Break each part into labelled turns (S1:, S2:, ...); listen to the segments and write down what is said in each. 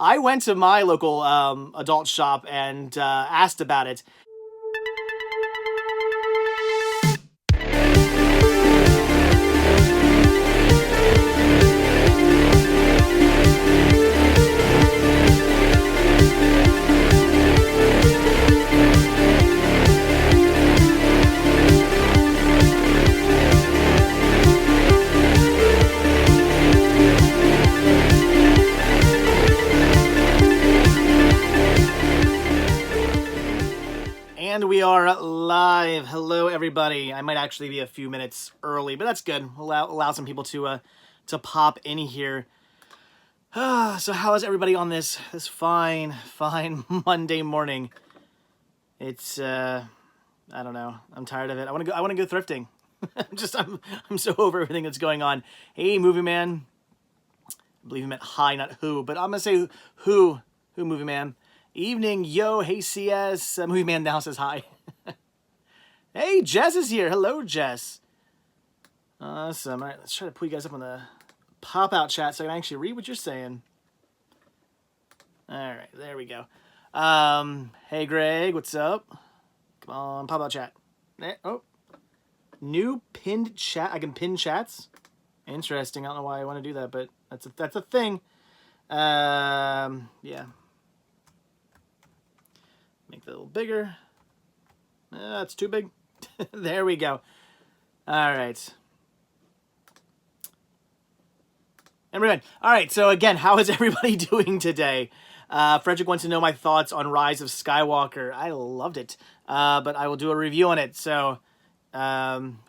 S1: I went to my local adult shop and asked about it. And we are live. Hello, everybody. I might actually be a few minutes early, but that's good. Allow some people to pop in here. So how is everybody on this fine Monday morning? It's I don't know. I'm tired of it. I want to go thrifting. I'm so over everything that's going on. Hey, movie man. I believe he meant hi, not who, but I'm gonna say who movie man. Evening, yo, hey CS. Movie man now says hi. Hey, Jess is here. Hello, Jess. Awesome. All right, let's try to put you guys up on the pop-out chat so I can actually read what you're saying. All right, there we go. Hey, Greg, what's up? Come on, pop-out chat. Oh, new pinned chat. I can pin chats. Interesting. I don't know why I want to do that, but that's a thing. Yeah. Make that a little bigger. That's too big. There we go. All right. Everyone. All right. So again, how is everybody doing today? Frederick wants to know my thoughts on Rise of Skywalker. I loved it, but I will do a review on it. So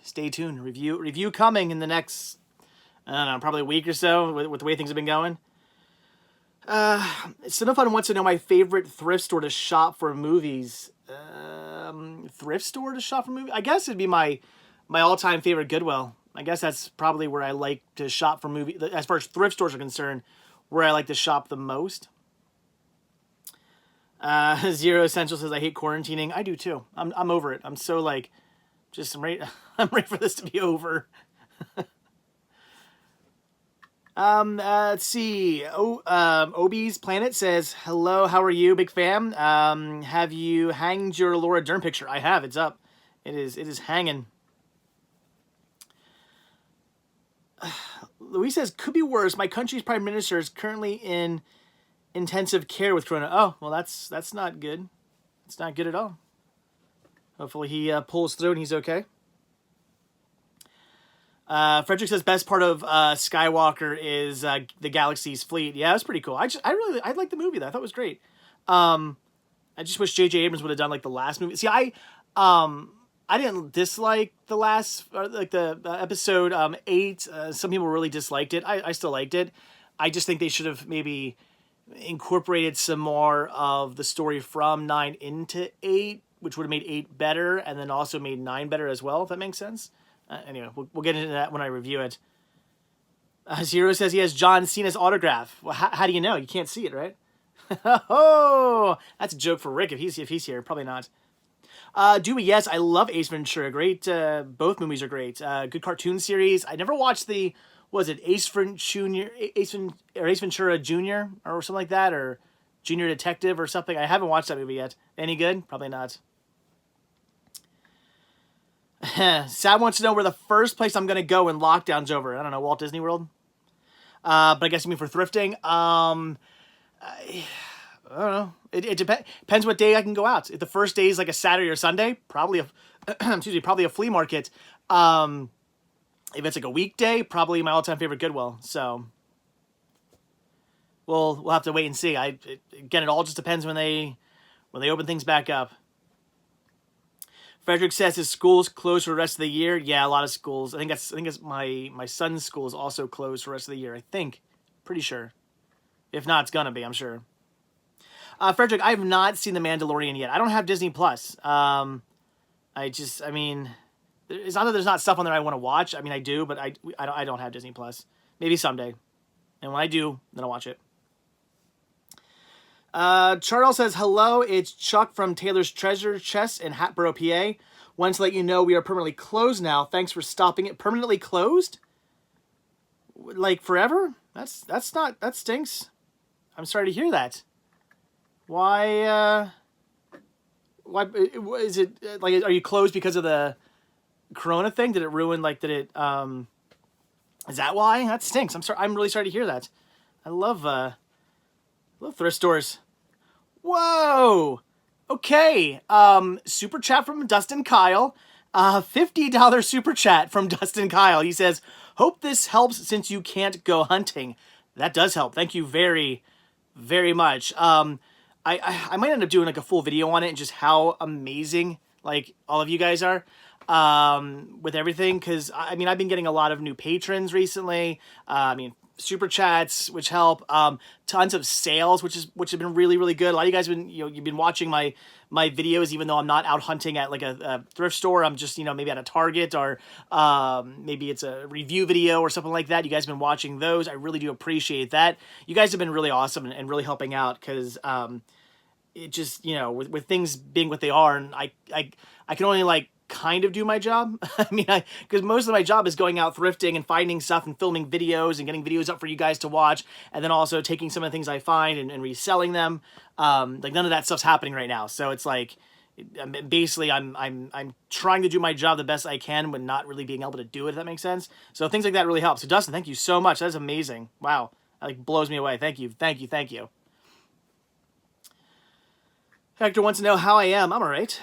S1: stay tuned. Review coming in the next, I don't know, probably a week or so with the way things have been going. Cinefun wants to know my favorite thrift store to shop for movies. Thrift store to shop for movies? I guess it'd be my all-time favorite Goodwill. I guess that's probably where I like to shop for movies. As far as thrift stores are concerned, where I like to shop the most. Zero Essential says I hate quarantining. I do too. I'm over it. I'm so like, I'm ready for this to be over. Let's see. Obi's Planet says, hello, how are you? Big fan. Have you hanged your Laura Dern picture? I have. It's up. It is hanging. Louise says, could be worse. My country's prime minister is currently in intensive care with corona. Oh, well, that's not good. It's not good at all. Hopefully he pulls through and he's okay. Frederick says best part of Skywalker is the Galaxy's fleet. Yeah, it was pretty cool. I liked the movie though. I thought it was great. I just wish J.J. Abrams would have done like the last movie. See, I didn't dislike the last the episode 8. Some people really disliked it. I still liked it. I just think they should have maybe incorporated some more of the story from 9 into 8, which would have made 8 better, and then also made 9 better as well. If that makes sense. Anyway, we'll get into that when I review it. Zero says he has John Cena's autograph. Well, how do you know? You can't see it, right? Oh, that's a joke for Rick if he's here. Probably not. Dewey, yes, I love Ace Ventura. Great. Both movies are great. Good cartoon series. I never watched the, was it Ace Ventura Jr. or something like that, or Junior Detective or something. I haven't watched that movie yet. Any good? Probably not. Sam wants to know where the first place I'm going to go when lockdown's over. I don't know, Walt Disney World? But I guess you mean for thrifting? I don't know. It depends what day I can go out. If the first day is like a Saturday or Sunday, probably a flea market. If it's like a weekday, probably my all-time favorite Goodwill. So we'll have to wait and see. Again, it all just depends when they open things back up. Frederick says his school's closed for the rest of the year. Yeah, a lot of schools. I think it's my son's school is also closed for the rest of the year. I think, pretty sure. If not, it's gonna be. I'm sure. Frederick, I have not seen The Mandalorian yet. I don't have Disney Plus. It's not that there's not stuff on there I want to watch. I mean, I do, but I don't have Disney Plus. Maybe someday, and when I do, then I'll watch it. Charles says, hello, it's Chuck from Taylor's Treasure Chest in Hatboro, PA. Wanted to let you know we are permanently closed now. Thanks for stopping it. Permanently closed? Like forever? That stinks. I'm sorry to hear that. Why is it, like, are you closed because of the Corona thing? Did it ruin, like, is that why? That stinks. I'm really sorry to hear that. I love thrift stores. Whoa! Okay. Super chat from Dustin Kyle. $50 super chat from Dustin Kyle. He says, hope this helps since you can't go hunting. That does help. Thank you very, very much. I might end up doing like a full video on it and just how amazing like all of you guys are with everything. Cause I mean, I've been getting a lot of new patrons recently. I mean, super chats, which help, tons of sales, which have been really, really good. A lot of you guys have been, you've been watching my videos, even though I'm not out hunting at like a thrift store. I'm just, maybe at a Target or, maybe it's a review video or something like that. You guys have been watching those. I really do appreciate that. You guys have been really awesome and really helping out. Cause, it just, with things being what they are, and I can only like kind of do my job. I mean, because most of my job is going out thrifting and finding stuff and filming videos and getting videos up for you guys to watch, and then also taking some of the things I find and reselling them. Like none of that stuff's happening right now, so it's like basically I'm trying to do my job the best I can, but not really being able to do it. If that makes sense. So things like that really help. So Dustin, thank you so much. That's amazing. Wow, that like blows me away. Thank you. Hector wants to know how I am. I'm all right.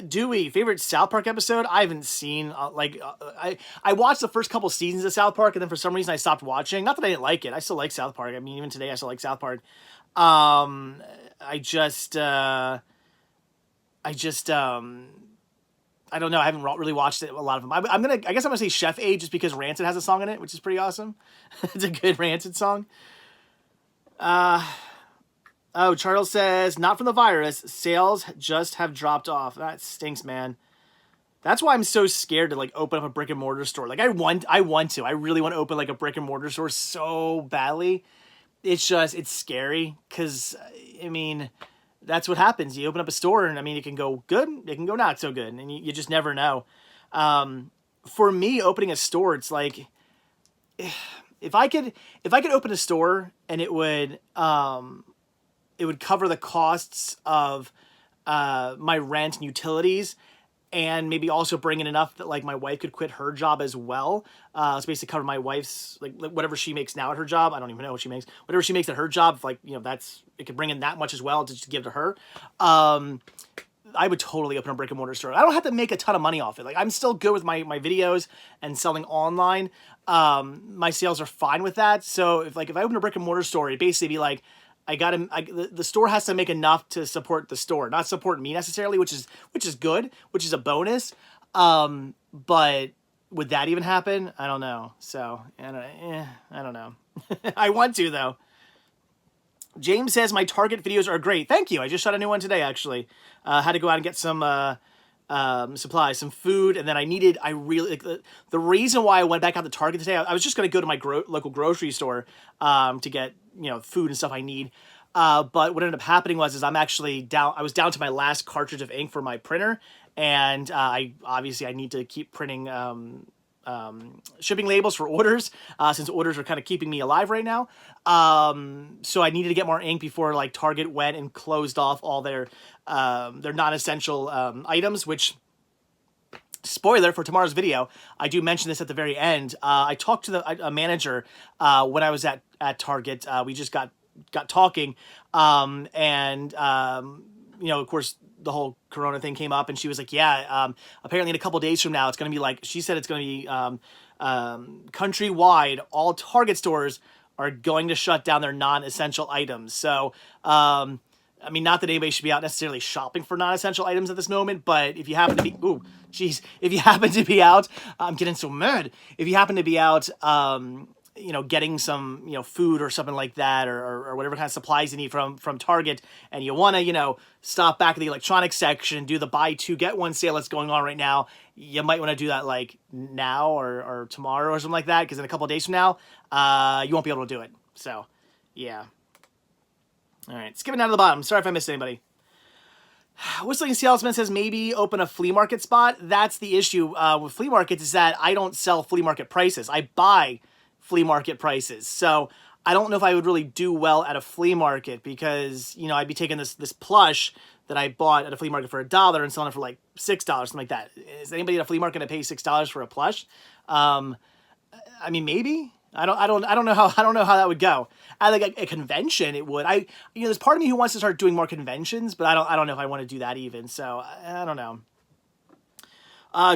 S1: Dewey, favorite South Park episode? I haven't seen, I watched the first couple seasons of South Park, and then for some reason I stopped watching. Not that I didn't like it. I still like South Park. I mean, even today I still like South Park. I don't know. I haven't really watched it, a lot of them. I guess I'm gonna say Chef Aid just because Rancid has a song in it, which is pretty awesome. It's a good Rancid song. Oh, Charles says, not from the virus. Sales just have dropped off. That stinks, man. That's why I'm so scared to like open up a brick and mortar store. Like I want to. I really want to open like a brick and mortar store so badly. It's scary because I mean, that's what happens. You open up a store and I mean, it can go good, it can go not so good, and you just never know. For me, opening a store, it's like if I could open a store and it would cover the costs of my rent and utilities, and maybe also bring in enough that like my wife could quit her job as well. So basically cover my wife's like whatever she makes now at her job. I don't even know what she makes. Whatever she makes at her job, like it could bring in that much as well to just give to her. I would totally open a brick and mortar store. I don't have to make a ton of money off it. Like I'm still good with my videos and selling online. My sales are fine with that. So if I open a brick and mortar store, it'd basically be like, the store has to make enough to support the store, not support me necessarily, which is good, which is a bonus. But would that even happen? I don't know. So I don't know. I want to though. James says my Target videos are great. Thank you. I just shot a new one today actually. Had to go out and get some supplies, some food, and then I really the reason why I went back out to Target today. I was just going to go to my local grocery store to get food and stuff I need. But what ended up happening was I'm actually down. I was down to my last cartridge of ink for my printer, and I need to keep printing shipping labels for orders since orders are kind of keeping me alive right now. So I needed to get more ink before like Target went and closed off all their non-essential items, which, spoiler for tomorrow's video, I do mention this at the very end. I talked to a manager when I was at Target. We just got talking, and of course the whole Corona thing came up, and she was like, yeah, apparently in a couple days from now, it's going to be like, she said it's going to be countrywide, all Target stores are going to shut down their non-essential items. So, I mean, not that anybody should be out necessarily shopping for non-essential items at this moment, but if you happen to be, if you happen to be out, I'm getting so mad. If you happen to be out, getting some, food or something like that, or whatever kind of supplies you need from Target, and you want to, stop back at the electronics section and do the buy two, get one sale that's going on right now, you might want to do that like now or tomorrow or something like that, because in a couple of days from now, you won't be able to do it. So, yeah. All right, skipping down to the bottom. Sorry if I missed anybody. Whistling Salesman says maybe open a flea market spot. That's the issue with flea markets, is that I don't sell flea market prices. I buy flea market prices. So I don't know if I would really do well at a flea market because, you know, I'd be taking this plush that I bought at a flea market for $1 and selling it for like $6, something like that. Is anybody at a flea market to pay $6 for a plush? I mean, maybe. I don't know how that would go. At like a convention, it would. You know, there's part of me who wants to start doing more conventions, but I don't know if I want to do that even. So I don't know.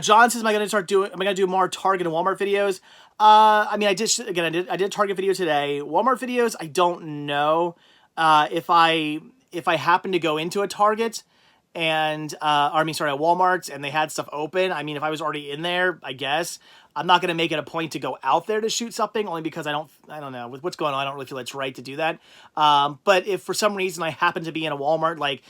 S1: John says, am I going to do more Target and Walmart videos? I mean, I did a Target video today. Walmart videos, I don't know. If I happen to go into a Target and, a Walmart and they had stuff open, I mean, if I was already in there, I guess I'm not going to make it a point to go out there to shoot something only because I don't know with what's going on. I don't really feel it's right to do that. But if for some reason I happen to be in a Walmart, like,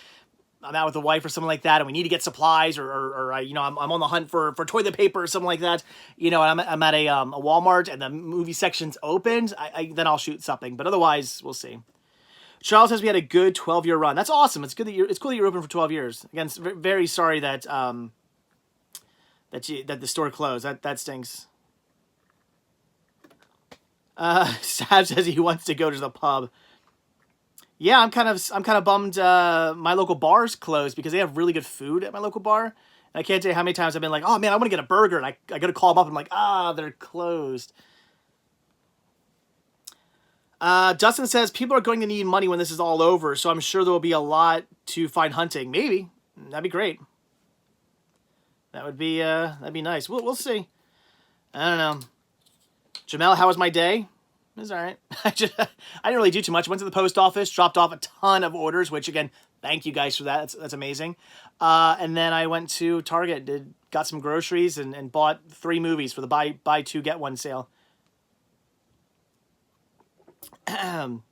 S1: I'm out with a wife or something like that, and we need to get supplies, or you know, I'm on the hunt for toilet paper or something like that, you know, and I'm at a Walmart and the movie section's opened, then I'll shoot something. But otherwise, we'll see. Charles says we had a good 12-year run. That's awesome. It's cool that you're open for 12 years. Again, very sorry that that the store closed. That stinks. Sav says he wants to go to the pub. Yeah, I'm kind of bummed my local bar's closed because they have really good food at my local bar. And I can't tell you how many times I've been like, oh man, I want to get a burger, and I got to call them up and I'm like, they're closed. Dustin says people are going to need money when this is all over, so I'm sure there will be a lot to find hunting. Maybe. That'd be great. That'd be nice. We'll see. I don't know. Jamel, how was my day? It was all right. I didn't really do too much. Went to the post office, dropped off a ton of orders, which again, thank you guys for that. That's amazing. And then I went to Target, got some groceries, and bought 3 movies for the buy 2 get 1 sale. Punk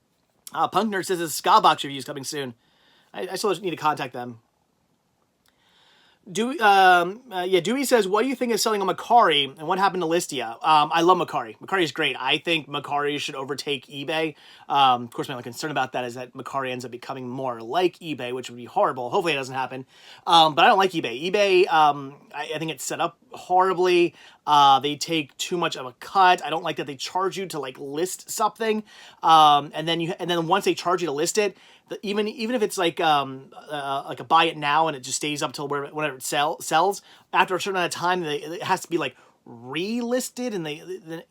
S1: Nerd says a Skybox review is coming soon. I still need to contact them. Dewey says, what do you think of selling a Macari and what happened to Listia? I love Macari. Macari is great. I think Macari should overtake eBay. Of course, my only concern about that is that Macari ends up becoming more like eBay, which would be horrible. Hopefully it doesn't happen. But I don't like eBay. eBay, I think it's set up horribly. They take too much of a cut. I don't like that they charge you to like list something. And then once they charge you to list it, even if it's like a buy it now and it just stays up till whenever it sells, after a certain amount of time, it has to be like relisted, and they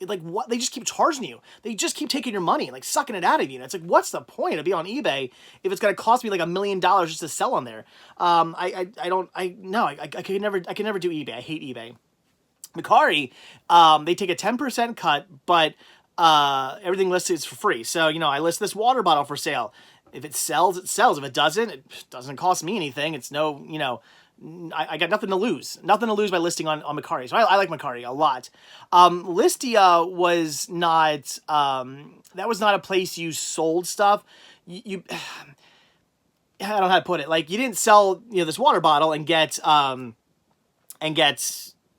S1: like what they just keep charging you. They just keep taking your money, like sucking it out of you. And it's like, what's the point of being on eBay if it's gonna cost me like $1 million just to sell on there? I can never do eBay. I hate eBay. Macari, they take a 10% cut, but everything listed is for free. So, you know, I list this water bottle for sale. If it sells, it sells. If it doesn't cost me anything. It's no, you know, I got nothing to lose. Nothing to lose by listing on Macari. So I like Macari a lot. Listia was not, that was not a place you sold stuff. You I don't know how to put it. Like, you didn't sell, you know, this water bottle and get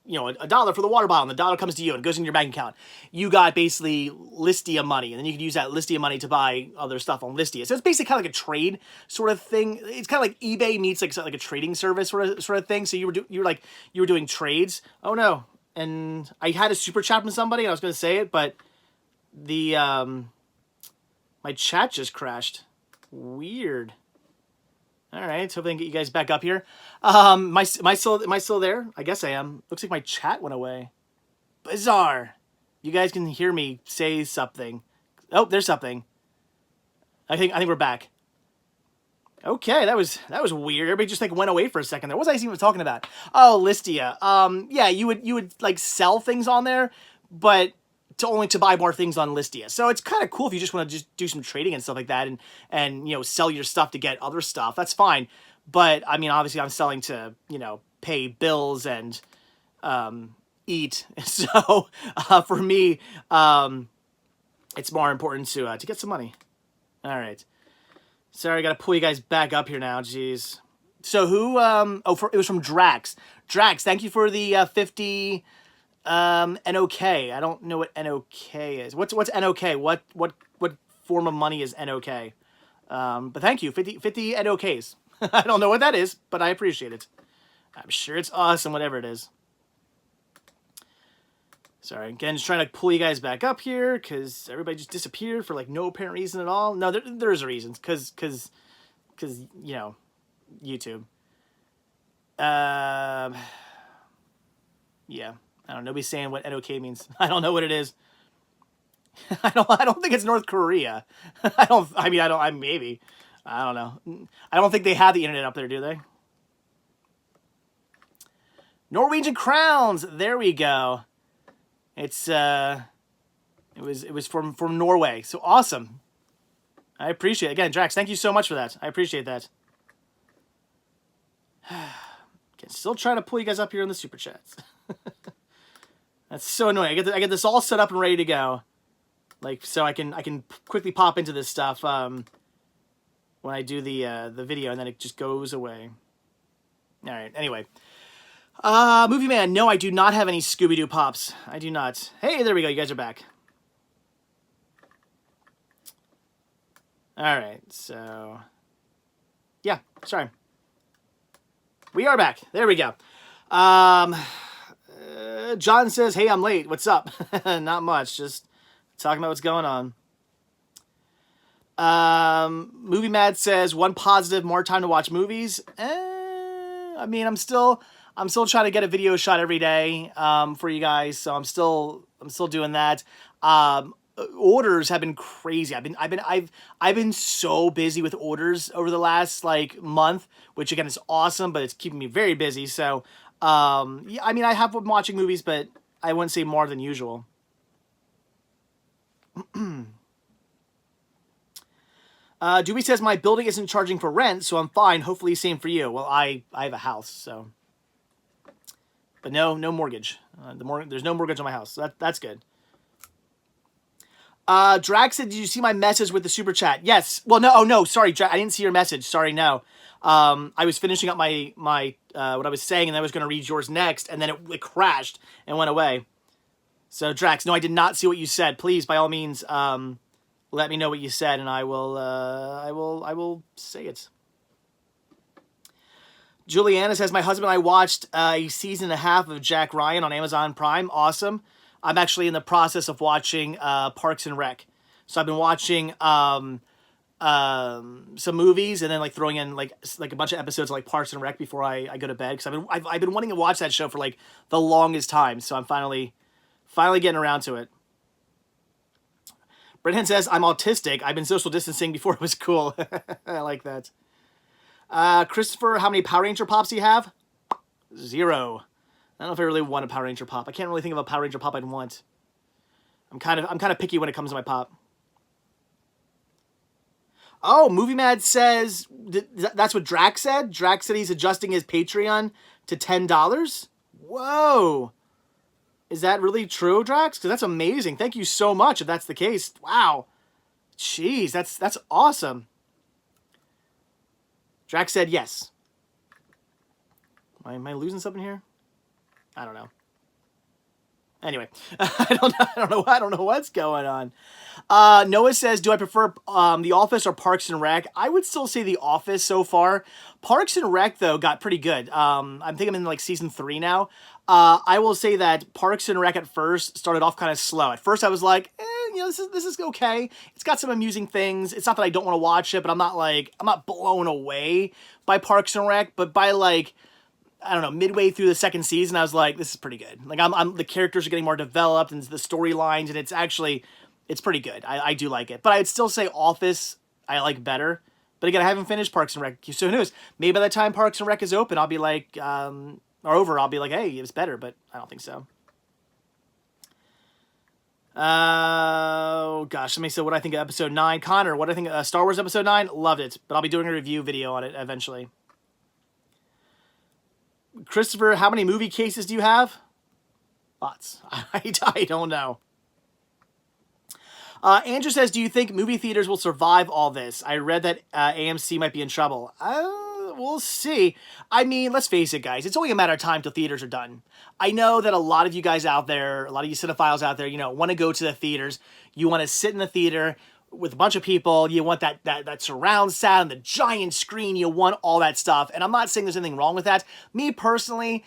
S1: you know, $1 for the water bottle, and the dollar comes to you and it goes in your bank account. You got basically Listia money, and then you could use that Listia money to buy other stuff on Listia. So it's basically kind of like a trade sort of thing. It's kind of like eBay meets like a trading service sort of thing. So you were doing trades. Oh no! And I had a super chat from somebody, and I was going to say it, but the my chat just crashed. Weird. All right, hopefully I can get you guys back up here. Am I still there? I guess I am. Looks like my chat went away. Bizarre. You guys can hear me say something. Oh, there's something. I think we're back. Okay, that was weird. Everybody just like went away for a second there. What was I even talking about? Oh, Listia. Yeah, you would like sell things on there, but to buy more things on Listia. So it's kind of cool if you just want to just do some trading and stuff like that, and you know, sell your stuff to get other stuff. That's fine. But I mean, obviously I'm selling to, you know, pay bills and eat. So for me, it's more important to get some money. All right. Sorry, I got to pull you guys back up here now. Jeez. So who it was from Drax. Drax, thank you for the 50 NOK. I don't know what NOK is. What's NOK? What form of money is NOK? But thank you. 50 NOKs. I don't know what that is, but I appreciate it. I'm sure it's awesome, whatever it is. Sorry, again, just trying to pull you guys back up here because everybody just disappeared for like no apparent reason at all. No, there's a reason, because you know, YouTube. Yeah, I don't know. Nobody's saying what NOK means. I don't know what it is. I don't think it's North Korea. Maybe. I don't know. I don't think they have the internet up there, do they? Norwegian crowns. There we go. It's it was from Norway. So awesome. I appreciate it. Again, Drax, thank you so much for that. I appreciate that. Okay, still trying to pull you guys up here in the super chats. That's so annoying. I get this all set up and ready to go. Like, so I can quickly pop into this stuff when I do the video, and then it just goes away. All right. Anyway, Movie Man. No, I do not have any Scooby-Doo pops. I do not. Hey, there we go. You guys are back. All right. So, yeah. Sorry. We are back. There we go. John says, "Hey, I'm late. What's up?" Not much. Just talking about what's going on. Movie Mad says, "One positive, more time to watch movies." I mean, I'm still trying to get a video shot every day for you guys, so I'm still doing that. Orders have been crazy. I've been so busy with orders over the last like month, which again is awesome, but it's keeping me very busy. So yeah, I mean, I have been watching movies, but I wouldn't say more than usual. Dewey says, "My building isn't charging for rent, so I'm fine. Hopefully same for you." Well, I have a house, so. But no mortgage. There's no mortgage on my house, so that's good. Drax said, "Did you see my message with the super chat?" Yes. Well, no. Oh, no. Sorry, I didn't see your message. Sorry, no. I was finishing up my what I was saying, and I was going to read yours next, and then it crashed and went away. So, Drax, no, I did not see what you said. Please, by all means, let me know what you said, and I will say it. Juliana says, "My husband and I watched a season and a half of Jack Ryan on Amazon Prime. Awesome. I'm actually in the process of watching Parks and Rec. So I've been watching some movies and then like throwing in like a bunch of episodes of like Parks and Rec before I go to bed, because I've been wanting to watch that show for like the longest time. So I'm finally getting around to it." Brennan says, "I'm autistic. I've been social distancing before it was cool." I like that. Christopher, how many Power Ranger pops do you have? 0. I don't know if I really want a Power Ranger pop. I can't really think of a Power Ranger pop I'd want. I'm kind of picky when it comes to my pop. Oh, Movie Mad says that's what Drax said. Drax said he's adjusting his Patreon to $10. Whoa. Is that really true, Drax? Because that's amazing. Thank you so much if that's the case. Wow. Jeez, that's awesome. Drax said yes. Am I losing something here? I don't know. Anyway, I don't know what's going on. Noah says, "Do I prefer The Office or Parks and Rec?" I would still say The Office so far. Parks and Rec though got pretty good. I think I'm in like season 3 now. I will say that Parks and Rec at first started off kind of slow. At first I was like, this is okay. It's got some amusing things. It's not that I don't want to watch it, but I'm not blown away by Parks and Rec. But by like, I don't know, midway through the second season, I was like, this is pretty good. Like the characters are getting more developed and the storylines, and it's pretty good. I do like it. But I'd still say Office I like better. But again, I haven't finished Parks and Rec, so who knows?Maybe by the time Parks and Rec is open, I'll be like, or over, I'll be like, hey, it was better, but I don't think so. Oh gosh, somebody said what I think of episode 9. Connor, what do I think of Star Wars episode 9? Loved it, but I'll be doing a review video on it eventually. Christopher, how many movie cases do you have? Lots. I don't know. Andrew says, "Do you think movie theaters will survive all this? I read that AMC might be in trouble." We'll see. I mean, let's face it, guys. It's only a matter of time till theaters are done. I know that a lot of you guys out there, a lot of you cinephiles out there, want to go to the theaters. You want to sit in the theater with a bunch of people. You want that surround sound, the giant screen. You want all that stuff. And I'm not saying there's anything wrong with that. Me personally,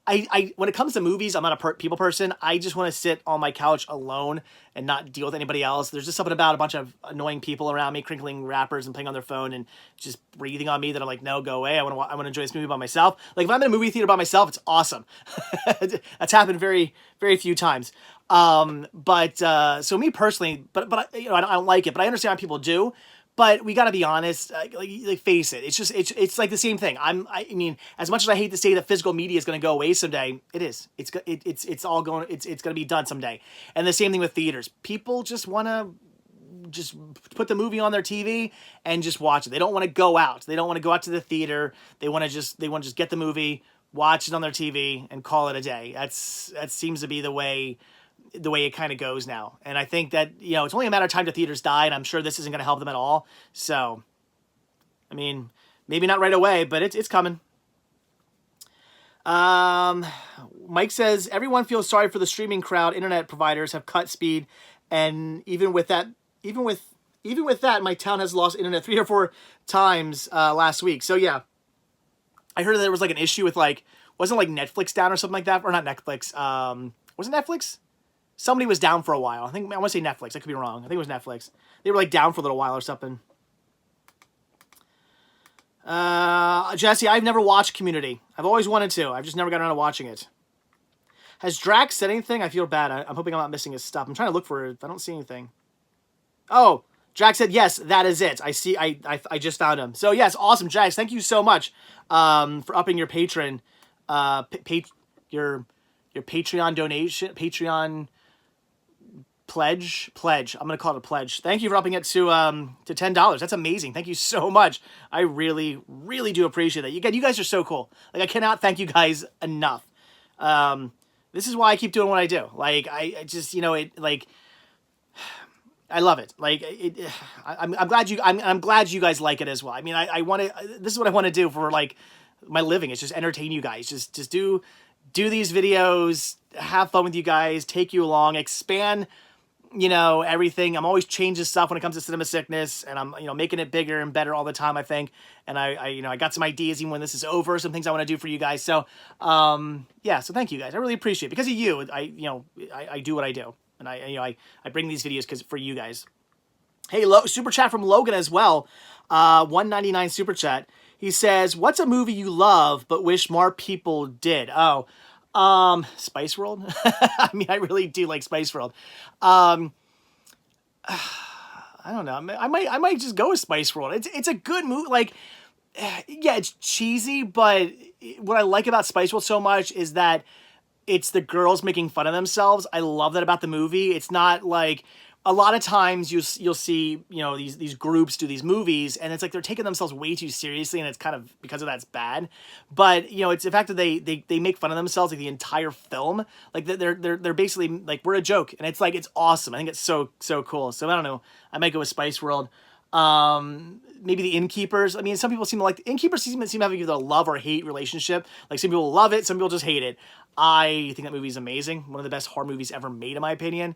S1: when it comes to movies, I'm not a people person. I just want to sit on my couch alone and not deal with anybody else. There's just something about a bunch of annoying people around me, crinkling wrappers and playing on their phone and just breathing on me that I'm like, no, go away. I want to enjoy this movie by myself. Like if I'm in a movie theater by myself, it's awesome. That's happened very, very few times. So me personally, but I don't like it, but I understand how people do. But we got to be honest, like face it. It's like the same thing. I mean, as much as I hate to say that physical media is going to go away someday, it is. It's all going. It's going to be done someday. And the same thing with theaters. People just want to just put the movie on their TV and just watch it. They don't want to go out. They don't want to go out to the theater. They want to just get the movie, watch it on their TV, and call it a day. That seems to be the way it kind of goes now. And I think that, it's only a matter of time till theaters die, and I'm sure this isn't going to help them at all. So, I mean, maybe not right away, but it's coming. Mike says, everyone feels sorry for the streaming crowd. Internet providers have cut speed, and even with that, my town has lost internet 3 or 4 times last week. So yeah, I heard that there was like an issue with wasn't like Netflix down or something like that, or not Netflix. Was it Netflix? Somebody was down for a while. I want to say Netflix. I could be wrong. I think it was Netflix. They were like down for a little while or something. Jesse, I've never watched Community. I've always wanted to. I've just never gotten around to watching it. Has Drax said anything? I feel bad. I'm hoping I'm not missing his stuff. I'm trying to look for it. I don't see anything. Oh, Drax said, yes, that is it. I see. I just found him. So yes, awesome, Drax. Thank you so much for upping your patron, your Patreon donation, Patreon pledge. I'm gonna call it a pledge. Thank you for upping it to $10. That's amazing. Thank you so much. I really, really do appreciate that. You guys are so cool. Like I cannot thank you guys enough. This is why I keep doing what I do. Like I just I love it. Like I'm glad you guys like it as well. I mean I want to. This is what I want to do for like my living. It's just entertain you guys. Just do these videos, have fun with you guys, take you along, expand, everything. I'm always changing stuff when it comes to Cinema Sickness, and I'm, making it bigger and better all the time, I think. And I got some ideas even when this is over, some things I want to do for you guys. So, yeah, so thank you guys. I really appreciate it. Because of you, I do what I do. And I bring these videos for you guys. Hey, super chat from Logan as well. 199 super chat. He says, what's a movie you love but wish more people did? Oh, Spice World. I mean, I really do like Spice World. I don't know. I might just go with Spice World. It's a good movie. Like, yeah, it's cheesy, but what I like about Spice World so much is that it's the girls making fun of themselves. I love that about the movie. It's not like a lot of times you'll see, these groups do these movies and it's like they're taking themselves way too seriously, and it's kind of because of that's bad. But it's the fact that they make fun of themselves like the entire film. Like they're basically like, we're a joke, and it's like it's awesome. I think it's so cool. So I don't know. I might go with Spice World. Maybe The Innkeepers. I mean, some people seem to like the Innkeepers seem to have either a love or hate relationship. Like some people love it, some people just hate it. I think that movie is amazing. One of the best horror movies ever made, in my opinion.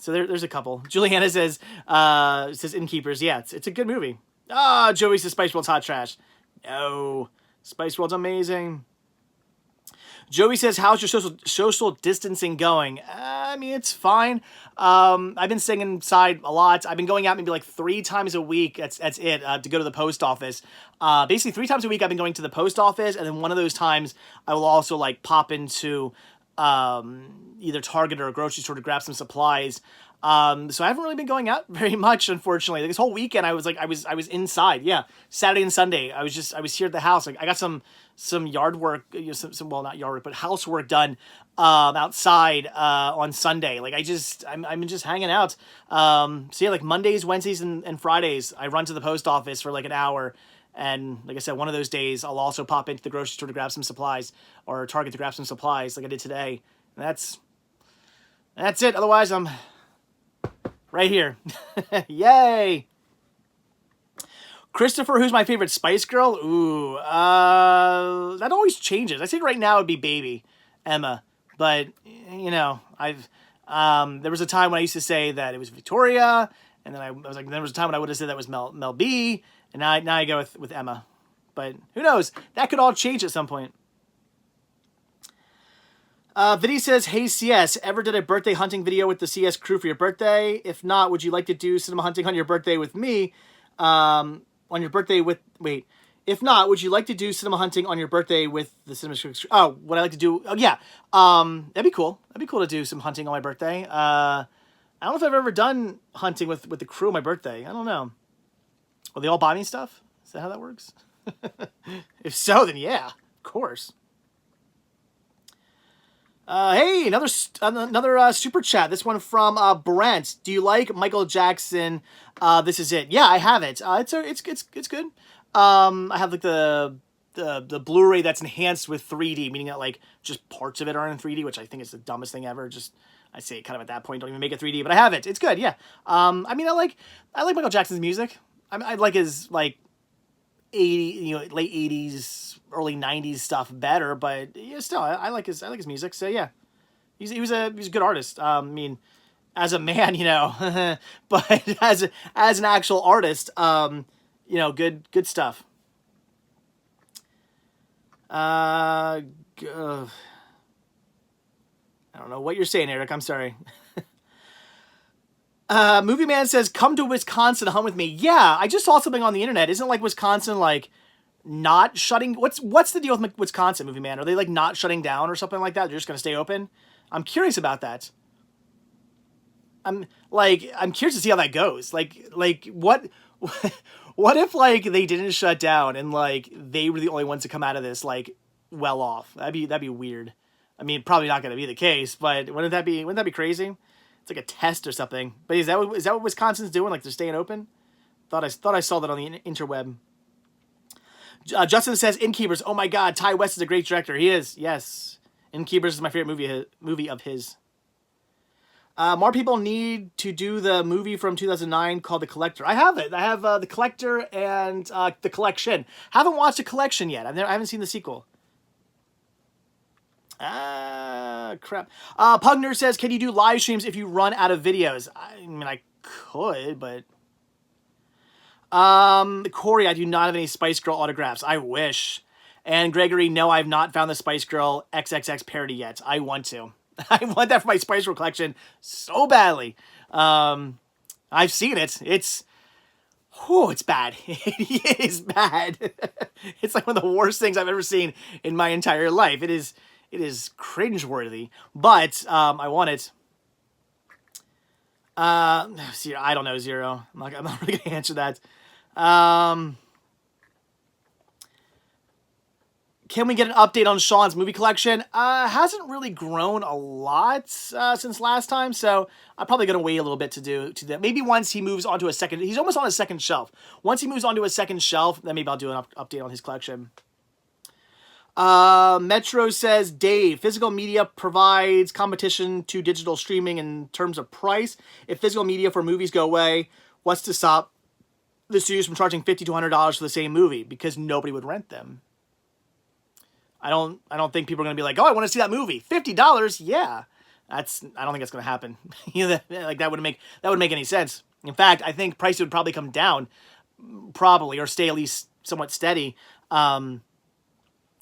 S1: So there's a couple. Juliana says Innkeepers. Yeah, it's a good movie. Joey says Spice World's hot trash. No, Spice World's amazing. Joey says, how's your social distancing going? I mean, it's fine. I've been staying inside a lot. I've been going out maybe like 3 times a week. That's it, to go to the post office. Basically 3 times a week I've been going to the post office, and then one of those times I will also like pop into either Target or a grocery store to grab some supplies. So I haven't really been going out very much, unfortunately. Like this whole weekend I was inside. Yeah, Saturday and Sunday I was here at the house. Like I got some yard work, some well, not yard work, but housework done outside on Sunday. Like I'm just hanging out. So yeah, like Mondays, Wednesdays, and Fridays I run to the post office for like an hour. And like I said, one of those days I'll also pop into the grocery store to grab some supplies, or Target to grab some supplies like I did today. And that's it. Otherwise, I'm right here. Yay! Christopher, who's my favorite Spice Girl? Ooh, that always changes. I think right now it'd be Baby Emma. But, there was a time when I used to say that it was Victoria, and then I was like, there was a time when I would have said that was Mel B, and now I go with Emma. But who knows? That could all change at some point. Vinny says, hey, CS, ever did a birthday hunting video with the CS crew for your birthday? If not, would you like to do cinema hunting on your birthday with me? On your birthday with... Wait. If not, would you like to do cinema hunting on your birthday with the cinema... Oh, what I like to do... Oh, yeah. That'd be cool. That'd be cool to do some hunting on my birthday. I don't know if I've ever done hunting with the crew on my birthday. I don't know. Will they all buy me stuff? Is that how that works? If so, then yeah. Of course. Hey, another super chat. This one from Brent. Do you like Michael Jackson? This Is It. Yeah, I have it. It's good. I have like the Blu-ray that's enhanced with 3D, meaning that like just parts of it are in 3D, which I think is the dumbest thing ever. Just I say kind of at that point, don't even make it 3D, but I have it. It's good. Yeah. I mean, I like Michael Jackson's music. I like his like 80, late 80s, early 90s stuff better, but yeah, still I like his music. So yeah, he was a good artist. I mean, as a man, but as an actual artist, good stuff. I don't know what you're saying, Eric. I'm sorry. Movie Man says, come to Wisconsin to hunt with me. Yeah, I just saw something on the internet. Isn't like Wisconsin like not shutting... What's the deal with Wisconsin, Movie Man? Are they like not shutting down or something like that? They're just going to stay open? I'm curious about that. I'm curious to see how that goes. Like what if like they didn't shut down and like they were the only ones to come out of this like well off? That'd be weird. I mean, probably not going to be the case, but wouldn't that be crazy? It's like a test or something. But is that what Wisconsin's doing? Like they're staying open? Thought I saw that on the interweb. Justin says Innkeepers. Oh my God, Ty West is a great director. He is. Yes, Innkeepers is my favorite movie of his. More people need to do the movie from 2009 called The Collector. I have it. I have The Collector and The Collection. Haven't watched The Collection yet. I haven't seen the sequel. Crap. Pugner says, can you do live streams if you run out of videos? I mean, I could, but... Corey, I do not have any Spice Girl autographs. I wish. And Gregory, no, I have not found the Spice Girl XXX parody yet. I want to. I want that for my Spice Girl collection so badly. I've seen it. It's bad. It is bad. It's like one of the worst things I've ever seen in my entire life. It is cringeworthy, but I want it. I don't know, Zero. I'm not really gonna answer that. Can we get an update on Sean's movie collection? Hasn't really grown a lot since last time, so I'm probably gonna wait a little bit to do that. Maybe once he moves onto a second, he's almost on a second shelf. Once he moves onto a second shelf, then maybe I'll do an update on his collection. Metro says, Dave, physical media provides competition to digital streaming in terms of price. If physical media for movies go away, what's to stop the studios from charging $50 to $100 for the same movie? Because nobody would rent them. I don't think people are going to be like, oh, I want to see that movie. $50? Yeah. I don't think that's going to happen. Like that wouldn't make any sense. In fact, I think price would probably come down, or stay at least somewhat steady.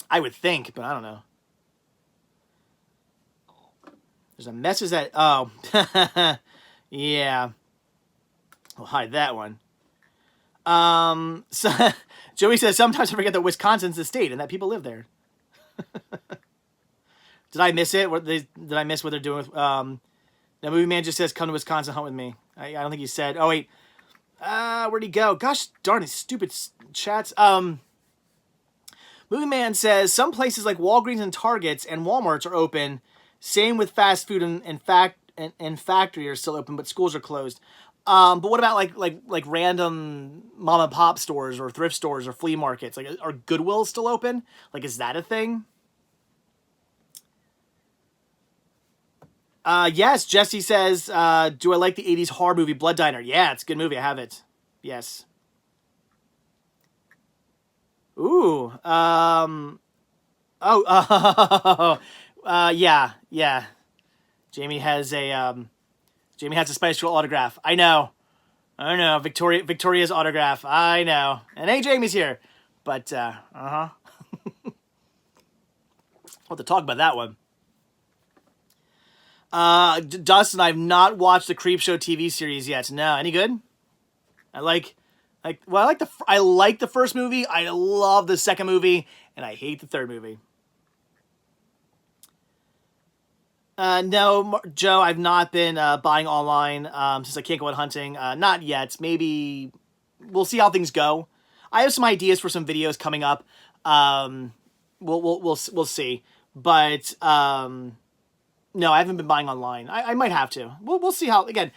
S1: I would think, but I don't know. There's a message that... Oh. Yeah. We'll hide that one. So, Joey says, sometimes I forget that Wisconsin's the state and that people live there. Did I miss it? Did I miss what they're doing with... The Movie Man just says, come to Wisconsin, hunt with me. I don't think he said... Oh, wait. Where'd he go? Gosh darn it, stupid chats. Movie Man says, some places like Walgreens and Targets and Walmarts are open. Same with fast food and factory are still open, but schools are closed. But what about like random mom and pop stores or thrift stores or flea markets? Like, are Goodwill still open? Like, is that a thing? Yes, Jesse says, do I like the 80s horror movie Blood Diner? Yeah, it's a good movie. I have it. Yes. Ooh, yeah. Jamie has a Spice Girl autograph. I know. Victoria's autograph. I know. And hey, Jamie's here. But, We'll have to talk about that one. Dustin, I've not watched the Creepshow TV series yet. No, any good? I like the first movie. I love the second movie, and I hate the third movie. No, Joe, I've not been buying online since I can't go out hunting. Not yet. Maybe we'll see how things go. I have some ideas for some videos coming up. We'll see. But no, I haven't been buying online. I might have to. We'll see how. Again,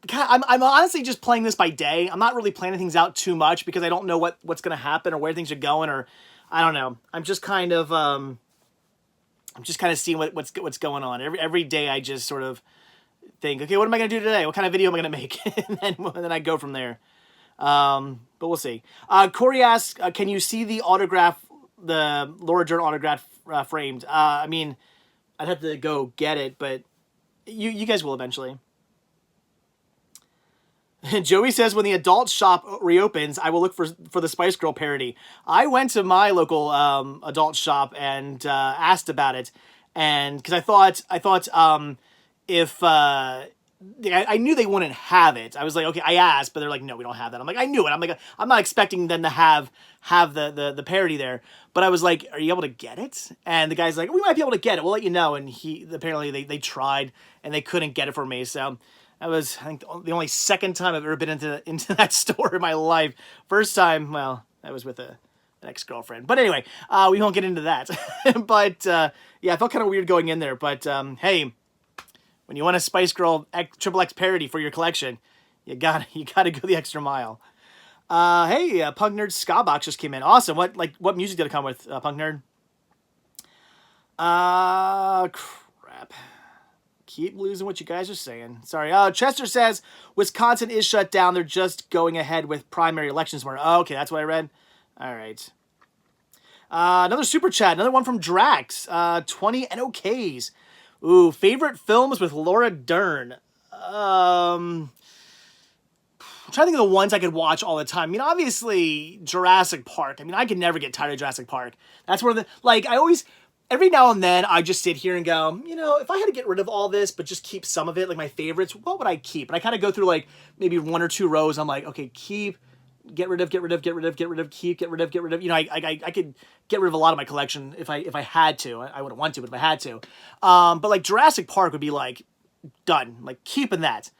S1: I'm honestly just playing this by day. I'm not really planning things out too much because I don't know what's going to happen or where things are going, or I don't know. I'm just kind of seeing what's going on. Every day I just sort of think, okay, what am I going to do today? What kind of video am I going to make? and then I go from there. But we'll see. Corey asks, can you see the autograph, the Laura Dern autograph framed? I mean, I'd have to go get it, but you guys will eventually. Joey says, when the adult shop reopens, I will look for the Spice Girl parody. I went to my local adult shop and asked about it, and because I thought if I knew they wouldn't have it. I was like, okay, I asked, but they're like, no, we don't have that. I'm like, I knew it. I'm like, I'm not expecting them to have the parody there, but I was like, are you able to get it? And the guy's like, we might be able to get it. We'll let you know. And apparently they tried and they couldn't get it for me. So that was, I think, the only second time I've ever been into that store in my life. First time, well, I was with an ex-girlfriend. But anyway, we won't get into that. But yeah, I felt kind of weird going in there. But hey, when you want a Spice Girl XXX parody for your collection, you gotta go the extra mile. Hey, Punk Nerd Ska Box just came in. Awesome. What music did it come with, Punk Nerd? Crap. Keep losing what you guys are saying. Sorry. Chester says Wisconsin is shut down. They're just going ahead with primary elections tomorrow. Oh, okay, that's what I read. All right. Another super chat. Another one from Drax. 20 NOKs. Ooh, favorite films with Laura Dern. I'm trying to think of the ones I could watch all the time. I mean, obviously, Jurassic Park. I mean, I could never get tired of Jurassic Park. That's where every now and then, I just sit here and go, if I had to get rid of all this, but just keep some of it, like my favorites, what would I keep? And I kind of go through like maybe one or two rows. I'm like, okay, keep, get rid of, keep, get rid of. I could get rid of a lot of my collection if I had to. I wouldn't want to, but if I had to. But like Jurassic Park would be like done, like keeping that.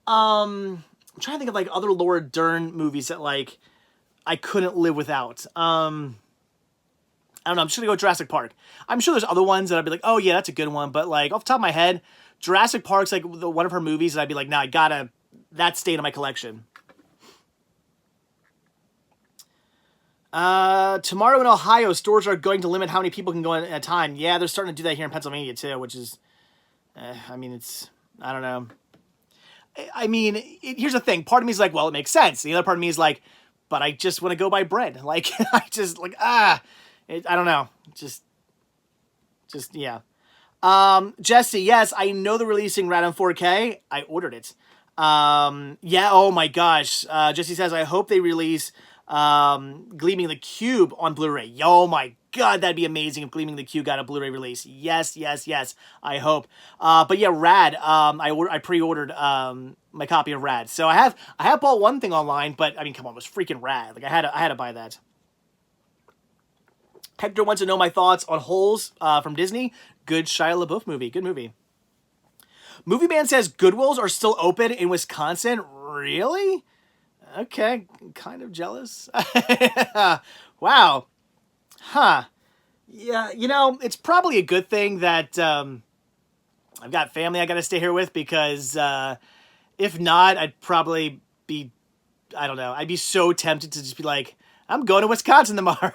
S1: I'm trying to think of like other Laura Dern movies that like I couldn't live without. I don't know. I'm just gonna go with Jurassic Park. I'm sure there's other ones that I'd be like, oh yeah, that's a good one. But like off the top of my head, Jurassic Park's like one of her movies that I'd be like, nah, that stayed in my collection. Tomorrow in Ohio, stores are going to limit how many people can go in at a time. Yeah, they're starting to do that here in Pennsylvania too, which is, I don't know. I mean, here's the thing. Part of me is like, well, it makes sense. The other part of me is like, but I just want to go buy bread. Like, I just like, I don't know. Just yeah. Jesse, yes, I know they're releasing Rad on 4K. I ordered it. Yeah, oh my gosh. Jesse says, I hope they release Gleaming the Cube on Blu-ray. Oh my god, that'd be amazing if Gleaming the Cube got a Blu-ray release. Yes, I hope. But yeah, Rad, I pre-ordered my copy of Rad. So I have bought one thing online, but I mean, come on, it was freaking rad. Like I had to buy that. Hector wants to know my thoughts on Holes from Disney. Good Shia LaBeouf movie. Good movie. Movie Man says Goodwills are still open in Wisconsin. Really? Okay, kind of jealous. Wow. Huh. Yeah, it's probably a good thing that I've got family I got to stay here with because if not, I'd probably be, I don't know, I'd be so tempted to just be like, I'm going to Wisconsin tomorrow,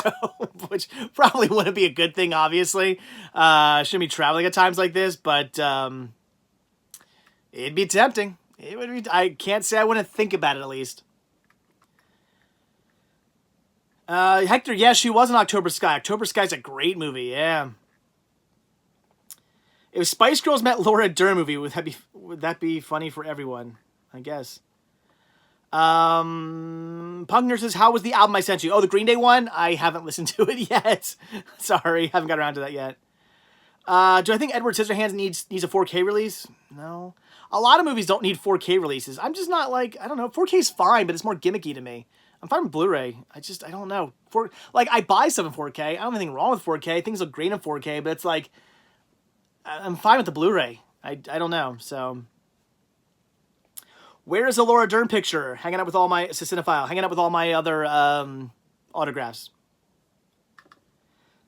S1: which probably wouldn't be a good thing, obviously. Shouldn't be traveling at times like this, but it'd be tempting. It would be. I can't say I wouldn't think about it at least. Hector, yes, she was in October Sky. October Sky's a great movie, yeah. If Spice Girls met Laura Dern movie, would that be funny for everyone? I guess. Punkner says, how was the album I sent you? Oh, the Green Day one? I haven't listened to it yet. Sorry, haven't got around to that yet. Do I think Edward Scissorhands needs a 4K release? No. A lot of movies don't need 4K releases. I'm just not like, I don't know, 4K is fine, but it's more gimmicky to me. I'm fine with Blu-ray. I don't know. I buy stuff in 4K. I don't have anything wrong with 4K. Things look great in 4K, but it's like, I'm fine with the Blu-ray. I don't know, so... Where is the Laura Dern picture? Hanging out with all my... It's a cinephile. Hanging out with all my other autographs.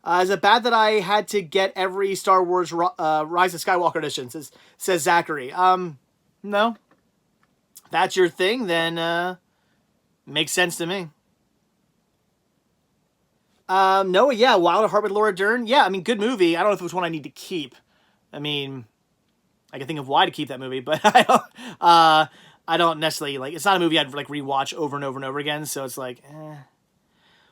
S1: Is it bad that I had to get every Star Wars Rise of Skywalker edition? Says Zachary. No. If that's your thing, then makes sense to me. Noah, yeah, Wild at Heart with Laura Dern. Yeah, I mean, good movie. I don't know if it was one I need to keep. I mean, I can think of why to keep that movie, but I don't necessarily, like, it's not a movie I'd, like, rewatch over and over and over again, so it's like,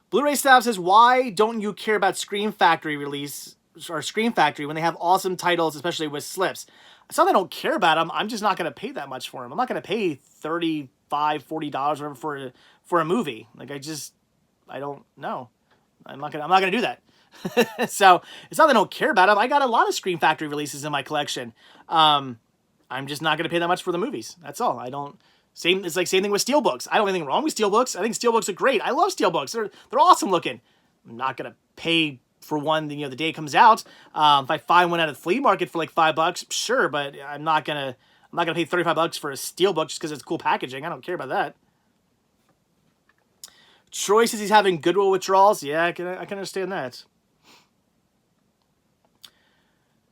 S1: Blu-ray Staff says, why don't you care about Scream Factory release, or Scream Factory, when they have awesome titles, especially with slips? It's not that I don't care about them, I'm just not going to pay that much for them. I'm not going to pay $35, $40, whatever, for a movie. Like, I don't know. I'm not gonna do that. So it's not that I don't care about them. I got a lot of Scream Factory releases in my collection. I'm just not gonna pay that much for the movies. That's all. It's like same thing with steelbooks. I don't have anything wrong with steelbooks. I think steelbooks are great. I love steelbooks. They're awesome looking. I'm not gonna pay for one, the day it comes out. If I find one at a flea market for like $5, sure, but I'm not gonna pay $35 for a steelbook just because it's cool packaging. I don't care about that. Troy says he's having Goodwill withdrawals. Yeah, I can understand that.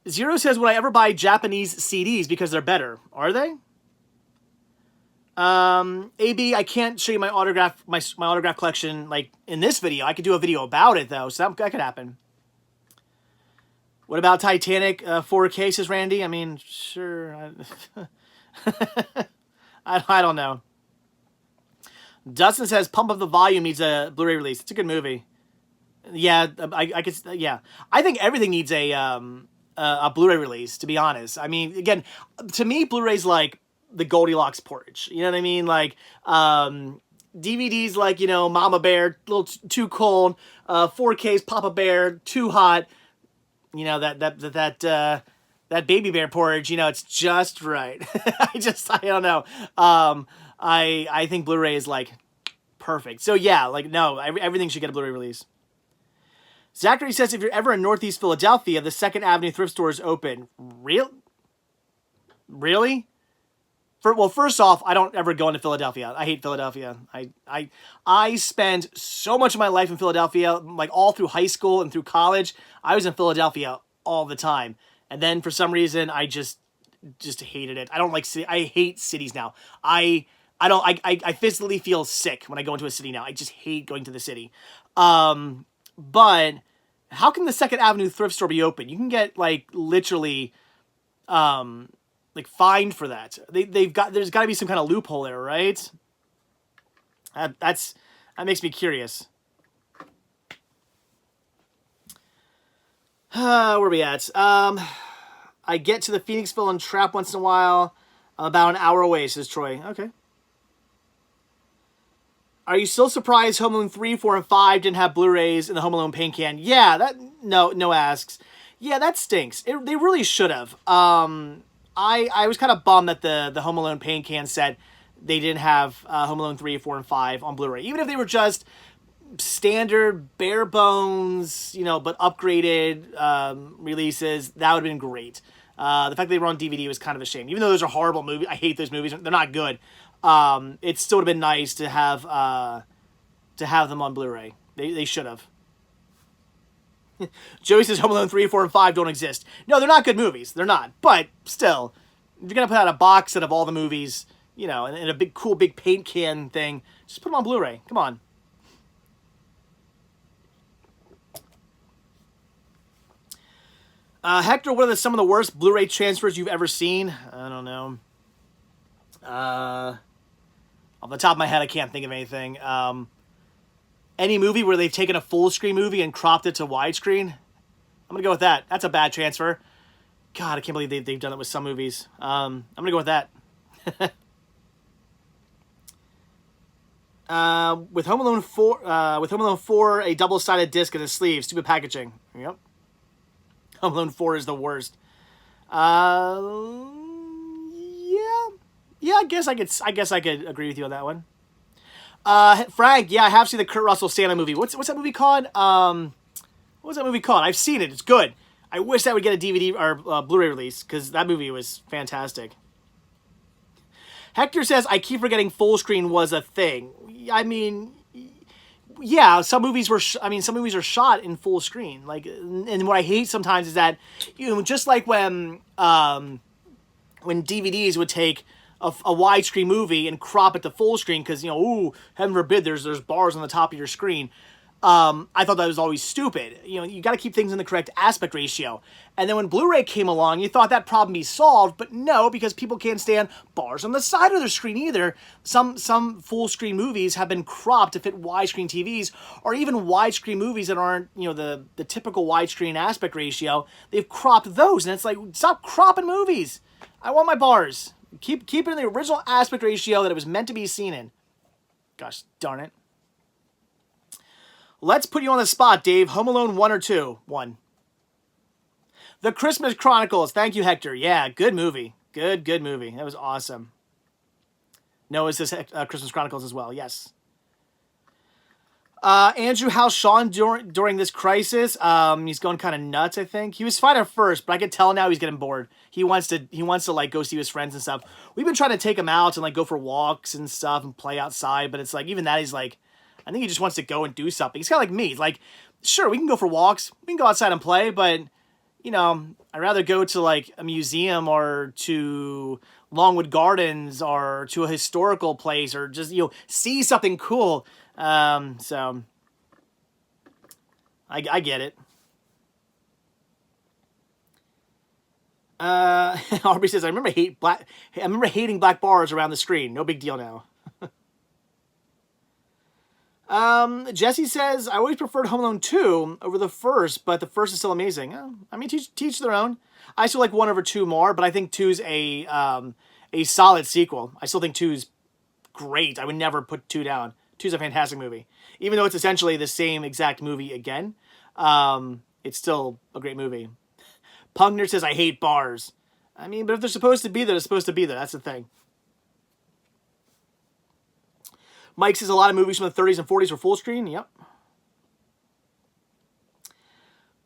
S1: Zero says, would I ever buy Japanese CDs because they're better? Are they? AB, I can't show you my autograph collection like in this video. I could do a video about it though, so that could happen. What about Titanic 4K, says Randy? I mean, sure. I don't know. Dustin says Pump Up the Volume needs a Blu-ray release. It's a good movie. Yeah, I could. Yeah, I think everything needs a Blu-ray release. To be honest, I mean, again, to me, Blu-ray's like the Goldilocks porridge. You know what I mean? Like DVDs, like Mama Bear, a little too cold. 4K's Papa Bear, too hot. That Baby Bear porridge. It's just right. I don't know. I think Blu-ray is like perfect. So yeah, like no, everything should get a Blu-ray release. Zachary says if you're ever in Northeast Philadelphia, the 2nd Avenue thrift store is open. Really? Well, first off, I don't ever go into Philadelphia. I hate Philadelphia. I spend so much of my life in Philadelphia, like all through high school and through college. I was in Philadelphia all the time, and then for some reason I just hated it. I don't like city. I hate cities now. I physically feel sick when I go into a city now. I just hate going to the city. But how can the 2nd Avenue thrift store be open? You can get like literally, like fined for that. There's got to be some kind of loophole there, right? That makes me curious. Where are we at? I get to the Phoenixville and Trap once in a while. I'm about an hour away, says Troy. Okay. Are you still surprised Home Alone 3, 4, and 5 didn't have Blu-rays in the Home Alone paint can? Yeah, no asks. Yeah, that stinks. They really should have. I was kind of bummed that the Home Alone paint can said they didn't have Home Alone 3, 4, and 5 on Blu-ray. Even if they were just standard, bare bones, but upgraded releases, that would have been great. The fact that they were on DVD was kind of a shame. Even though those are horrible movies, I hate those movies. They're not good. It still would have been nice to have them on Blu-ray. They should have. Joey says Home Alone 3, 4, and 5 don't exist. No, they're not good movies. They're not. But still, if you're going to put out a box set of all the movies, in a big, cool, big paint can thing, just put them on Blu-ray. Come on. Hector, what are some of the worst Blu-ray transfers you've ever seen? I don't know. Off the top of my head, I can't think of anything. Any movie where they've taken a full screen movie and cropped it to widescreen? I'm going to go with that. That's a bad transfer. God, I can't believe they've done it with some movies. I'm going to go with that. With Home Alone 4, a double-sided disc in the sleeve. Stupid packaging. Yep. Home Alone 4 is the worst. Yeah, yeah. I guess I could agree with you on that one. Frank, yeah, I have seen the Kurt Russell Santa movie. What's that movie called? What's that movie called? I've seen it. It's good. I wish that would get a DVD or Blu-ray release because that movie was fantastic. Hector says, I keep forgetting full screen was a thing. I mean, yeah, some movies were. Some movies are shot in full screen. Like, and what I hate sometimes is that, just like when DVDs would take a widescreen movie and crop it to full screen because ooh, heaven forbid, there's bars on the top of your screen. I thought that was always stupid. You got to keep things in the correct aspect ratio. And then when Blu-ray came along, you thought that problem be solved, but no, because people can't stand bars on the side of their screen either. Some full screen movies have been cropped to fit widescreen TVs, or even widescreen movies that aren't the typical widescreen aspect ratio. They've cropped those, and it's like, stop cropping movies. I want my bars. Keep it in the original aspect ratio that it was meant to be seen in. Gosh darn it. Let's put you on the spot, Dave. Home Alone 1 or 2? 1. The Christmas Chronicles. Thank you, Hector. Yeah, good movie. Good movie. That was awesome. Noah says Christmas Chronicles as well. Yes. Andrew, how's Sean during this crisis? He's going kind of nuts, I think. He was fine at first, but I can tell now he's getting bored. He wants to like go see his friends and stuff. We've been trying to take him out and like go for walks and stuff and play outside, but it's like even that he's like, I think he just wants to go and do something. He's kind of like me. Like, sure, we can go for walks. We can go outside and play, but, I'd rather go to, like, a museum or to Longwood Gardens or to a historical place or just, see something cool. So, I get it. Aubrey says, I remember hating black bars around the screen. No big deal now. Jesse says, I always preferred Home Alone 2 over the first, but the first is still amazing. Teach their own. I still like 1 over 2 more, but I think 2's a solid sequel. I still think 2's great. I would never put 2 down. 2's a fantastic movie. Even though it's essentially the same exact movie again, it's still a great movie. Pugner says, I hate bars. But if they're supposed to be there, they're supposed to be there. That's the thing. Mike says a lot of movies from the 30s and 40s were full screen. Yep.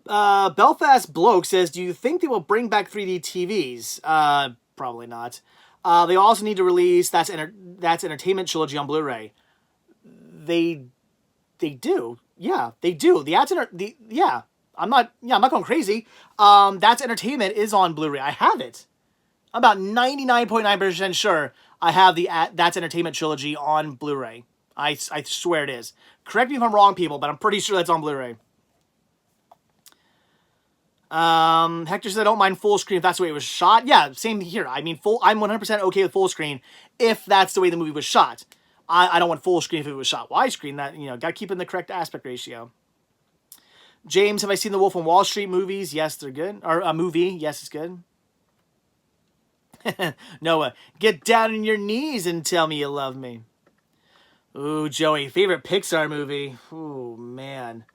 S1: Belfast Bloke says, do you think they will bring back 3D TVs? Probably not. They also need to release That's Entertainment Trilogy on Blu-ray. They do. Yeah, they do. I'm not going crazy. That's Entertainment is on Blu-ray. I have it. I'm about 99.9% sure I have the That's Entertainment Trilogy on Blu-ray. I swear it is. Correct me if I'm wrong, people, but I'm pretty sure that's on Blu-ray. Hector says, I don't mind full screen if that's the way it was shot. Yeah, same here. I'm 100% okay with full screen if that's the way the movie was shot. I don't want full screen if it was shot widescreen. That, got to keep it in the correct aspect ratio. James, have I seen the Wolf on Wall Street movies? Yes, they're good. Or a movie. Yes, it's good. Noah, get down on your knees and tell me you love me. Ooh, Joey, favorite Pixar movie? Ooh, man.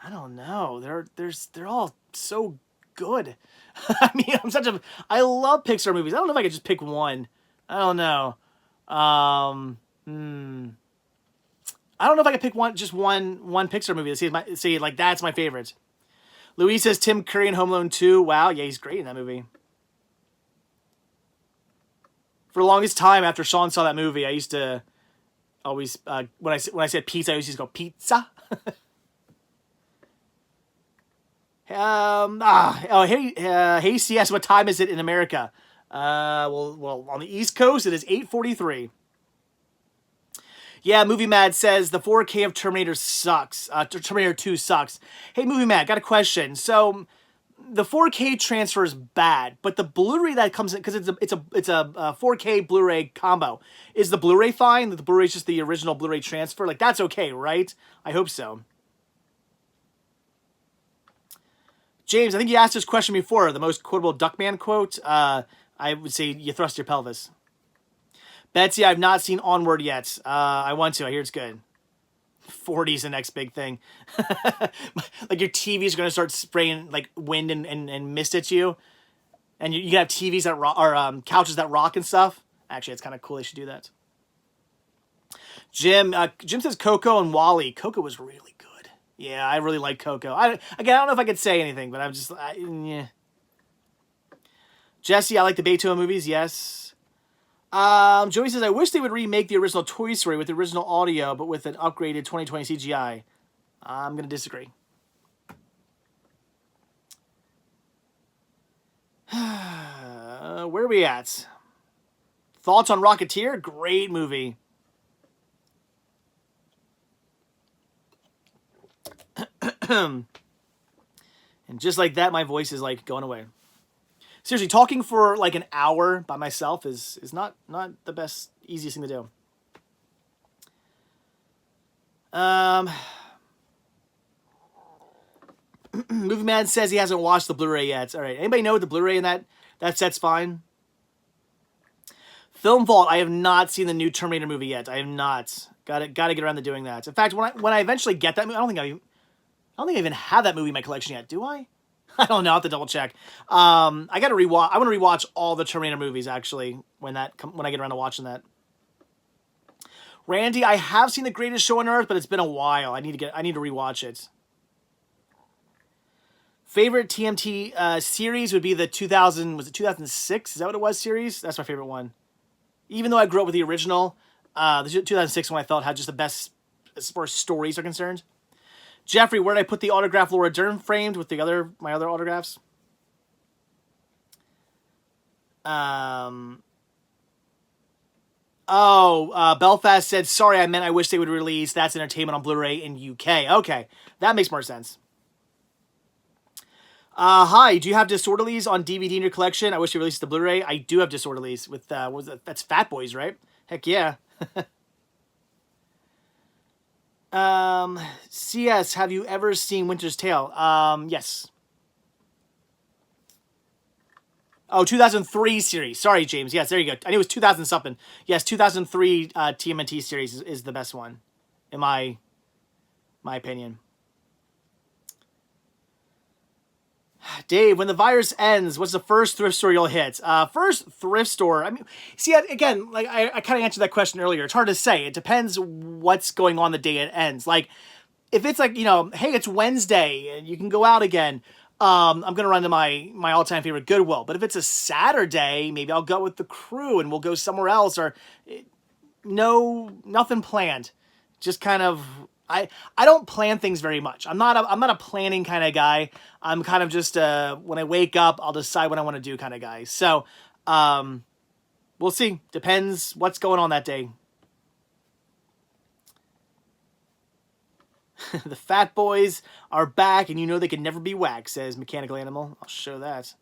S1: I don't know. They're all so good. I love Pixar movies. I don't know if I could just pick one. I don't know. I don't know if I could pick one Pixar movie to say like that's my favorite. Louise says Tim Curry in Home Alone 2. Wow, yeah, he's great in that movie. For the longest time after Sean saw that movie, I used to always when I said pizza, I used to go pizza. Hey CS, what time is it in America? Well, on the East Coast it is 8:43. Yeah, Movie Mad says the 4K of Terminator sucks. Terminator 2 sucks. Hey, Movie Mad, got a question. So the 4K transfer is bad, but the Blu-ray that comes in, because it's a 4K Blu-ray combo. Is the Blu-ray fine? The Blu-ray is just the original Blu-ray transfer. Like that's okay, right? I hope so. James, I think you asked this question before. The most quotable Duckman quote. I would say you thrust your pelvis. Betsy, I've not seen Onward yet. I want to. I hear it's good. 40's the next big thing. Like your TV's going to start spraying like wind and mist at you. And you can have TVs that rock, or couches that rock and stuff. Actually, it's kind of cool. They should do that. Jim says Coco and Wally. Coco was really good. Yeah, I really like Coco. I don't know if I could say anything, but I'm just yeah. Jesse, I like the Beethoven movies. Yes. Joey says I wish they would remake the original Toy Story with the original audio, but with an upgraded 2020 CGI. I'm gonna disagree. Where are we at? Thoughts on Rocketeer? Great movie. And just like that, my voice is like going away. Seriously, talking for like an hour by myself is not the best, easiest thing to do. Movie Man says he hasn't watched the Blu-ray yet. All right, anybody know what the Blu-ray in that set's fine? Film Vault, I have not seen the new Terminator movie yet. I have not. Got to get around to doing that. In fact, when I eventually get that movie, I don't think I even have that movie in my collection yet. Do I? I don't know. I have to double check. I got to rewatch. I want to rewatch all the Terminator movies actually when I get around to watching that. Randy, I have seen The Greatest Show on Earth, but it's been a while. I need to rewatch it. Favorite TMT series would be the 2006? Is that what it was? Series? That's my favorite one. Even though I grew up with the original, the 2006 one I felt had just the best as far as stories are concerned. Jeffrey, where did I put the autograph Laura Dern framed with my other autographs? Belfast said, sorry, I meant I wish they would release That's Entertainment on Blu-ray in UK. Okay, that makes more sense. Hi, do you have Disorderlies on DVD in your collection? I wish you released the Blu-ray. I do have Disorderlies with, what was that? That's Fat Boys, right? Heck yeah. CS, have you ever seen Winter's Tale? Yes. Oh, 2003 series. Sorry, James. Yes, there you go. I knew it was 2000 something. Yes, 2003 TMNT series is the best one, in my opinion. Dave, when the virus ends, what's the first thrift store you'll hit? First thrift store. I mean, see, again, like I kind of answered that question earlier. It's hard to say. It depends what's going on the day it ends. Like, if it's like, hey, it's Wednesday and you can go out again, I'm gonna run to my all-time favorite Goodwill. But if it's a Saturday, maybe I'll go with the crew and we'll go somewhere else. Or nothing planned. Just kind of. I don't plan things very much. I'm not a planning kind of guy. I'm kind of just when I wake up, I'll decide what I want to do kind of guy. So, we'll see. Depends what's going on that day. The Fat Boys are back, and they can never be whacked, says Mechanical Animal. I'll show that.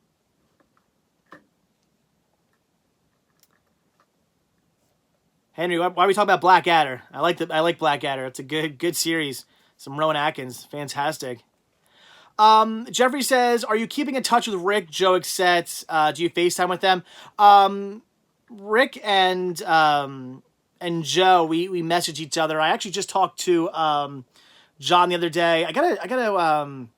S1: Henry, why are we talking about Blackadder? I like Blackadder. It's a good series. Some Rowan Atkins, fantastic. Jeffrey says, "Are you keeping in touch with Rick, Joe, etc.? Do you FaceTime with them?" Rick and Joe, we message each other. I actually just talked to John the other day. I gotta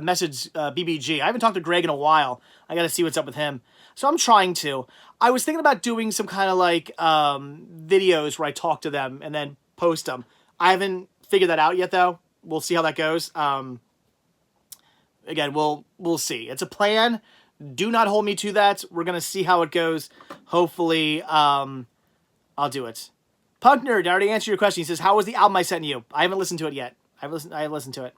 S1: message BBG. I haven't talked to Greg in a while. I gotta see what's up with him. So I'm trying to. I was thinking about doing some kind of like videos where I talk to them and then post them. I haven't figured that out yet, though. We'll see how that goes. Again, we'll see. It's a plan. Do not hold me to that. We're gonna see how it goes. Hopefully, I'll do it. Punk Nerd, I already answered your question. He says, "How was the album I sent you?" I haven't listened to it yet. I have listened to it.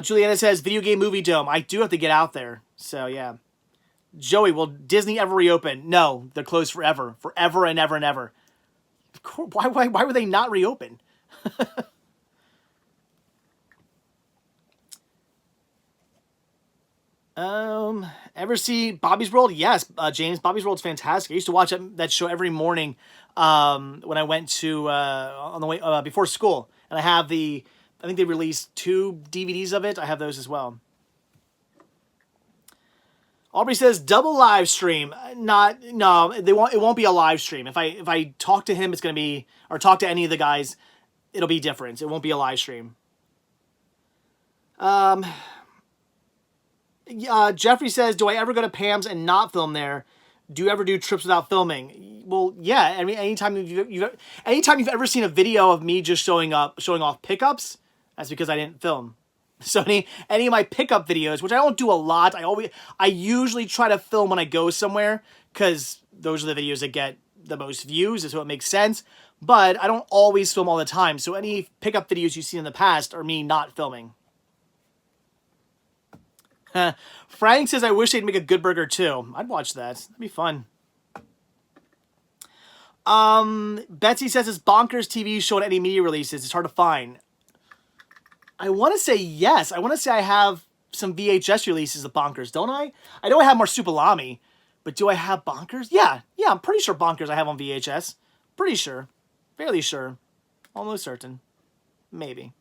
S1: Juliana says, "Video game movie dome." I do have to get out there. So yeah. Joey, will Disney ever reopen? No, they're closed forever. Forever and ever and ever. Of course, why would they not reopen? Ever see Bobby's World? Yes, James. Bobby's World's fantastic. I used to watch that show every morning when I went to on the way before school. And I think they released 2 DVDs of it. I have those as well. Aubrey says double live stream. No. It won't be a live stream. If I talk to him, it's gonna be, or talk to any of the guys, it'll be different. It won't be a live stream. Jeffrey says, do I ever go to Pam's and not film there? Do you ever do trips without filming? Well, yeah. I mean, anytime you've ever seen a video of me just showing off pickups, that's because I didn't film. So any of my pickup videos, which I don't do a lot, I usually try to film when I go somewhere, because those are the videos that get the most views, so it makes sense. But I don't always film all the time. So any pickup videos you've seen in the past are me not filming. Frank says, I wish they'd make a Good Burger too. I'd watch that. That'd be fun. Betsy says, is Bonkers TV showing any media releases? It's hard to find. I want to say yes. I want to say I have some VHS releases of Bonkers, don't I? I know I have Marsupilami, but do I have Bonkers? Yeah, I'm pretty sure Bonkers I have on VHS. Pretty sure. Fairly sure. Almost certain. Maybe.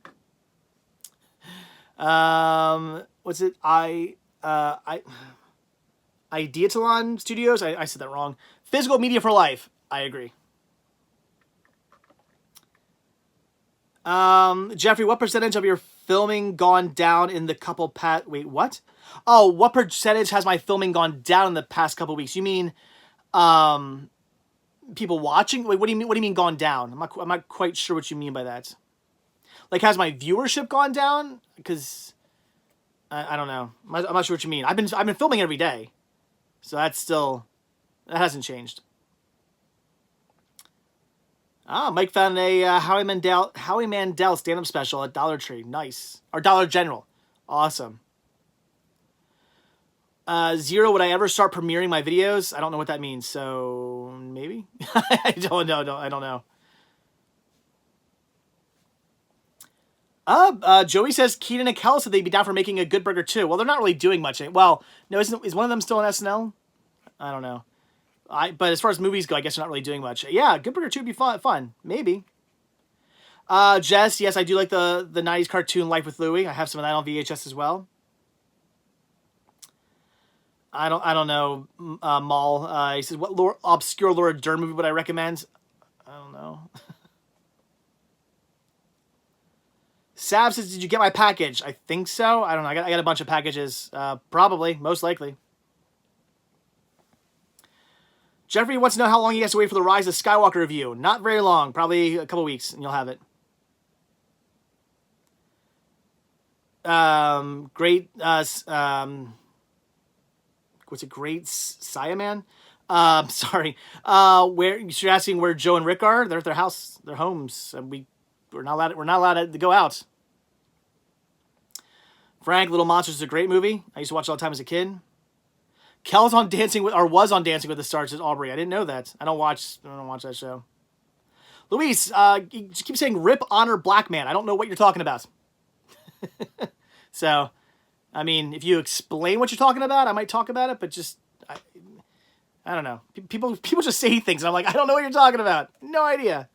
S1: What's it? Ideatalon Studios? I said that wrong. Physical Media for Life. I agree. Jeffrey, what percentage of your filming gone down in the couple wait, what? Oh, what percentage has my filming gone down in the past couple weeks? You mean, people watching? Wait, what do you mean? What do you mean gone down? I'm not quite sure what you mean by that. Like, has my viewership gone down? Because I don't know. I'm not sure what you mean. I've been filming every day, so that hasn't changed. Mike found a Howie Mandel stand-up special at Dollar Tree. Nice. Or Dollar General. Awesome. Zero, would I ever start premiering my videos? I don't know what that means, so maybe? I don't know. Joey says Keenan and Kel said they'd be down for making a Good Burger too. Well, they're not really doing much. Well, no, is one of them still on SNL? I don't know. But as far as movies go, I guess they're not really doing much. Yeah, Good Burger 2 would be fun. Maybe. Jess, yes, I do like the 90s cartoon Life with Louie. I have some of that on VHS as well. I don't know, Maul. He says, what obscure Laura Dern movie would I recommend? I don't know. Sav says, did you get my package? I think so. I don't know. I got a bunch of packages. Probably. Most likely. Jeffrey wants to know how long he has to wait for the Rise of Skywalker review. Not very long. Probably a couple weeks, and you'll have it. Great. What's it? Great Siaman? Sorry. Where you're asking where Joe and Rick are? They're at their house, their homes, and we're not allowed to go out. Frank, Little Monsters is a great movie. I used to watch it all the time as a kid. Kel's on was on Dancing with the Stars at Aubrey. I didn't know that. I don't watch that show. Luis, you keep saying Rip Honor Black Man. I don't know what you're talking about. So, I mean, if you explain what you're talking about, I might talk about it, but just, I don't know. People just say things, and I'm like, I don't know what you're talking about. No idea.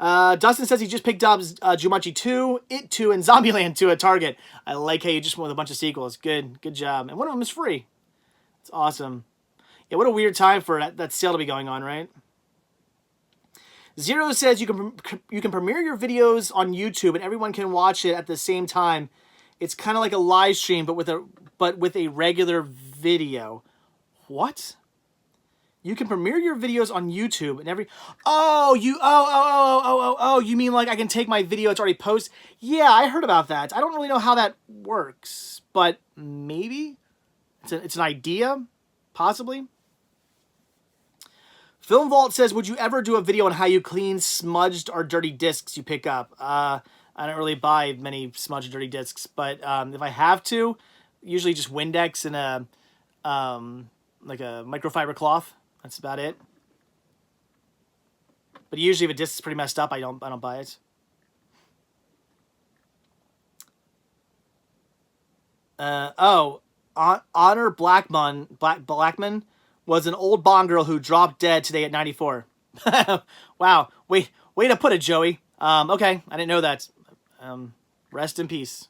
S1: Dustin says he just picked up Jumanji 2, It 2, and Zombieland 2 at Target. I like how you just went with a bunch of sequels. Good job. And one of them is free. It's awesome. Yeah, what a weird time for that sale to be going on, right? Zero says you can premiere your videos on YouTube and everyone can watch it at the same time. It's kind of like a live stream, but with a regular video. What? You can premiere your videos on YouTube and you mean like I can take my video it's already posted? Yeah, I heard about that. I don't really know how that works, but maybe it's an idea, possibly. Film Vault says, would you ever do a video on how you clean smudged or dirty discs you pick up? I don't really buy many smudged or dirty discs, but if I have to, usually just Windex and like a microfiber cloth. That's about it. But usually if a disc is pretty messed up, I don't buy it. Honor Blackman was an old Bond girl who dropped dead today at 94. Wow. Way to put it, Joey. Okay, I didn't know that. Rest in peace.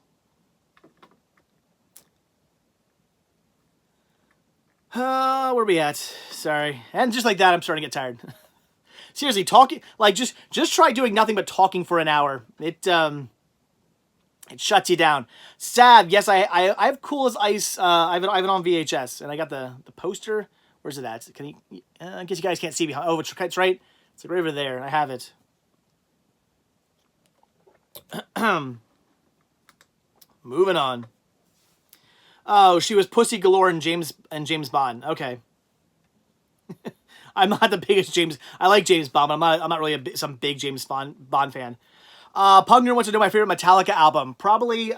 S1: Where we at? Sorry. And just like that, I'm starting to get tired. Seriously, talking, like, just try doing nothing but talking for an hour. It shuts you down. Sav, yes, I have Cool as Ice. I have it on VHS, and I got the poster. Where's it at? Can you? I guess you guys can't see behind. Oh, it's right. It's like right over there. I have it. Moving on. Oh, she was Pussy Galore in James Bond. Okay. I'm not the biggest James. I like James Bond, but I'm not really some big James Bond fan. Pugner wants to know my favorite Metallica album. Probably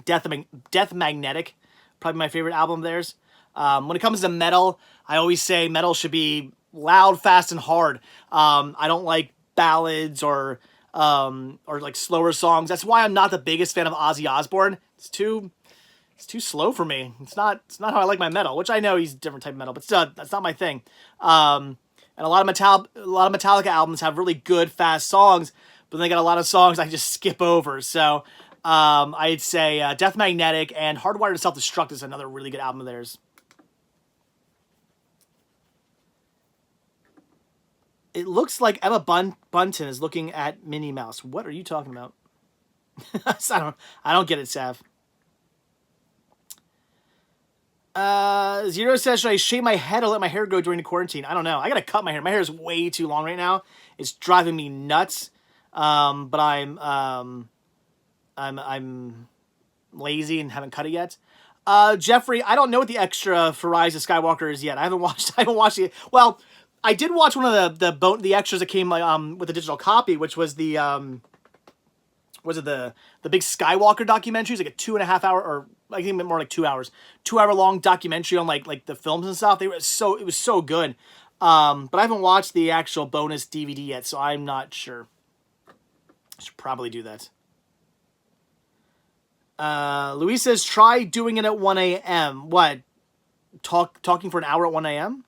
S1: Death Magnetic. Probably my favorite album of theirs. When it comes to metal, I always say metal should be loud, fast, and hard. I don't like ballads or like slower songs. That's why I'm not the biggest fan of Ozzy Osbourne. It's too slow for me. It's not how I like my metal, which I know he's a different type of metal, but still, that's not my thing. And a lot of Metallica albums have really good, fast songs, but they got a lot of songs I just skip over. So I'd say Death Magnetic and Hardwired to Self-Destruct is another really good album of theirs. It looks like Emma Bunton is looking at Minnie Mouse. What are you talking about? I don't get it, Sav. Zero says, should I shave my head or let my hair grow during the quarantine? I don't know. I gotta cut my hair. My hair is way too long right now. It's driving me nuts. But I'm lazy and haven't cut it yet. Jeffrey, I don't know what the extra for Rise of Skywalker is yet. I haven't watched it. Well, I did watch one of the extras that came with the digital copy, which was the was it the big Skywalker documentary? It's like a 2.5 hour, or I think more like 2 hours, 2 hour long documentary on like the films and stuff. It was so good. But I haven't watched the actual bonus DVD yet, so I'm not sure. I should probably do that. Luis says, try doing it at 1 a.m. What? Talking for an hour at 1 a.m.?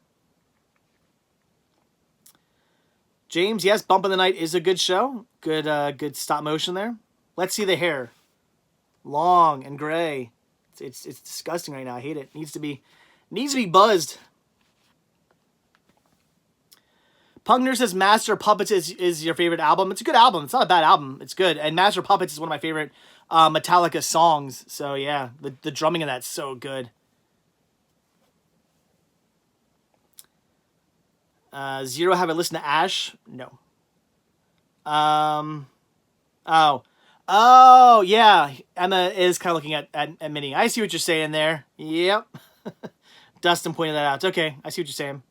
S1: James, yes, Bump in the Night is a good show. Good stop motion there. Let's see the hair. Long and gray. It's disgusting right now. I hate it. Needs to be buzzed. Pugner says Master Puppets is your favorite album. It's a good album. It's not a bad album. It's good. And Master Puppets is one of my favorite Metallica songs. So yeah, the drumming in that's so good. Zero, have I listened to Ash? No. Oh, yeah. Emma is kind of looking at Minnie. I see what you're saying there. Yep. Dustin pointed that out. Okay, I see what you're saying.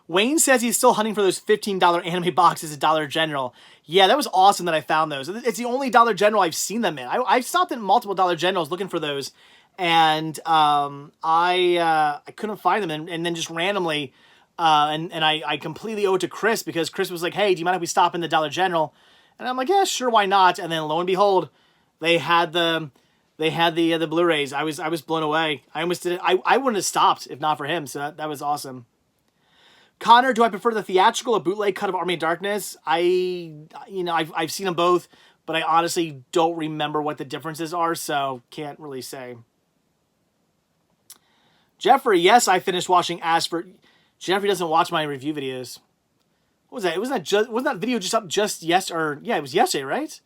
S1: Wayne says he's still hunting for those $15 anime boxes at Dollar General. Yeah, that was awesome that I found those. It's the only Dollar General I've seen them in. I've stopped at multiple Dollar Generals looking for those, and I couldn't find them, and then just randomly, and I completely owe it to Chris, because Chris was like, hey, do you mind if we stop in the Dollar General? And I'm like, yeah, sure, why not? And then lo and behold, they had the Blu-rays. I was blown away. I almost did it. I wouldn't have stopped if not for him. So that was awesome. Connor, do I prefer the theatrical or bootleg cut of Army of Darkness? I've seen them both, but I honestly don't remember what the differences are, so can't really say. Jeffrey, yes, I finished watching Asper. Jeffrey doesn't watch my review wasn't that video just up just yesterday? Yeah, it was yesterday, right?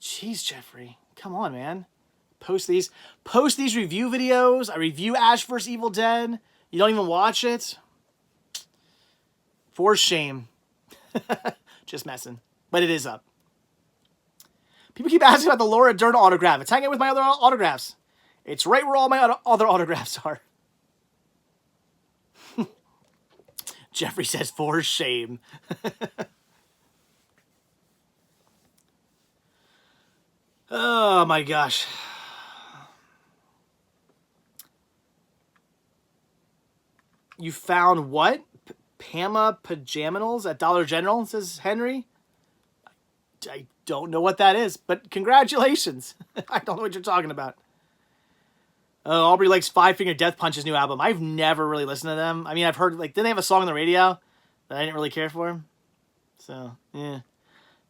S1: Jeez, Jeffrey, come on, man. Post these review videos. I review Ash vs. Evil Dead. You don't even watch it. For shame. Just messing. But it is up. People keep asking about the Laura Dern autograph. It's hanging with my other autographs. It's right where all my other autographs are. Jeffrey says, for shame. Oh my gosh. You found what? Pama Pajaminals at Dollar General, says Henry. I don't know what that is, but congratulations. I don't know what you're talking about. Aubrey likes Five Finger Death Punch's new album. I've never really listened to them. I mean, I've heard, didn't they have a song on the radio that I didn't really care for? So, yeah.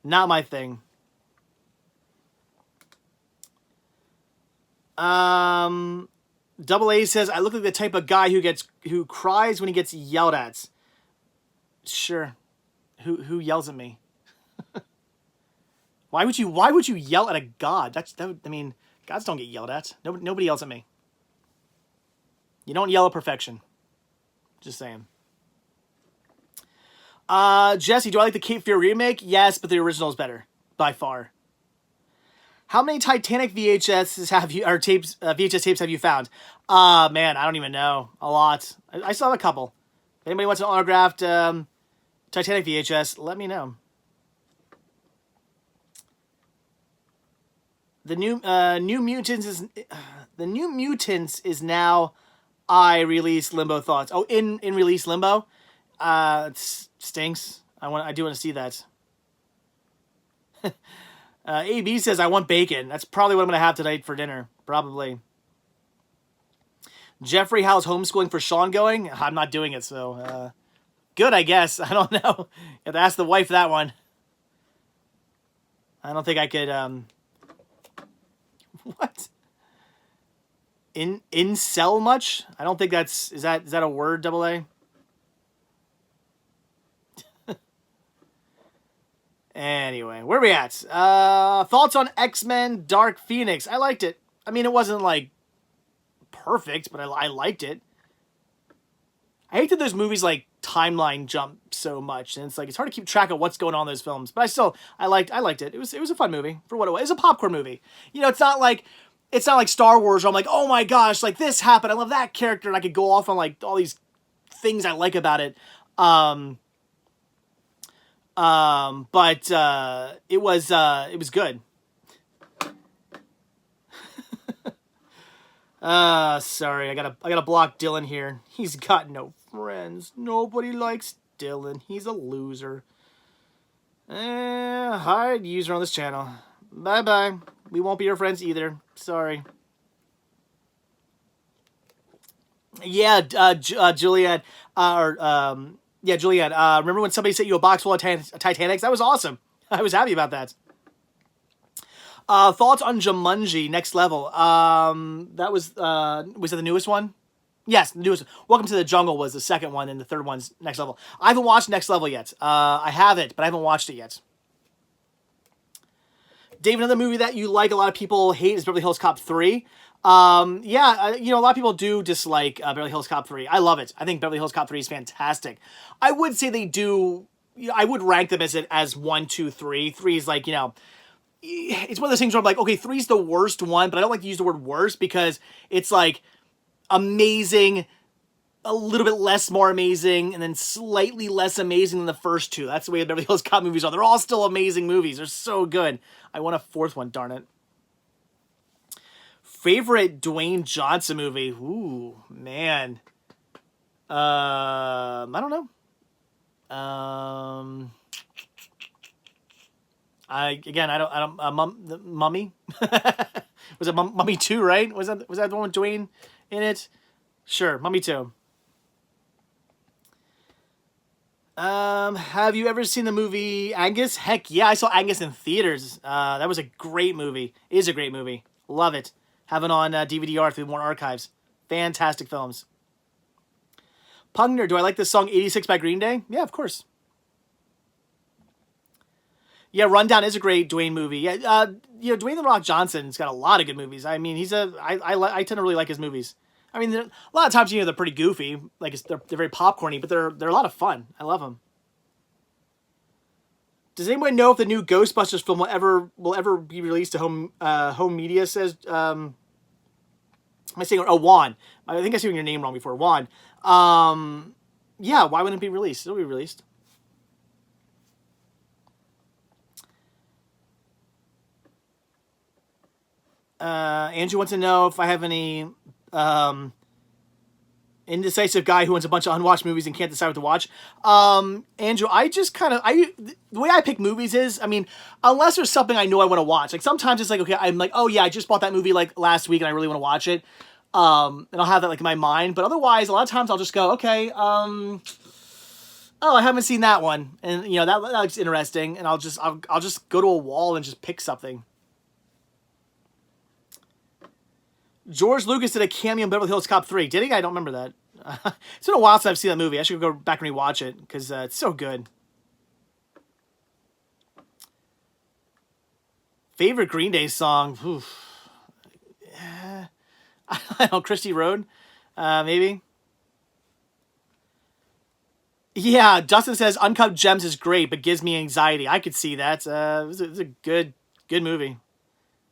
S1: Not my thing. Double A says, I look like the type of guy who cries when he gets yelled at. Sure. Who yells at me? Why would you yell at a god? I mean, gods don't get yelled at. Nobody yells at me. You don't yell at perfection. Just saying. Jesse, do I like the Cape Fear remake? Yes, but the original is better by far. How many Titanic VHS tapes have you found? Man, I don't even know. A lot. I still have a couple. If anybody wants an autographed Titanic VHS, let me know. The New Mutants is now I release Limbo thoughts. Oh, in release Limbo. It stinks. I do want to see that. AB says I want bacon. That's probably what I'm gonna have tonight for dinner. Probably. Jeffrey, how's homeschooling for Sean going? I'm not doing it, so good, I guess. I don't know. You have to ask the wife that one. I don't think I could. What? Incel much? I don't think that's is that a word, double A? Anyway, where are we at? Thoughts on X-Men Dark Phoenix. I liked it. I mean, it wasn't like perfect, but I liked it. I hate that those movies like timeline jump so much, and it's like it's hard to keep track of what's going on in those films. But I liked it. It was a fun movie for what it was. It's a popcorn movie. You know, it's not like Star Wars where I'm like, oh my gosh, like this happened. I love that character, and I could go off on like all these things I like about it. But it was good. Sorry, I gotta block Dylan here. He's got no friends. Nobody likes Dylan. He's a loser. Hide user on this channel. Bye. We won't be your friends either. Sorry. Yeah, Juliet, Juliet, remember when somebody sent you a box full of Titanics? That was awesome. I was happy about that. Thoughts on Jumanji Next Level? That was it the newest one? Yes, the newest. Welcome to the Jungle was the second one, and the third one's Next Level. I haven't watched Next Level yet. I have it, but I haven't watched it yet. Dave, another movie that you like, a lot of people hate is Beverly Hills Cop 3. A lot of people do dislike Beverly Hills Cop 3. I love it. I think Beverly Hills Cop 3 is fantastic. I would say they do, I would rank them as 1, 2, 3. 3 is like, it's one of those things where I'm like, okay, 3 is the worst one, but I don't like to use the word worst because it's like amazing, a little bit more amazing, and then slightly less amazing than the first two. That's the way the Beverly Hills Cop movies are. They're all still amazing movies. They're so good. I want a fourth one, darn it. Favorite Dwayne Johnson movie? Ooh, man. I don't know. Mummy? Was it Mummy 2, right? Was that the one with Dwayne in it? Sure, Mummy 2. Have you ever seen the movie Angus? Heck yeah, I saw Angus in theaters. That was a great movie. It is a great movie. Love it. Have it on DVD-R through more archives. Fantastic films. Pugner, do I like this song 86 by Green Day? Yeah, of course. Yeah, Rundown is a great Dwayne movie. Yeah, Dwayne The Rock Johnson's got a lot of good movies. I mean, I tend to really like his movies. I mean, a lot of times, they're pretty goofy. Like, they're very popcorny, but they're a lot of fun. I love them. Does anyone know if the new Ghostbusters film will ever be released to home media? Says, am I saying? Oh, Juan. I think I said your name wrong before. Juan. Yeah. Why wouldn't it be released? It'll be released. Andrew wants to know if I have any indecisive guy who wants a bunch of unwatched movies and can't decide what to watch. Andrew, the way I pick movies is, I mean, unless there's something I know I want to watch. Like sometimes it's like, okay, I'm like, oh yeah, I just bought that movie like last week and I really want to watch it. And I'll have that like in my mind. But otherwise, a lot of times I'll just go, okay, oh, I haven't seen that one, and that looks interesting, and I'll just go to a wall and just pick something. George Lucas did a cameo in Beverly Hills Cop 3. Did he? I don't remember that. It's been a while since I've seen that movie. I should go back and rewatch it because it's so good. Favorite Green Day song? Oof. I don't know, Christie Road, maybe. Yeah, Dustin says Uncut Gems is great, but gives me anxiety. I could see that. It's a good movie,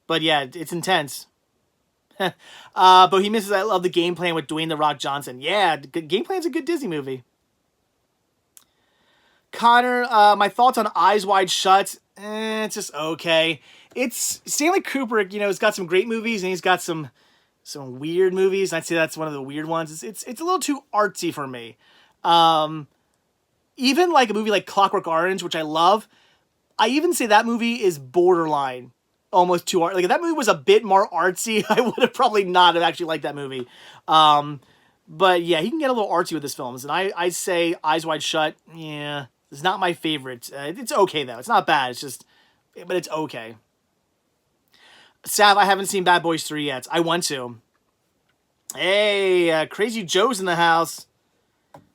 S1: but yeah, it's intense. Bohemian says I love the Game Plan with Dwayne the Rock Johnson. Yeah, Game Plan's a good Disney movie. Connor, my thoughts on Eyes Wide Shut. It's just okay. It's Stanley Kubrick. You know, he's got some great movies and he's got some weird movies. I'd say that's one of the weird ones. It's a little too artsy for me. Even like a movie like Clockwork Orange, which I love, I even say that movie is borderline almost too art. Like if that movie was a bit more artsy, I would have probably not have actually liked that movie. But yeah, he can get a little artsy with his films, and I say Eyes Wide Shut. Yeah, it's not my favorite. It's okay though. It's not bad. It's just, but it's okay. Sav, I haven't seen Bad Boys 3 yet. I want to. Hey, Crazy Joe's in the house.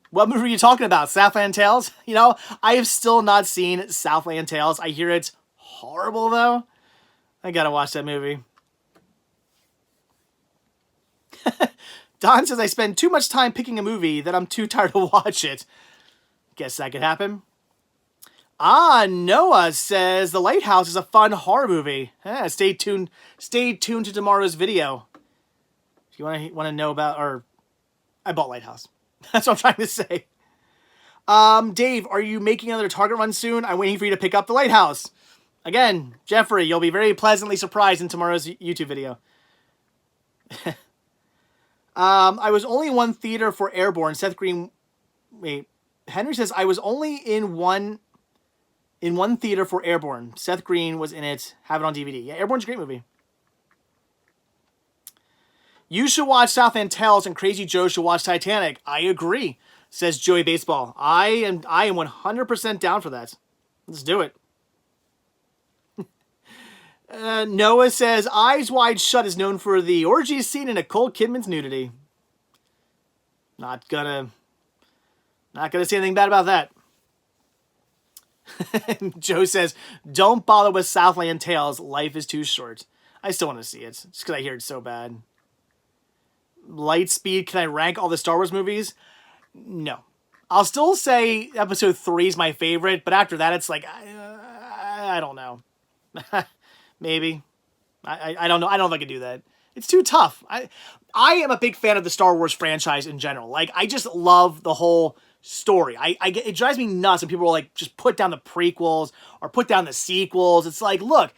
S1: What movie are you talking about? Southland Tales? You know, I have still not seen Southland Tales. I hear it's horrible, though. I gotta watch that movie. Don says I spend too much time picking a movie that I'm too tired to watch it. Guess that could happen. Noah says The Lighthouse is a fun horror movie. Stay tuned. Stay tuned to tomorrow's video. If you want to know about, or I bought Lighthouse. That's what I'm trying to say. Dave, are you making another Target run soon? I'm waiting for you to pick up The Lighthouse. Again, Jeffrey, you'll be very pleasantly surprised in tomorrow's YouTube video. I was only in one theater for Airborne. Seth Green... Wait. Henry says, I was only in one theater for Airborne. Seth Green was in it. Have it on DVD. Yeah, Airborne's a great movie. You should watch Southland Tales and Crazy Joe should watch Titanic. I agree, says Joey Baseball. I am 100% down for that. Let's do it. Noah says, Eyes Wide Shut is known for the orgy scene in Nicole Kidman's nudity. Not gonna say anything bad about that. Joe says, don't bother with Southland Tales. Life is too short. I still want to see it, just because I hear it's so bad. Lightspeed, can I rank all the Star Wars movies? No. I'll still say Episode 3 is my favorite, but after that, it's like, I don't know. Maybe. I don't know. I don't know if I can do that. It's too tough. I am a big fan of the Star Wars franchise in general. Like, I just love the whole story. It drives me nuts when people are like, just put down the prequels or put down the sequels. It's like, look,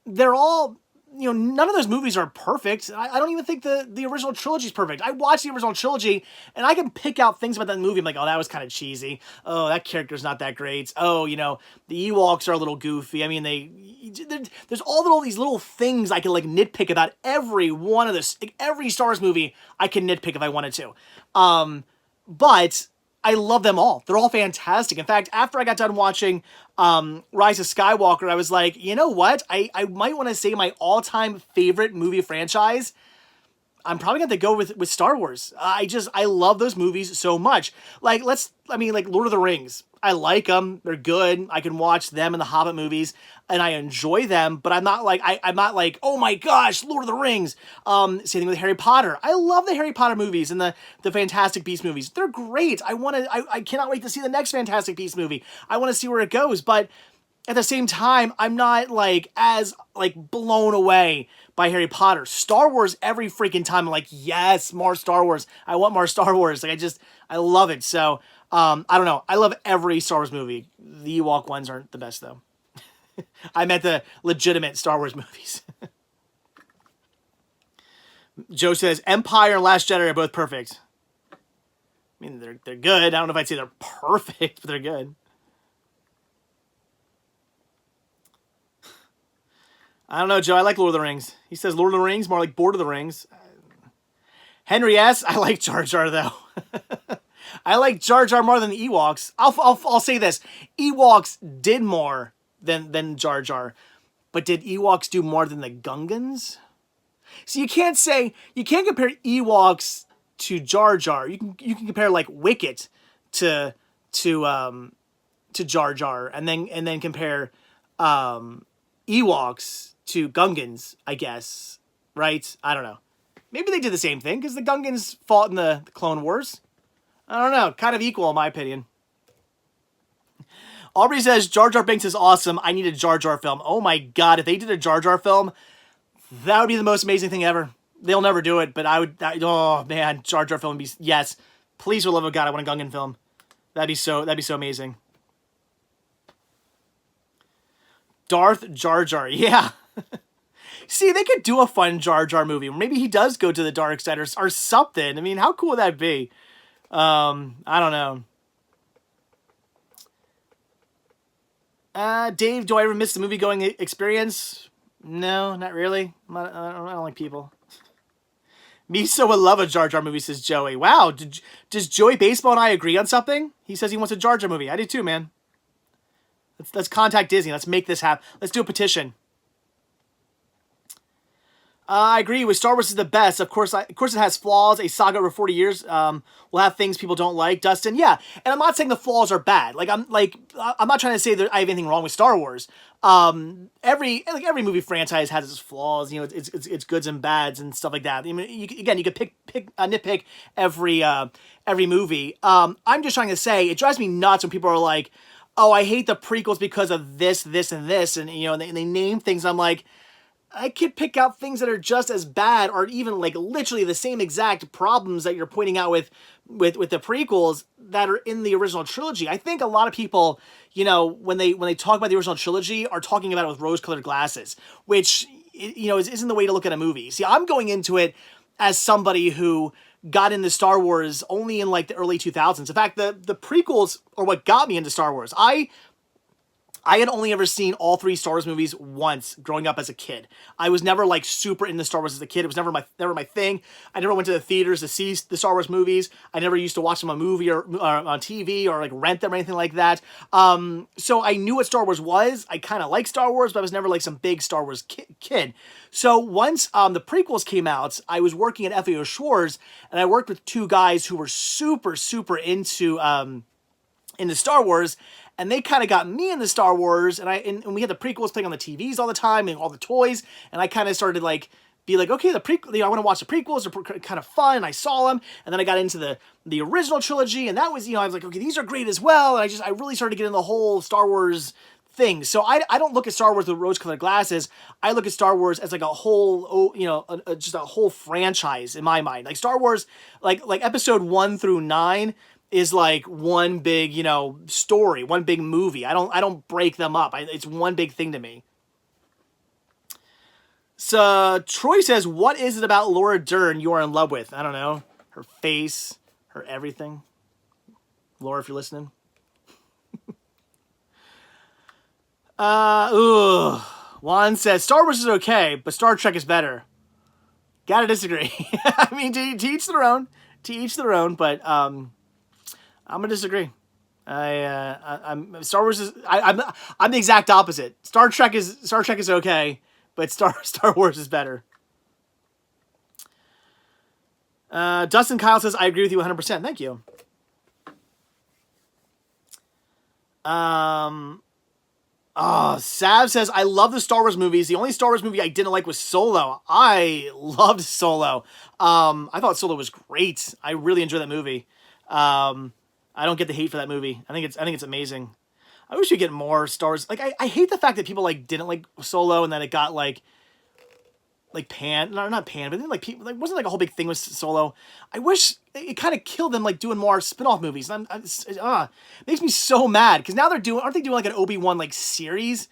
S1: they're all... You know, none of those movies are perfect. I don't even think the original trilogy is perfect. I watched the original trilogy, and I can pick out things about that movie. I'm like, oh, that was kind of cheesy. Oh, that character's not that great. Oh, you know, the Ewoks are a little goofy. I mean, there's all these little things I can, like, nitpick about every one of this. Like, every Star Wars movie I can nitpick if I wanted to. But... I love them all. They're all fantastic. In fact, after I got done watching Rise of Skywalker, I was like, you know what? I might want to say my all-time favorite movie franchise. I'm probably going to go with Star Wars. I love those movies so much. Like, like Lord of the Rings. I like them. They're good. I can watch them and the Hobbit movies, and I enjoy them, but I'm not like, I'm not like, oh my gosh, Lord of the Rings. Same thing with Harry Potter. I love the Harry Potter movies and the Fantastic Beasts movies. They're great. I cannot wait to see the next Fantastic Beasts movie. I want to see where it goes, but at the same time, I'm not like as like blown away by Harry Potter. Star Wars every freaking time. I'm like, yes, more Star Wars. I want more Star Wars. Like I love it. So, I don't know. I love every Star Wars movie. The Ewok ones aren't the best though. I meant the legitimate Star Wars movies. Joe says Empire and Last Jedi are both perfect. I mean, they're good. I don't know if I'd say they're perfect, but they're good. I don't know, Joe. I like Lord of the Rings. He says Lord of the Rings, more like Board of the Rings. Henry S. I like Jar Jar, though. I like Jar Jar more than the Ewoks. I'll say this. Ewoks did more than Jar Jar. But did Ewoks do more than the Gungans? So you can't compare Ewoks to Jar Jar. You can compare like Wicket to Jar Jar, and then compare Ewoks to Gungans, I guess. Right? I don't know. Maybe they did the same thing because the Gungans fought in the Clone Wars. I don't know. Kind of equal in my opinion. Aubrey says Jar Jar Binks is awesome. I need a Jar Jar film. Oh my god, if they did a Jar Jar film, that would be the most amazing thing ever. They'll never do it, but oh man, Jar Jar film would be, yes. Please, for the love of God, I want a Gungan film. That'd be so amazing. Darth Jar Jar, yeah. See, they could do a fun Jar Jar movie. Maybe he does go to the dark side or something. I mean, how cool would that be? I don't know. Dave, do I ever miss the movie-going experience? No, not really. I don't like people. Miso would love a Jar Jar movie, says Joey. Wow, does Joey Baseball and I agree on something? He says he wants a Jar Jar movie. I do too, man. Let's contact Disney. Let's make this happen. Let's do a petition. I agree with Star Wars is the best. Of course, it has flaws. A saga over 40 years will have things people don't like. Dustin, yeah, and I'm not saying the flaws are bad. I'm not trying to say that I have anything wrong with Star Wars. Every movie franchise has its flaws. You know, it's goods and bads and stuff like that. I mean, you could nitpick every movie. I'm just trying to say it drives me nuts when people are like, "Oh, I hate the prequels because of this, this, and this," and you know, and they name things. I'm like, I could pick out things that are just as bad or even like literally the same exact problems that you're pointing out with the prequels that are in the original trilogy. I think a lot of people, you know, when they talk about the original trilogy are talking about it with rose-colored glasses, which, you know, isn't the way to look at a movie. See, I'm going into it as somebody who got into Star Wars only in like the early 2000s. In fact, the prequels are what got me into Star Wars. I had only ever seen all 3 Star Wars movies once growing up as a kid. I was never like super into Star Wars as a kid. It was never my thing. I never went to the theaters to see the Star Wars movies. I never used to watch them on movie or on TV or like rent them or anything like that. So I knew what Star Wars was. I kind of liked Star Wars, but I was never like some big Star Wars kid. So once the prequels came out, I was working at FAO Schwartz, and I worked with 2 guys who were super into Star Wars. And they kind of got me into Star Wars, and we had the prequels playing on the TVs all the time and all the toys, and I kind of started to be like, okay, I want to watch the prequels. They're kind of fun. And I saw them, and then I got into the original trilogy, and that was, you know, I was like, okay, these are great as well. And I really started to get into the whole Star Wars thing. So I don't look at Star Wars with rose-colored glasses. I look at Star Wars as like a whole, you know, just a whole franchise in my mind. Like Star Wars, like episode 1 through 9. Is like one big, you know, story, one big movie. I don't break them up. It's one big thing to me. So Troy says, what is it about Laura Dern you are in love with? I don't know. Her face, her everything. Laura, if you're listening. Juan says, Star Wars is okay, but Star Trek is better. Gotta disagree. I mean, to each their own. To each their own, but I'm gonna disagree. I'm Star Wars is I'm the exact opposite. Star Trek is okay, but Star Wars is better. Dustin Kyle says, I agree with you 100%. Thank you. Sav says, I love the Star Wars movies. The only Star Wars movie I didn't like was Solo. I loved Solo. I thought Solo was great. I really enjoyed that movie. I don't get the hate for that movie. I think it's amazing. I wish we get more Star Wars. Like I hate the fact that people like didn't like Solo and then it got like panned. No, not panned, but then like people like wasn't like a whole big thing with Solo. I wish it kind of killed them like doing more spin-off movies. And it makes me so mad because now aren't they doing like an Obi-Wan like series?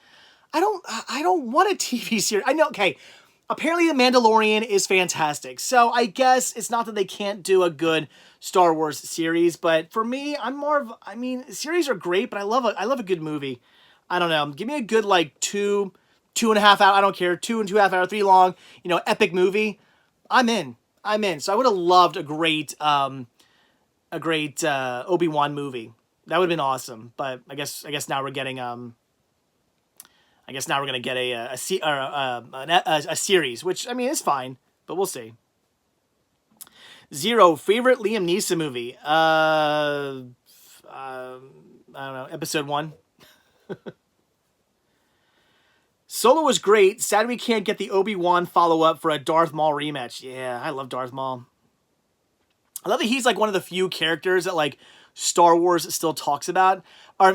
S1: I don't want a TV series. I know, okay. Apparently The Mandalorian is fantastic. So I guess it's not that they can't do a good Star Wars series, but for me, series are great, but I love a good movie. I don't know. Give me a good like 2.5 hour, I don't care, 2.5 hour, 3 long, you know, epic movie. I'm in. So I would have loved a great Obi-Wan movie. That would have been awesome. But I guess now we're getting I guess now we're gonna get a series, which I mean is fine. but we'll see. 0, favorite Liam Neeson movie? I don't know, episode 1. Solo was great. Sad we can't get the Obi-Wan follow-up for a Darth Maul rematch. Yeah, I love Darth Maul. I love that he's like one of the few characters that like Star Wars still talks about. Or,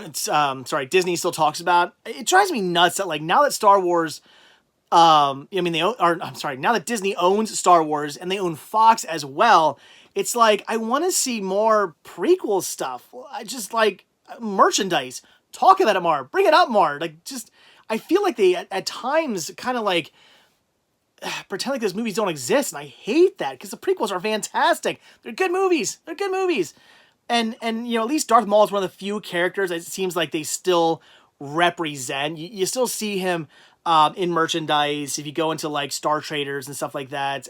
S1: Disney still talks about. It drives me nuts that like now that Star Wars, now that Disney owns Star Wars and they own Fox as well, it's like I want to see more prequel stuff. I just like merchandise. Talk about it more. Bring it up more. Like just. I feel like they, at times, kind of like pretend like those movies don't exist, and I hate that, because the prequels are fantastic. They're good movies. They're good movies. And you know, at least Darth Maul is one of the few characters it seems like they still represent. You still see him in merchandise. If you go into, like, Star Traders and stuff like that,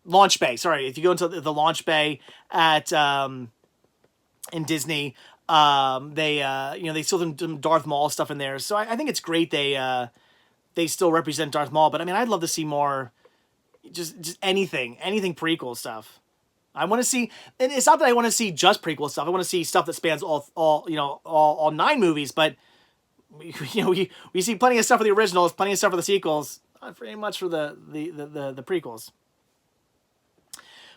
S1: Launch Bay. Sorry, if you go into the Launch Bay at in Disney, they still do Darth Maul stuff in there, so I think it's great they still represent Darth Maul. But I mean, I'd love to see more, just anything prequel stuff. I want to see, and it's not that I want to see just prequel stuff. I want to see stuff that spans all 9 movies. But we see plenty of stuff for the originals, plenty of stuff for the sequels, not very much for the prequels.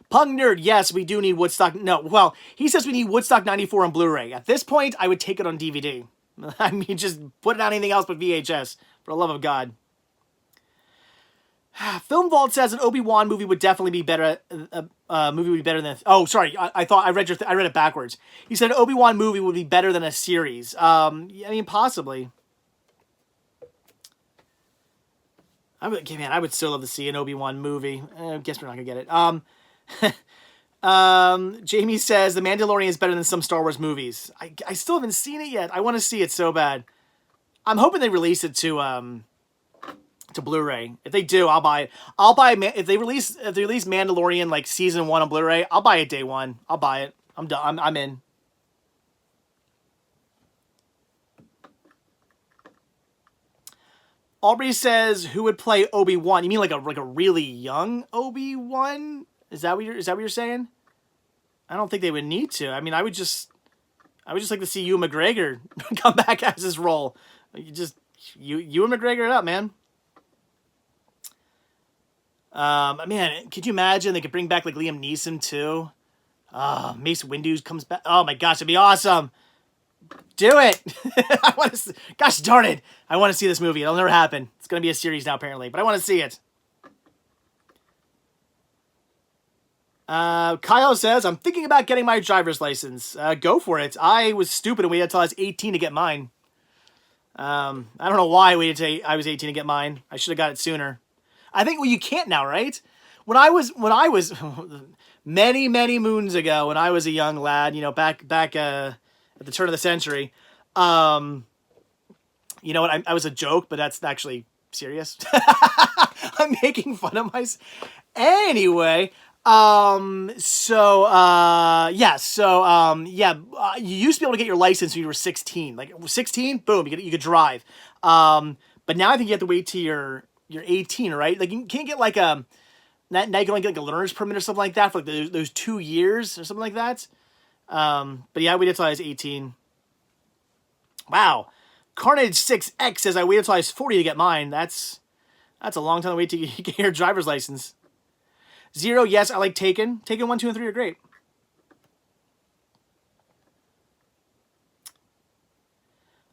S1: Pug Nerd, yes, we do need Woodstock. No, well, he says we need Woodstock 94 on Blu-ray. At this point, I would take it on DVD. I mean, just put it on anything else but VHS, for the love of God. Film Vault says an Obi-Wan movie would definitely be better. Movie would be better than. Oh, sorry, I read it backwards. He said an Obi-Wan movie would be better than a series. I mean, possibly. I would still love to see an Obi-Wan movie. I guess we're not gonna get it. Jamie says The Mandalorian is better than some Star Wars movies. I still haven't seen it yet. I want to see it so bad. I'm hoping they release it to Blu-ray. If they do, I'll buy it. If they release Mandalorian like season 1 on Blu-ray, I'll buy it day 1. I'll buy it. I'm done. I'm in. Aubrey says, who would play Obi-Wan? You mean like a really young Obi-Wan? Is that what you're saying? I don't think they would need to. I mean, I would just like to see Ewan McGregor come back as his role. Ewan McGregor it up, man. Man, could you imagine they could bring back like Liam Neeson too? Mace Windu comes back. Oh my gosh, it'd be awesome. Do it. Gosh darn it. I want to see this movie. It'll never happen. It's going to be a series now apparently, but I want to see it. Kyle says, I'm thinking about getting my driver's license. Go for it. I was stupid and waited until I was 18 to get mine. I don't know why I waited till I was 18 to get mine. I should have got it sooner. I think, well, you can't now, right? When I was many, many moons ago, when I was a young lad, back at the turn of the century, you know what? I was a joke, but that's actually serious. I'm making fun of myself. Anyway, you used to be able to get your license when you were 16. Like 16, boom, you could drive. But now I think you have to wait till you're 18, right? Like you can't get like now you can only get like a learner's permit or something like that for like those 2 years or something like that. But yeah, I waited till I was 18. Wow. Carnage 6X says I waited till I was 40 to get mine. That's a long time to wait to get your driver's license. 0, yes, I like Taken. Taken 1, 2, and 3 are great.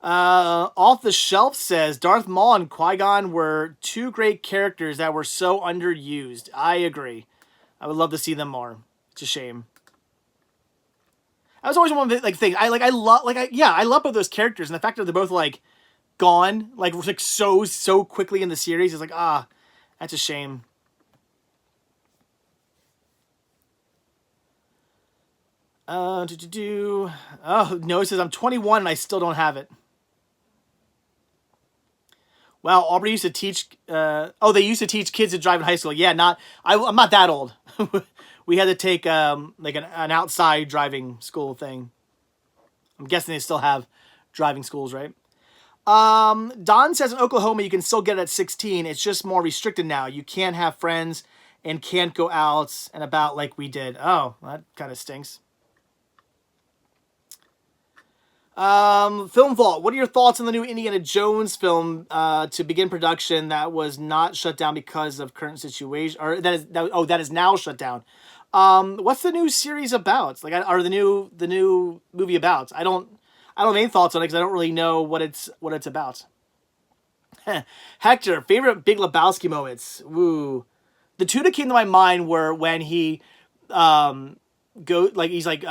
S1: Off the Shelf says Darth Maul and Qui-Gon were 2 great characters that were so underused. I agree. I would love to see them more. It's a shame. I was always one of the things. I love both those characters, and the fact that they're both like gone, like so quickly in the series is like, that's a shame. Oh, no, it says I'm 21 and I still don't have it. Well, Aubrey used to teach. They used to teach kids to drive in high school. Yeah, I'm not that old. We had to take like an outside driving school thing. I'm guessing they still have driving schools, right? Don says in Oklahoma you can still get it at 16. It's just more restricted now. You can't have friends and can't go out and about like we did. Oh, that kind of stinks. Film Vault, what are your thoughts on the new Indiana Jones film to begin production that was not shut down because of current situation, or that is now shut down? What's the new series about? Like, or the new movie about? I don't have any thoughts on it because I don't really know what it's about. Hector, favorite Big Lebowski moments? Woo. The two that came to my mind were when he he's like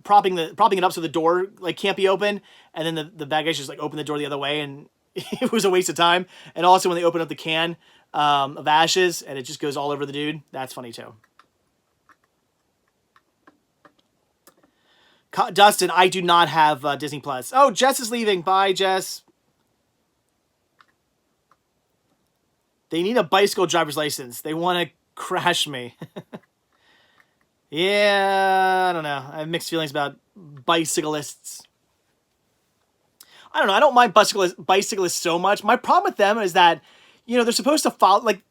S1: propping it up so the door like can't be open, and then the bad guys just like open the door the other way, and it was a waste of time. And also when they open up the can of ashes and it just goes all over the dude, that's funny too. Dustin, I do not have Disney Plus. Oh, Jess is leaving. Bye, Jess. They need a bicycle driver's license. They want to crash me. Yeah, I don't know. I have mixed feelings about bicyclists. I don't know. I don't mind bicyclists so much. My problem with them is that, you know, they're supposed to follow, like,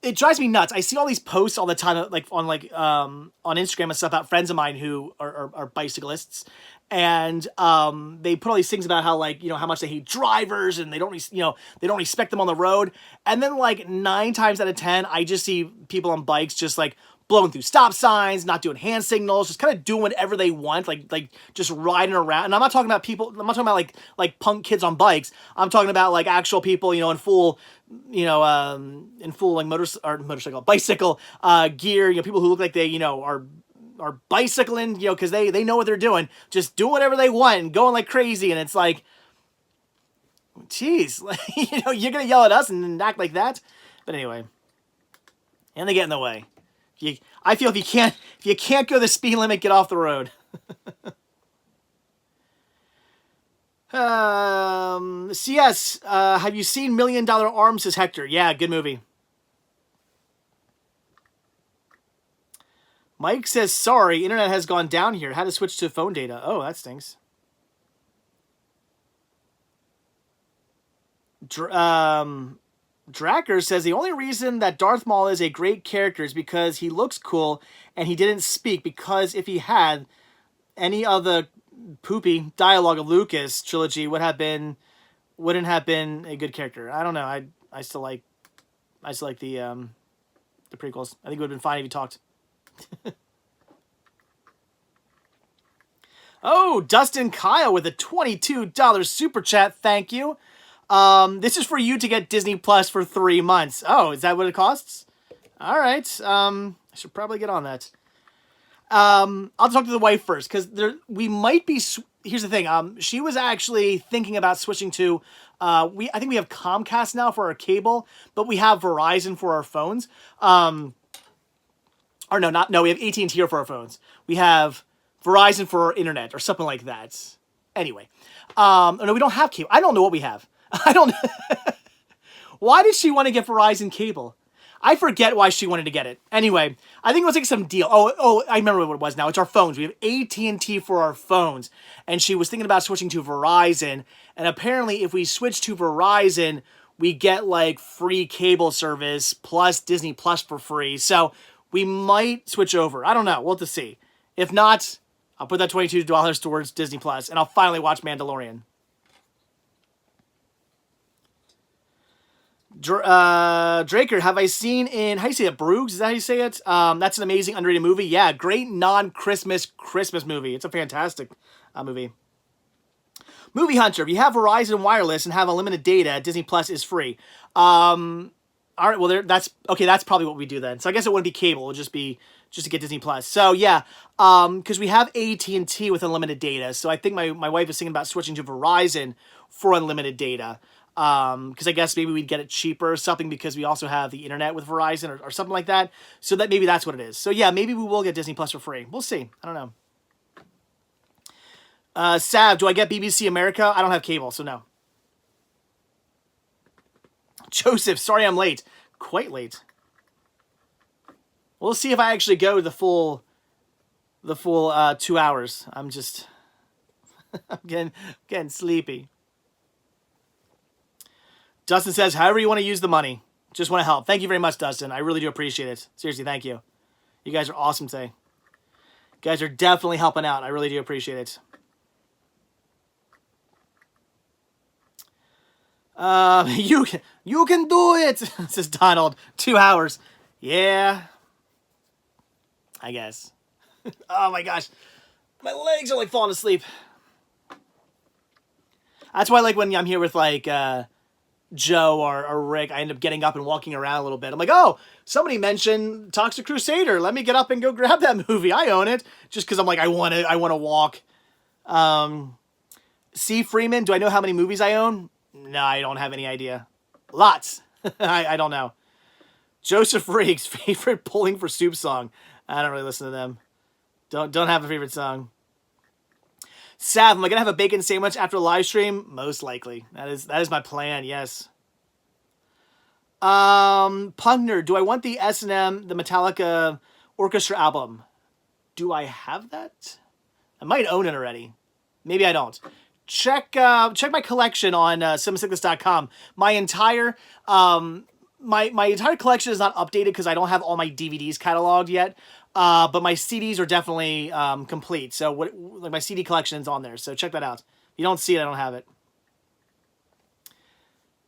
S1: it drives me nuts. I see all these posts all the time, like on Instagram and stuff about friends of mine who are bicyclists, and they put all these things about how, like, you know, how much they hate drivers and they don't respect them on the road. And then like 9 times out of 10, I just see people on bikes just like blowing through stop signs, not doing hand signals, just kind of doing whatever they want, like just riding around. And I'm not talking about people. I'm not talking about like punk kids on bikes. I'm talking about like actual people, you know, in full like motorcycle, bicycle gear. You know, people who look like they, you know, are bicycling, you know, because they know what they're doing, just doing whatever they want and going like crazy. And it's like, geez, like, you know, you're gonna yell at us and act like that. But anyway, and they get in the way. I feel if you can't go the speed limit, get off the road. CS, have you seen $1 Million Arms? Says Hector. Yeah, good movie. Mike says, sorry, internet has gone down here. Had to switch to phone data. Oh, that stinks. Dracker says the only reason that Darth Maul is a great character is because he looks cool and he didn't speak, because if he had, any of the poopy dialogue of Lucas trilogy wouldn't have been a good character. I don't know. I still like the prequels. I think it would have been fine if he talked. Oh, Dustin Kyle with a $22 super chat. Thank you. This is for you to get Disney Plus for 3 months. Oh, is that what it costs? All right. I should probably get on that. I'll talk to the wife first, because we might be. Here's the thing. She was actually thinking about switching to. I think we have Comcast now for our cable, but we have Verizon for our phones. We have AT&T for our phones. We have Verizon for our internet or something like that. Anyway, no, we don't have cable. I don't know what we have. I don't. Why did she want to get Verizon cable? I forget why she wanted to get it. Anyway, I think it was like some deal. Oh, I remember what it was now. It's our phones. We have AT&T for our phones. And she was thinking about switching to Verizon. And apparently if we switch to Verizon, we get like free cable service plus Disney Plus for free. So we might switch over. I don't know. We'll have to see. If not, I'll put that $22 towards Disney Plus and I'll finally watch Mandalorian. Draker, have I seen in, how do you say it, Bruges? Is that how you say it? That's an amazing underrated movie. Yeah, great non-Christmas movie. It's a fantastic movie. Movie Hunter, if you have Verizon Wireless and have unlimited data, Disney Plus is free. All right, well, that's probably what we do then. So I guess it wouldn't be cable. It would just be just to get Disney Plus. So yeah, because we have AT&T with unlimited data. So I think my wife is thinking about switching to Verizon for unlimited data. Because I guess maybe we'd get it cheaper or something because we also have the internet with Verizon or something like that. So that maybe that's what it is. So yeah, maybe we will get Disney Plus for free. We'll see. I don't know. Sav, do I get BBC America? I don't have cable, so no. Joseph, sorry I'm late. Quite late. We'll see if I actually go the full 2 hours. I'm just I'm getting sleepy. Dustin says, however you want to use the money. Just want to help. Thank you very much, Dustin. I really do appreciate it. Seriously, thank you. You guys are awesome today. You guys are definitely helping out. I really do appreciate it. You can do it, says Donald. 2 hours. Yeah. I guess. Oh my gosh. My legs are like falling asleep. That's why, like, when I'm here with, like, Joe or Rick, I end up getting up and walking around a little bit. I'm like, oh, somebody mentioned Toxic Crusader. Let me get up and go grab that movie. I own it. Just because I'm like, I want to walk. C. Freeman, do I know how many movies I own? No, I don't have any idea. Lots. I don't know. Joseph Riggs, favorite Pulling for Soup song. I don't really listen to them. Don't have a favorite song. Sav, am I gonna have a bacon sandwich after the live stream? Most likely. That is my plan. Yes. Punkner, do I want the S&M, the Metallica orchestra album? Do I have that? I might own it already. Maybe I don't. Check my collection on cinemacyclist.com. My entire my entire collection is not updated because I don't have all my DVDs cataloged yet. But my CDs are definitely complete. So like my CD collection is on there. So check that out. If you don't see it, I don't have it.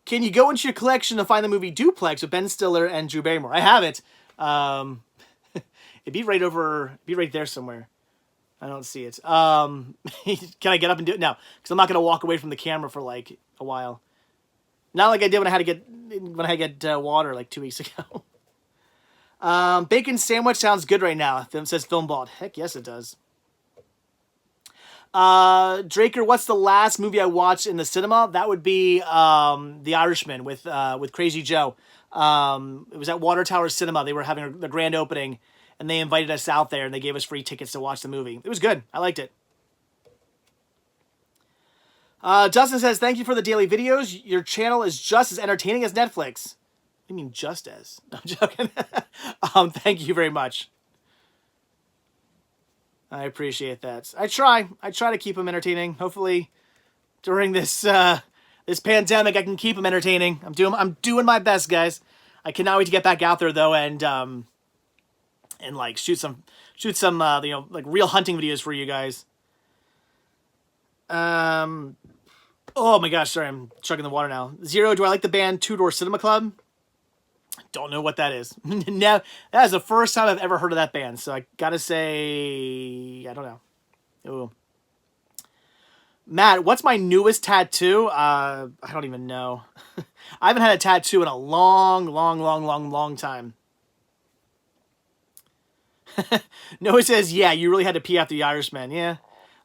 S1: Can you go into your collection to find the movie Duplex with Ben Stiller and Drew Barrymore? I have it. It'd be right there somewhere. I don't see it. Can I get up and do it? No, because I'm not going to walk away from the camera for like a while. Not like I did when I had to get water like 2 weeks ago. Bacon sandwich sounds good right now. It says Filmbald. Heck yes, it does. Draker, what's the last movie I watched in the cinema? That would be The Irishman with Crazy Joe. It was at Water Tower Cinema. They were having the grand opening, and they invited us out there, and they gave us free tickets to watch the movie. It was good. I liked it. Dustin says, thank you for the daily videos. Your channel is just as entertaining as Netflix. What do you mean just as? No, I'm joking. Thank you very much. I appreciate that. I try to keep them entertaining. Hopefully during this this pandemic I can keep them entertaining. I'm doing my best, guys. I cannot wait to get back out there though and like shoot some like real hunting videos for you guys. Oh my gosh, sorry, I'm chugging the water now. Zero, do I like the band Two Door Cinema Club? Don't know what that is. No, that is the first time I've ever heard of that band, so I gotta say, I don't know. Ooh. Matt, what's my newest tattoo? I don't even know. I haven't had a tattoo in a long time. Noah says, yeah, you really had to pee after The Irishman. Yeah.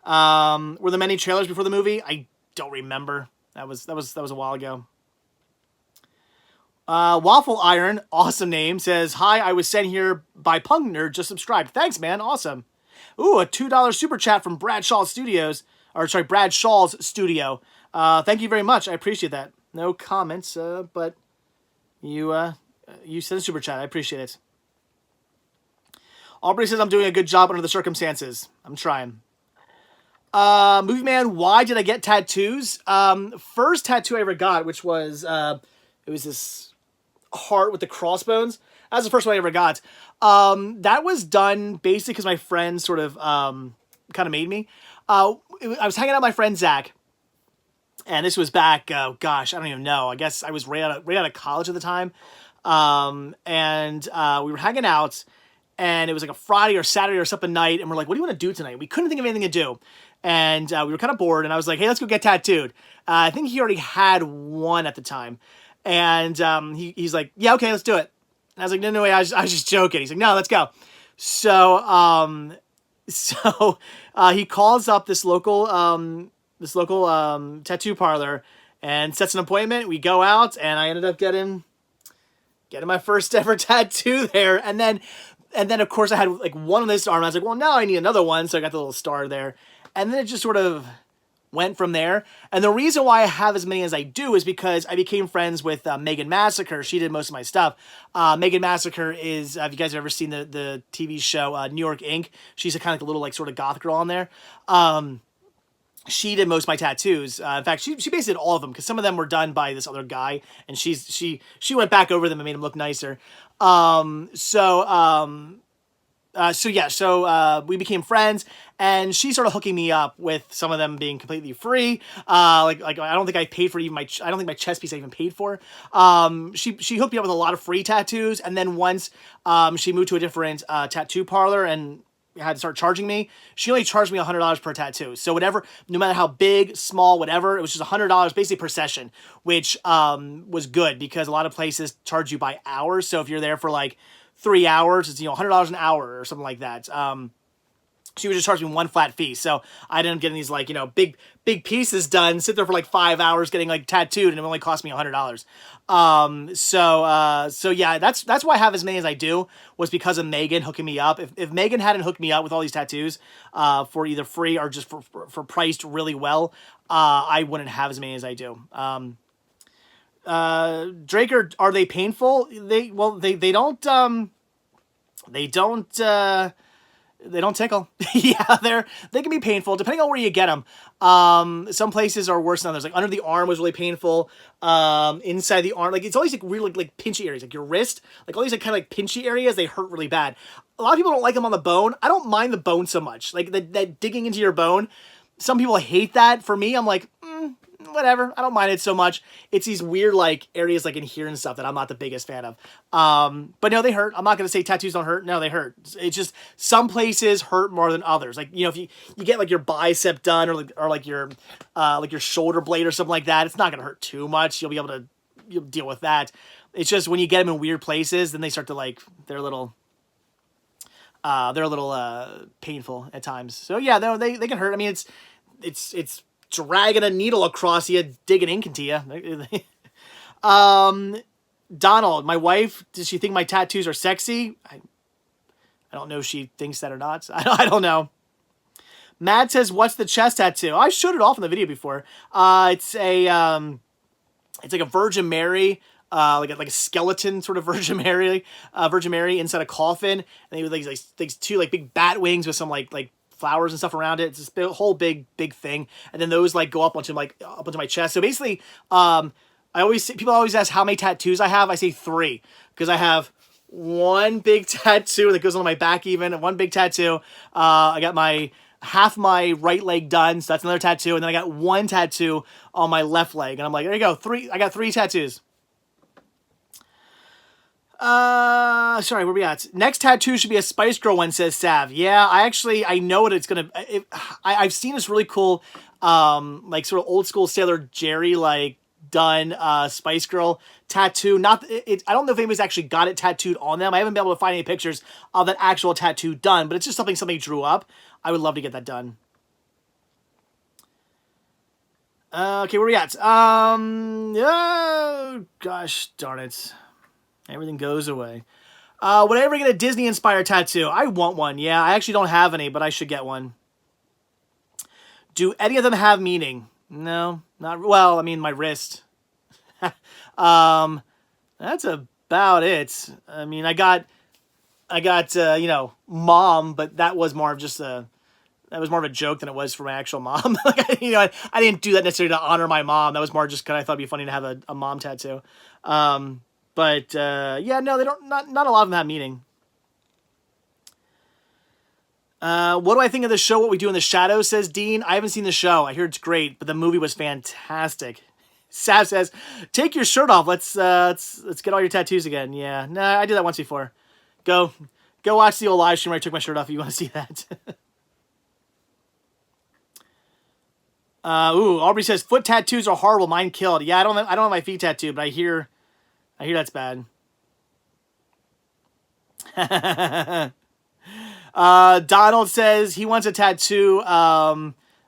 S1: Were there many trailers before the movie? I don't remember. That was a while ago. Waffle Iron, awesome name, says, hi, I was sent here by Punk Nerd, just subscribed. Thanks, man. Awesome. Ooh, a $2 super chat from Bradshaw's studio. Thank you very much. I appreciate that. No comments, but you sent a super chat. I appreciate it. Aubrey says I'm doing a good job under the circumstances. I'm trying. Movie Man, why did I get tattoos? First tattoo I ever got, which was, it was this heart with the crossbones. That was the first one I ever got. That was done basically because my friend sort of, kind of made me. I was hanging out with my friend Zach, and this was back, gosh, I don't even know. I guess I was right out of college at the time. We were hanging out, and it was like a Friday or Saturday or something night, and we're like, what do you want to do tonight? We couldn't think of anything to do. And we were kind of bored, and I was like, hey, let's go get tattooed. I think he already had one at the time. And he's like, yeah, okay, let's do it. And I was like, no way, I was just joking. He's like, no, let's go. So he calls up this local tattoo parlor and sets an appointment. We go out, and I ended up getting my first ever tattoo there. And then of course I had like one on this arm. I was like, well, now I need another one. So I got the little star there. And then it just sort of went from there. And the reason why I have as many as I do is because I became friends with Megan Massacre. She did most of my stuff. Megan Massacre is, have you guys ever seen the TV show New York Inc.? She's a kind of like a little like sort of goth girl on there. she did most of my tattoos. In fact, she basically did all of them because some of them were done by this other guy, and she went back over them and made them look nicer. We became friends, and she started hooking me up with some of them being completely free. Like I don't think I paid for even I don't think my chest piece I even paid for. She hooked me up with a lot of free tattoos, and then once she moved to a different tattoo parlor and had to start charging me, she only charged me $100 per tattoo. So whatever, no matter how big, small, whatever, it was just $100 basically per session, which was good because a lot of places charge you by hours. So if you're there for like 3 hours, it's, $100 an hour or something like that. She would just charge me one flat fee. So I didn't get these like, big pieces done, sit there for like 5 hours getting like tattooed, and it only cost me $100. So yeah, that's why I have as many as I do, was because of Megan hooking me up. If Megan hadn't hooked me up with all these tattoos, for either free or just for priced really well, I wouldn't have as many as I do. Drake, are they painful? They don't tickle. Yeah, they can be painful depending on where you get them. Some places are worse than others. Like under the arm was really painful. Inside the arm, like it's always like weird, like pinchy areas, like your wrist, like all these like kind of like pinchy areas. They hurt really bad. A lot of people don't like them on the bone. I don't mind the bone so much. Like that digging into your bone. Some people hate that. For me, I'm like, whatever. I don't mind it so much. It's these weird like areas like in here and stuff that I'm not the biggest fan of. But no, they hurt. I'm not going to say tattoos don't hurt. No, they hurt. It's just some places hurt more than others. Like, if you get like your bicep done or like your shoulder blade or something like that, it's not going to hurt too much. You'll deal with that. It's just when you get them in weird places, then they start to like, they're a little painful at times. So yeah, they can hurt. I mean, it's dragging a needle across you, digging ink into you. Donald, my wife, does she think my tattoos are sexy? I don't know if she thinks that or not. I don't know. Matt says, what's the chest tattoo? I showed it off in the video before. It's like a Virgin Mary, like a skeleton sort of Virgin Mary inside a coffin. And they have like these two like big bat wings with some like flowers and stuff around it. It's this whole big thing, and then those like go up onto my chest. So basically, people always ask how many tattoos I have. I say 3 because I have one big tattoo that goes on my back, even one big tattoo. I got half my right leg done, so that's another tattoo, and then I got one tattoo on my left leg, and I'm like, there you go, 3. I got 3 tattoos. Sorry, where we at? Next tattoo should be a Spice Girl one, says Sav. Yeah, I know what it's gonna. I've seen this really cool, like sort of old school Sailor Jerry like done Spice Girl tattoo. I don't know if anybody's actually got it tattooed on them. I haven't been able to find any pictures of that actual tattoo done, but it's just something somebody drew up. I would love to get that done. Okay, where we at? Oh, gosh darn it. Everything goes away. Would I ever get a Disney-inspired tattoo? I want one. Yeah, I actually don't have any, but I should get one. Do any of them have meaning? No, not well. I mean, my wrist. That's about it. I mean, I got mom, but that was more of just a joke than it was for my actual mom. Like, I didn't do that necessarily to honor my mom. That was more just because I thought it'd be funny to have a mom tattoo. But yeah, no, they don't. Not a lot of them have meaning. What do I think of the show? What We Do in the Shadows, says Dean. I haven't seen the show. I hear it's great, but the movie was fantastic. Sav says, "Take your shirt off. Let's get all your tattoos again." Yeah, nah, I did that once before. Go watch the old live stream where I took my shirt off if you want to see that. Aubrey says, "Foot tattoos are horrible. Mine killed." Yeah, I don't have my feet tattooed, but I hear that's bad. Donald says he wants a tattoo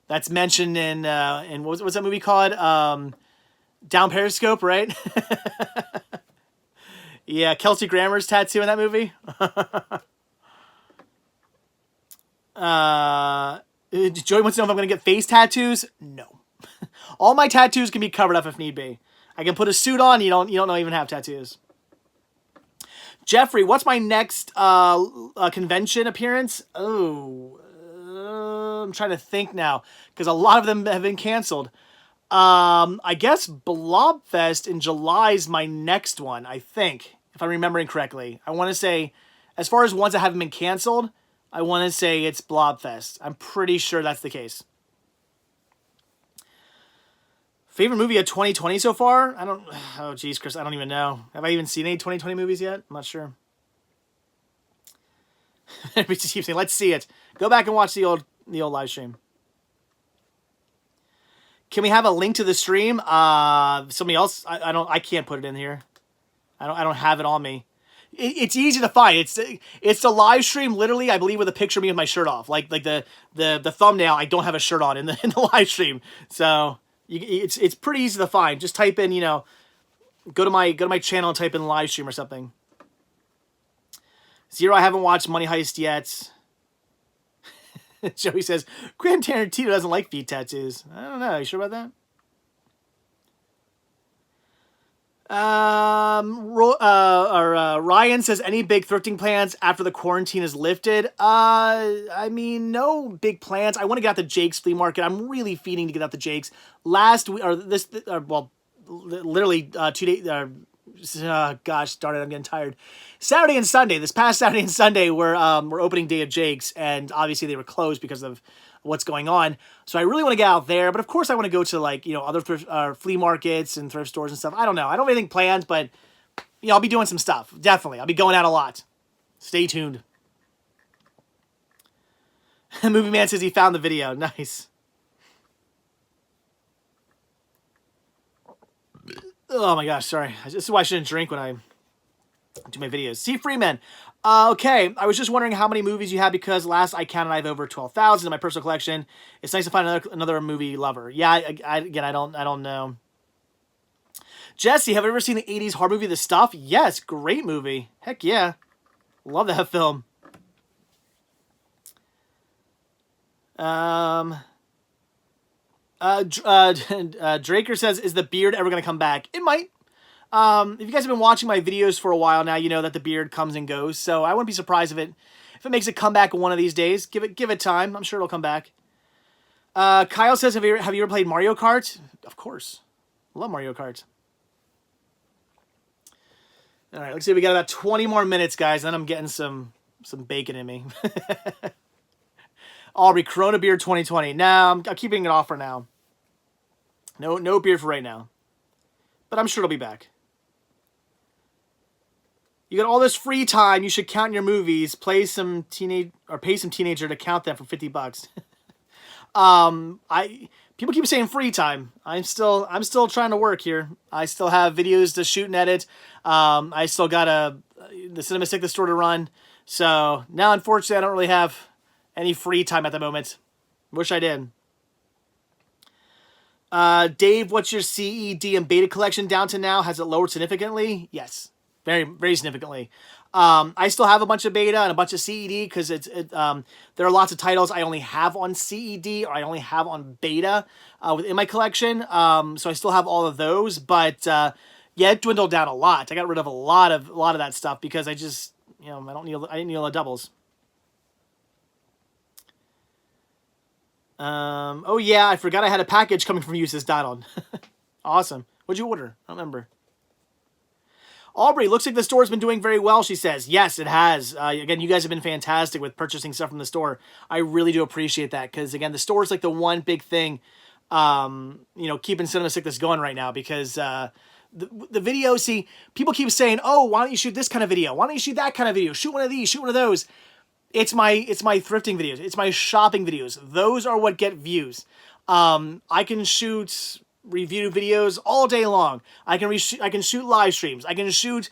S1: that's mentioned in what's that movie called? Down Periscope, right? Yeah, Kelsey Grammer's tattoo in that movie. Joey wants to know if I'm going to get face tattoos. No. All my tattoos can be covered up if need be. I can put a suit on. You don't even have tattoos. Jeffrey, what's my next convention appearance? Oh, I'm trying to think now because a lot of them have been canceled. I guess Blobfest in July is my next one, I think, if I'm remembering correctly. I want to say, as far as ones that haven't been canceled, I want to say it's Blobfest. I'm pretty sure that's the case. Favorite movie of 2020 so far? Oh geez, Chris, I don't even know. Have I even seen any 2020 movies yet? I'm not sure. We just keep saying, let's see it. Go back and watch the old live stream. Can we have a link to the stream? Somebody else? I can't put it in here. I don't have it on me. It's easy to find. It's the live stream, literally, I believe, with a picture of me with my shirt off. Like the thumbnail, I don't have a shirt on in the live stream. So it's pretty easy to find. Just type in, go to my channel and type in live stream or something. Zero, I haven't watched Money Heist yet. Joey says, Quentin Tarantino doesn't like feet tattoos. I don't know. You sure about that? Ryan says, any big thrifting plans after the quarantine is lifted? I mean, no big plans. I want to get out to Jake's flea market. I'm really feeding to get out to Jake's. Literally 2 days. Gosh darn it, I'm getting tired. Saturday and Sunday, this past Saturday and Sunday were opening day of Jake's, and obviously they were closed because of what's going on. So I really want to get out there, but of course I want to go to other thrift, flea markets and thrift stores and stuff. I don't know. I don't have anything planned, but I'll be doing some stuff. Definitely. I'll be going out a lot. Stay tuned. Movie Man says he found the video. Nice. Oh my gosh, sorry. This is why I shouldn't drink when I do my videos. C. Freeman. Okay, I was just wondering how many movies you have because last I counted I have over 12,000 in my personal collection. It's nice to find another movie lover. Yeah, I don't know. Jesse, have you ever seen the 80s horror movie The Stuff? Yes, great movie. Heck yeah. Love that film. Draker says, is the beard ever going to come back? It might. If you guys have been watching my videos for a while now, you know that the beard comes and goes. So I wouldn't be surprised if it makes a comeback one of these days. Give it time. I'm sure it'll come back. Kyle says, have you ever played Mario Kart? Of course. Love Mario Kart. All right, let's see. We got about 20 more minutes, guys. Then I'm getting some bacon in me. Aubrey, Corona Beard 2020. Nah, I'm keeping it off for now. No beard for right now. But I'm sure it'll be back. You got all this free time. You should count your movies. Pay some teenager to count them for $50. People keep saying free time. I'm still trying to work here. I still have videos to shoot and edit. I still got the Cinema Stick, the store to run. So now, unfortunately, I don't really have any free time at the moment. Wish I did. Dave, what's your CED and beta collection down to now? Has it lowered significantly? Yes, very, very significantly. I still have a bunch of beta and a bunch of CED because there are lots of titles I only have on CED or I only have on beta within my collection. So I still have all of those, but yeah, it dwindled down a lot. I got rid of a lot of that stuff because I just I didn't need all the doubles. Oh yeah, I forgot I had a package coming from you, says Donald. Awesome. What'd you order? I don't remember. Aubrey, looks like the store's been doing very well, she says. Yes, it has. Again, you guys have been fantastic with purchasing stuff from the store. I really do appreciate that because, again, the store is like the one big thing, keeping Cinema Stick going right now because the video, see, people keep saying, oh, why don't you shoot this kind of video? Why don't you shoot that kind of video? Shoot one of these, shoot one of those. It's my thrifting videos. It's my shopping videos. Those are what get views. I can shoot review videos all day long. I can shoot live streams. I can shoot,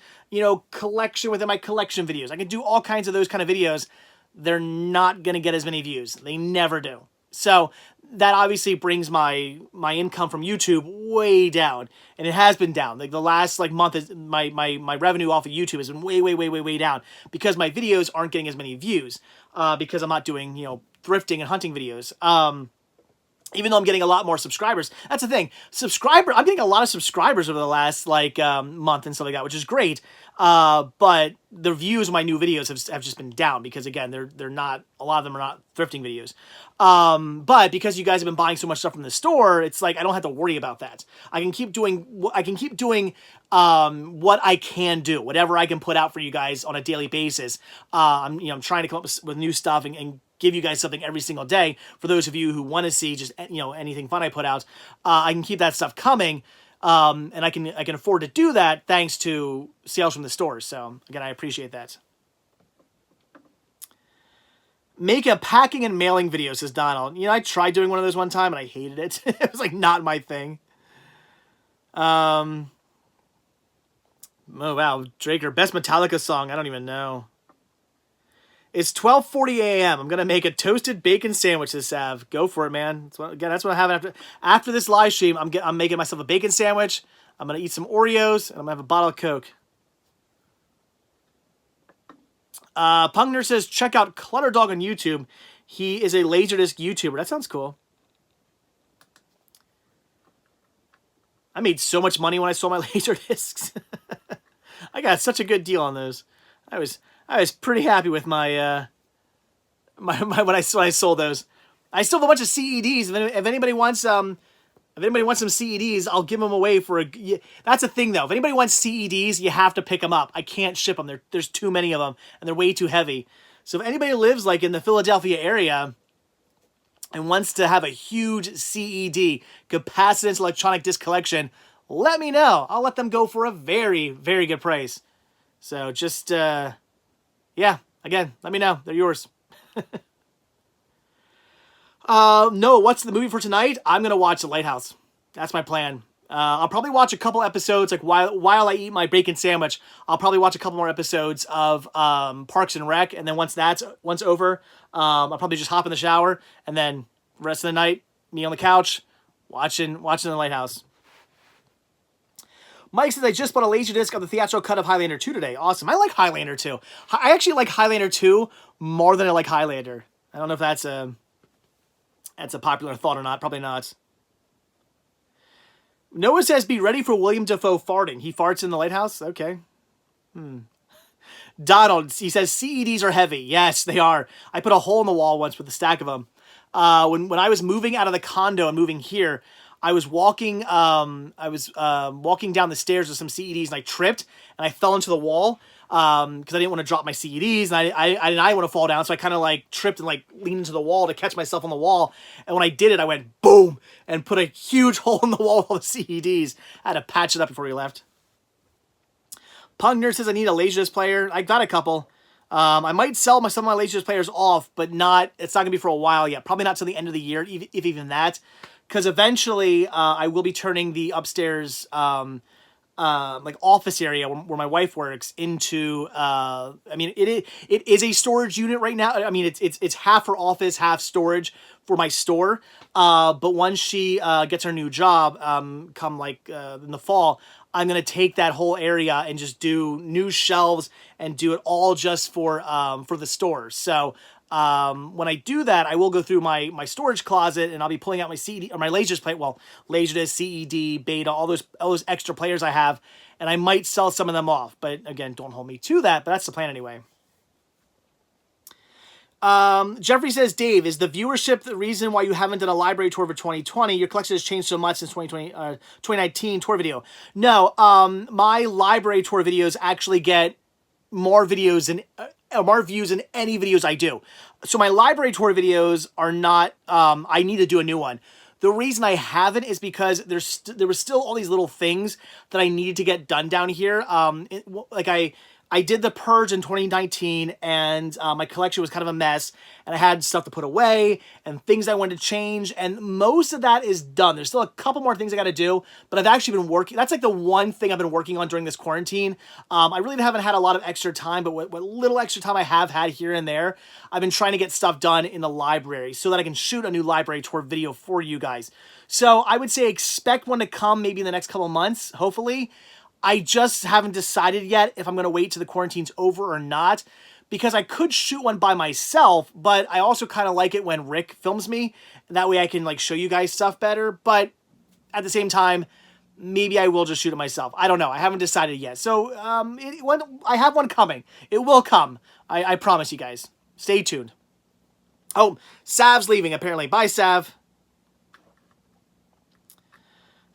S1: collection within my collection videos. I can do all kinds of those kind of videos. They're not going to get as many views. They never do. So that obviously brings my income from YouTube way down. And it has been down. Like the last month is my revenue off of YouTube has been way down because my videos aren't getting as many views because I'm not doing, thrifting and hunting videos. even though I'm getting a lot more subscribers. That's the thing. I'm getting a lot of subscribers over the last month and stuff like that, which is great. But the views of my new videos have just been down because again, they're not, a lot of them are not thrifting videos. But because you guys have been buying so much stuff from the store, it's like I don't have to worry about that. I can keep doing what I can do, whatever I can put out for you guys on a daily basis. I'm trying to come up with new stuff and give you guys something every single day. For those of you who want to see just anything fun I put out, I can keep that stuff coming, and I can afford to do that thanks to sales from the stores. So again, I appreciate that. Make a packing and mailing video, says Donald. I tried doing one of those one time and I hated it. It was like not my thing. Oh wow, Draker, best Metallica song. I don't even know. It's 12:40 a.m. I'm gonna make a toasted bacon sandwich this Sav. Go for it, man. That's what I have after this live stream. I'm making myself a bacon sandwich. I'm gonna eat some Oreos and I'm gonna have a bottle of Coke. Pungner says check out Clutter Dog on YouTube. He is a Laserdisc YouTuber. That sounds cool. I made so much money when I sold my Laserdiscs. I got such a good deal on those. I was pretty happy with my when I sold those. I still have a bunch of CEDs. If anybody wants some CEDs, I'll give them away for that's the thing though. If anybody wants CEDs, you have to pick them up. I can't ship them. There's too many of them and they're way too heavy. So if anybody lives like in the Philadelphia area and wants to have a huge CED, capacitance electronic disc collection, let me know. I'll let them go for a very, very good price. So just yeah, again, let me know. They're yours. No, what's the movie for tonight? I'm going to watch The Lighthouse. That's my plan. I'll probably watch a couple episodes, like while I eat my bacon sandwich, I'll probably watch a couple more episodes of Parks and Rec, and then once over, I'll probably just hop in the shower, and then the rest of the night, me on the couch, watching The Lighthouse. Mike says, I just bought a Laserdisc of the theatrical cut of Highlander 2 today. Awesome. I like Highlander 2. I actually like Highlander 2 more than I like Highlander. I don't know if that's a popular thought or not. Probably not. Noah says, be ready for William Dafoe farting. He farts in The Lighthouse? Okay. Donald, he says, CEDs are heavy. Yes, they are. I put a hole in the wall once with a stack of them. When I was moving out of the condo and moving here, I was walking walking down the stairs with some CEDs and I tripped and I fell into the wall because I didn't want to drop my CEDs and I didn't want to fall down, so I kind of like tripped and like leaned into the wall to catch myself on the wall, and when I did it I went boom and put a huge hole in the wall with all the CEDs. I had to patch it up before we left. Pugner says I need a Laserdisc player. I got a couple. I might sell some of my Laserdisc players off, but it's not gonna be for a while yet. Probably not till the end of the year, if even that. Because eventually I will be turning the upstairs like office area where my wife works into I mean it is a storage unit right now. I mean it's half for office, half storage for my store. But once she gets her new job, come like in the fall, I'm gonna take that whole area and just do new shelves and do it all just for the store. So when I do that, I will go through my storage closet and I'll be pulling out my CD or my Laserdisc plate. Well, Laserdisc, CED, Beta, all those extra players I have, and I might sell some of them off. But again, don't hold me to that. But that's the plan anyway. Jeffrey says, Dave, is the viewership the reason why you haven't done a library tour for 2020? Your collection has changed so much since 2019 tour video. No, my library tour videos actually get more views than any videos I do. So my library tour videos are not, I need to do a new one. The reason I haven't is because there was still all these little things that I needed to get done down here. I did the purge in 2019 and my collection was kind of a mess and I had stuff to put away and things I wanted to change, and most of that is done. There's still a couple more things I got to do, but I've actually been working. That's like the one thing I've been working on during this quarantine. I really haven't had a lot of extra time, but what little extra time I have had here and there, I've been trying to get stuff done in the library so that I can shoot a new library tour video for you guys. So I would say expect one to come maybe in the next couple months, hopefully. I just haven't decided yet if I'm going to wait till the quarantine's over or not. because I could shoot one by myself, but I also kind of like it when Rick films me. That way I can like show you guys stuff better. But at the same time, maybe I will just shoot it myself. I don't know. I haven't decided yet. So when I have one coming. It will come. I promise you guys. Stay tuned. Oh, Sav's leaving apparently. Bye, Sav.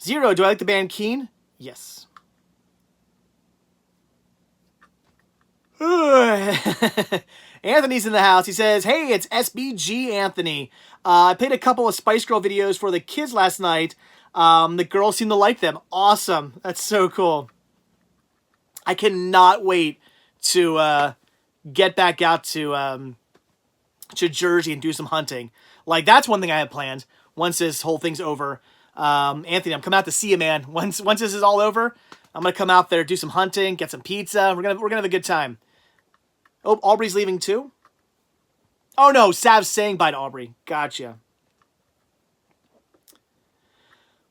S1: Zero, do I like the band Keen? Yes. Anthony's in the house. He says, hey, it's SBG Anthony. I played a couple of Spice Girl videos for the kids last night. The girls seem to like them. Awesome. That's so cool. I cannot wait to get back out to Jersey and do some hunting. Like, that's one thing I have planned once this whole thing's over. Anthony, I'm coming out to see you, man. Once this is all over, I'm gonna come out there, do some hunting, get some pizza. We're gonna have a good time. Oh, Aubrey's leaving too? Oh no, Sav's saying bye to Aubrey. Gotcha.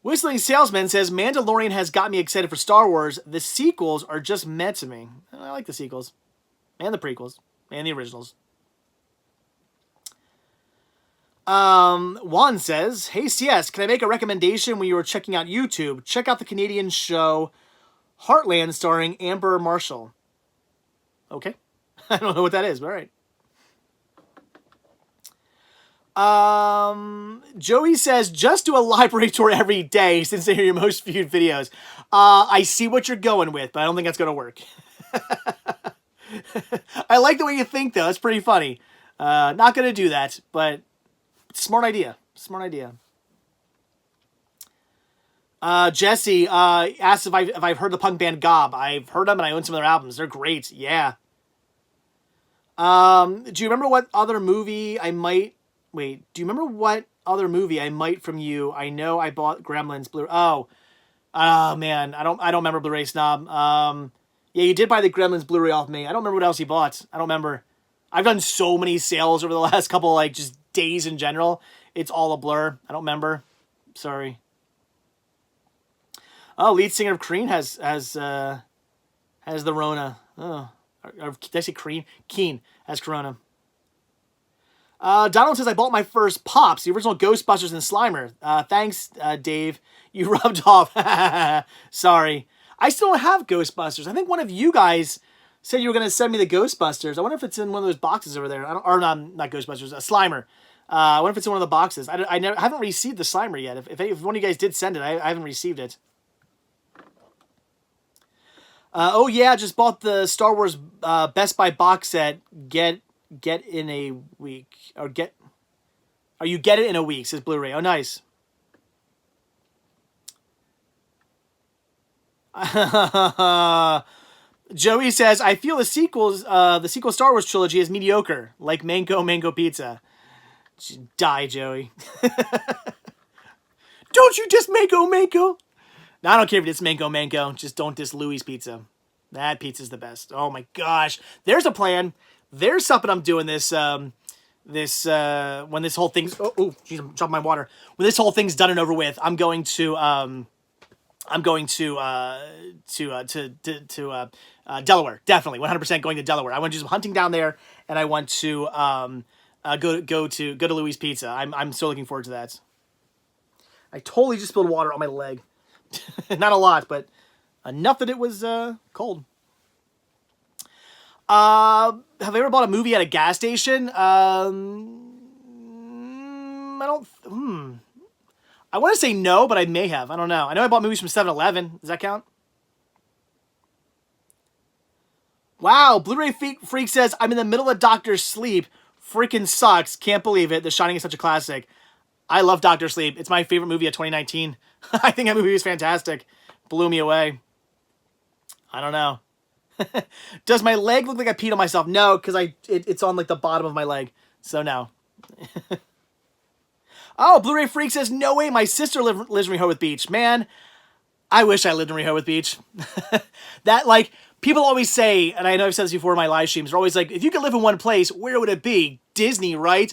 S1: Whistling Salesman says, Mandalorian has got me excited for Star Wars. The sequels are just meant to me. I like the sequels. And the prequels. And the originals. Juan says, hey CS, can I make a recommendation when you were checking out YouTube? Check out the Canadian show Heartland starring Amber Marshall. Okay. I don't know what that is, but alright. Joey says, just do a library tour every day since they're your most viewed videos. I see what you're going with, but I don't think that's going to work. I like the way you think, though. That's pretty funny. Not going to do that, but smart idea. Smart idea. Jesse asked if I've heard the punk band Gob. I've heard them and I own some of their albums. They're great. Yeah. Do you remember what other movie I might... Wait, do you remember what other movie I might from you? I know I bought Gremlins Blu-ray. Oh, man, I don't remember Blu-ray Snob. Yeah, you did buy the Gremlins Blu-ray off me. I don't remember what else you bought. I don't remember. I've done so many sales over the last couple, like, just days in general. It's all a blur. I don't remember. Sorry. Oh, lead singer of Cream has the Rona. Oh, or did I say Cream? Keen has Corona. Donald says, I bought my first Pops, the original Ghostbusters and Slimer. Thanks, Dave. You rubbed off. Sorry. I still don't have Ghostbusters. I think one of you guys said you were going to send me the Ghostbusters. I wonder if it's in one of those boxes over there. Not Ghostbusters, a Slimer. I wonder if it's in one of the boxes. I haven't received the Slimer yet. If one of you guys did send it, I haven't received it. Oh yeah, just bought the Star Wars Best Buy box set. Get in a week. You get it in a week, says Blu-ray. Oh, nice. Joey says, I feel the sequel Star Wars trilogy is mediocre, like Mango Pizza. Just die, Joey. Don't you diss Mango. No, I don't care if it's Mango. Just don't diss Louis Pizza. That pizza's the best. Oh my gosh. There's a plan. There's something I'm doing this, when this whole thing's, oh, jeez, I'm dropping my water. When this whole thing's done and over with, I'm going to Delaware. Definitely. 100% going to Delaware. I want to do some hunting down there, and I want to, go to Louis Pizza. I'm so looking forward to that. I totally just spilled water on my leg. Not a lot, but enough that it was, cold. Have I ever bought a movie at a gas station? I want to say no, but I may have. I don't know. I know I bought movies from 7-Eleven. Does that count? Wow, Blu-ray Freak says, I'm in the middle of Dr. Sleep. Freaking sucks. Can't believe it. The Shining is such a classic. I love Dr. Sleep. It's my favorite movie of 2019. I think that movie was fantastic. Blew me away. I don't know. Does my leg look like I peed on myself? No, because it's on like the bottom of my leg. So no. Oh, Blu-ray Freak says, no way, my sister lives in Rehoboth Beach. Man, I wish I lived in Rehoboth Beach. That, like, people always say, and I know I've said this before in my live streams, they're always like, if you could live in one place, where would it be? Disney, right?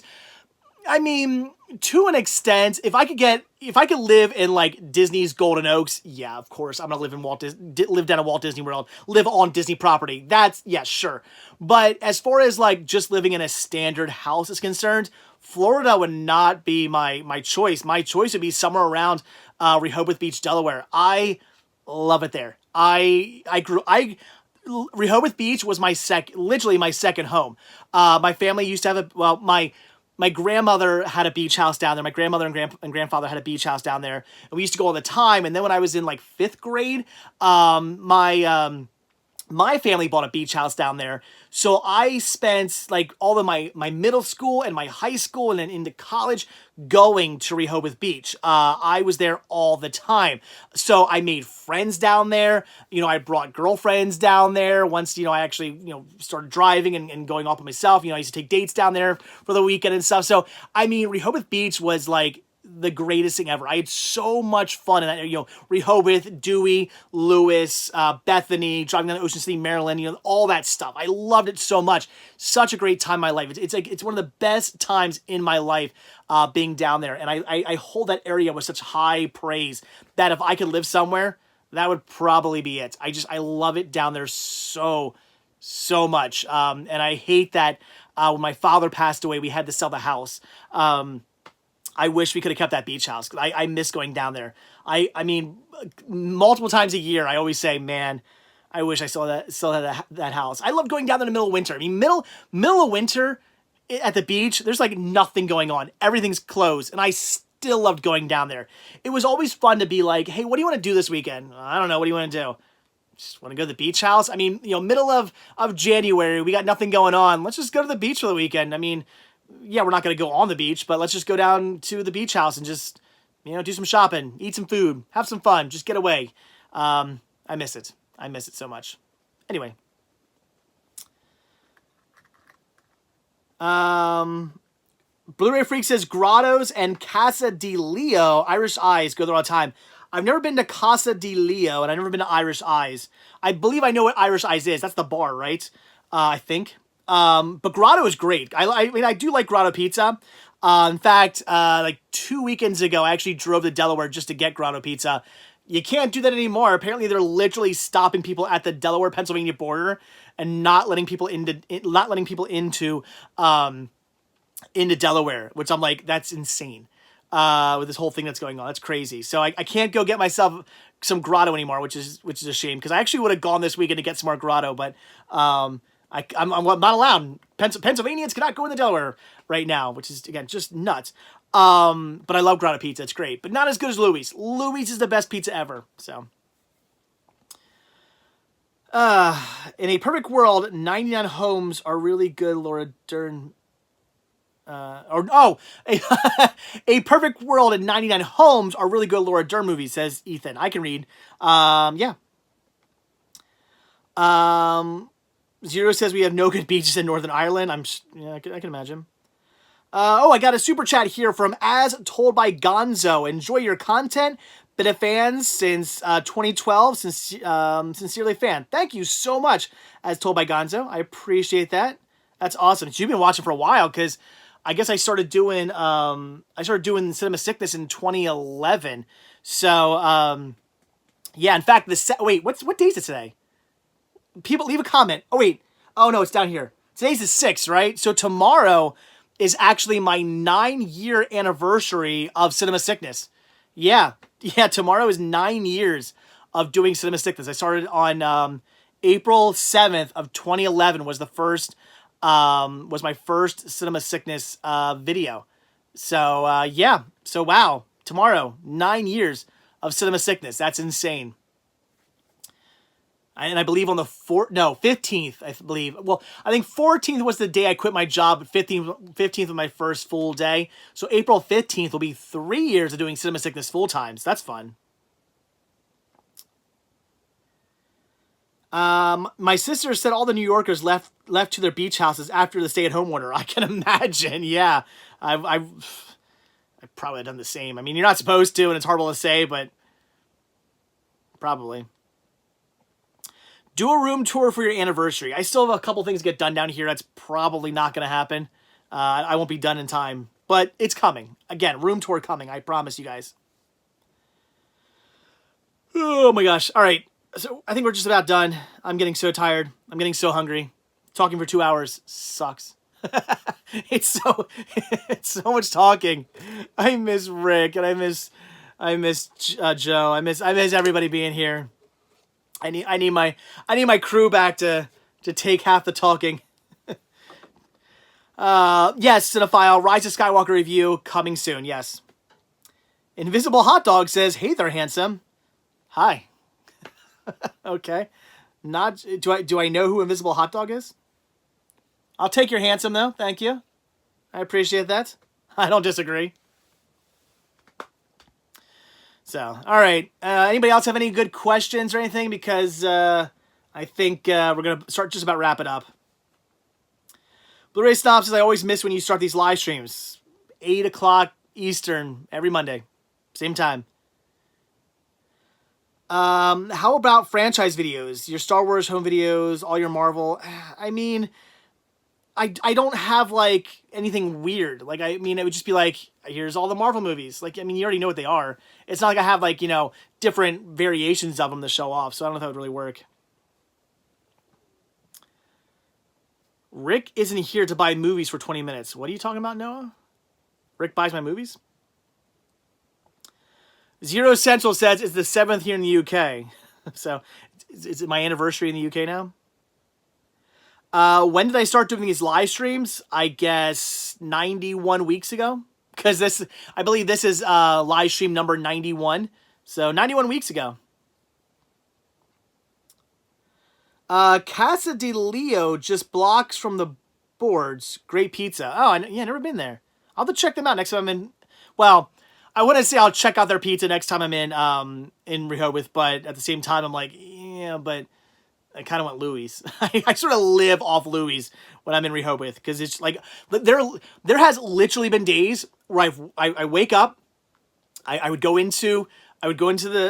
S1: I mean, to an extent, if I could live in like Disney's Golden Oaks, yeah, of course, I'm gonna live in live down at Walt Disney World, live on Disney property. That's, yeah, sure. But as far as like just living in a standard house is concerned, Florida would not be my choice. My choice would be somewhere around Rehoboth Beach, Delaware. I love it there. Rehoboth Beach was literally my second home. My family used to have my grandmother had a beach house down there. My grandmother and grandfather had a beach house down there, and we used to go all the time. And then when I was in like 5th grade, my family bought a beach house down there. So I spent like all of my middle school and my high school and then into college going to Rehoboth Beach. I was there all the time. So I made friends down there. You know, I brought girlfriends down there once, you know, I actually, you know, started driving and going off by myself. You know, I used to take dates down there for the weekend and stuff. So, I mean, Rehoboth Beach was like the greatest thing ever. I had so much fun in that, you know, Rehoboth, Dewey, Lewis, Bethany, driving down to Ocean City, Maryland, you know, all that stuff. I loved it so much. Such a great time in my life. It's one of the best times in my life being down there. And I hold that area with such high praise that if I could live somewhere, that would probably be it. I love it down there so much. And I hate that when my father passed away, we had to sell the house. I wish we could have kept that beach house. I miss going down there. I mean, multiple times a year, I always say, man, I wish I still had that house. I love going down there in the middle of winter. I mean, middle of winter at the beach, there's like nothing going on. Everything's closed, and I still loved going down there. It was always fun to be like, hey, what do you want to do this weekend? I don't know. What do you want to do? Just want to go to the beach house? I mean, you know, middle of January, we got nothing going on. Let's just go to the beach for the weekend. I mean, yeah, we're not going to go on the beach, but let's just go down to the beach house and just, you know, do some shopping, eat some food, have some fun, just get away. I miss it. I miss it so much. Anyway. Blu-ray Freak says Grottos and Casa di Leo, Irish Eyes, go there all the time. I've never been to Casa di Leo, and I've never been to Irish Eyes. I believe I know what Irish Eyes is. That's the bar, right? I think. But Grotto is great. I mean, I do like Grotto pizza. In fact, like 2 weekends ago, I actually drove to Delaware just to get Grotto pizza. You can't do that anymore. Apparently, they're literally stopping people at the Delaware-Pennsylvania border and not letting people into Delaware, which I'm like, that's insane. With this whole thing that's going on, that's crazy. So I can't go get myself some Grotto anymore, which is a shame, because I actually would have gone this weekend to get some more Grotto, but I'm not allowed. Pennsylvanians cannot go in the Delaware right now, which is, again, just nuts. But I love Grotto pizza. It's great, but not as good as Louis. Louis is the best pizza ever. So, in a perfect world, 99 Homes are really good. Laura Dern. A perfect world and 99 Homes are really good Laura Dern movies, says Ethan. I can read. Yeah. Zero says we have no good beaches in Northern Ireland. I can imagine. I got a super chat here from As Told by Gonzo. Enjoy your content. Been a fan since 2012. Sincerely a fan. Thank you so much, As Told by Gonzo. I appreciate that. That's awesome. So you've been watching for a while, because I guess I started doing Cinema Sickness in 2011. So yeah. In fact, what day is it today? People leave a comment. Oh wait. Oh no, it's down here. Today's the 6th, right? So tomorrow is actually my 9-year anniversary of Cinema Sickness. Yeah. Tomorrow is 9 years of doing Cinema Sickness. I started on April 7th of 2011 was my first Cinema Sickness video. So yeah. So wow. Tomorrow, 9 years of Cinema Sickness. That's insane. And I believe on the 15th, I believe. Well, I think 14th was the day I quit my job. 15th was my first full day. So April 15th will be 3 years of doing Cinema Sickness full time. So that's fun. My sister said all the New Yorkers left to their beach houses after the stay-at-home order. I can imagine. Yeah, I've probably done the same. I mean, you're not supposed to, and it's horrible to say, but probably. Do a room tour for your anniversary. I still have a couple things to get done down here. That's probably not going to happen. I won't be done in time but it's coming. Again, room tour coming. I promise you guys. Oh my gosh. All right. So I think we're just about done. I'm getting so tired. I'm getting so hungry. Talking for 2 hours sucks. it's so much talking. I miss Rick and I miss Joe. I miss everybody being here. I need my crew back to take half the talking. Yes, Cinephile, Rise of Skywalker review coming soon. Yes. Invisible Hot Dog says, "Hey there, handsome." Hi. Okay. Not do I know who Invisible Hot Dog is? I'll take your handsome though. Thank you. I appreciate that. I don't disagree. So, all right. Anybody else have any good questions or anything? Because I think we're going to start just about wrap it up. Blu-ray Snob says, "I always miss when you start these live streams. 8 o'clock Eastern every Monday. Same time. How about franchise videos? Your Star Wars home videos, all your Marvel? I mean, I don't have, like, anything weird. Like, I mean, it would just be like, here's all the Marvel movies. Like, I mean, you already know what they are. It's not like I have, like, you know, different variations of them to show off. So I don't know if that would really work. Rick isn't here to buy movies for 20 minutes. What are you talking about, Noah? Rick buys my movies? Zero Central says it's the 7th here in the UK. So, is it my anniversary in the UK now? When did I start doing these live streams? I guess 91 weeks ago. Because I believe this is live stream number 91. So, 91 weeks ago. Casa de Leo just blocks from the boards. Great pizza. Oh, yeah, never been there. I'll have to check them out next time I'm in. Well, I wouldn't say I'll check out their pizza next time I'm in Rehoboth, but at the same time, I'm like, yeah, but I kind of want Louis. I sort of live off Louis when I'm in Rehoboth, because it's like there has literally been days where I wake up, I would go into the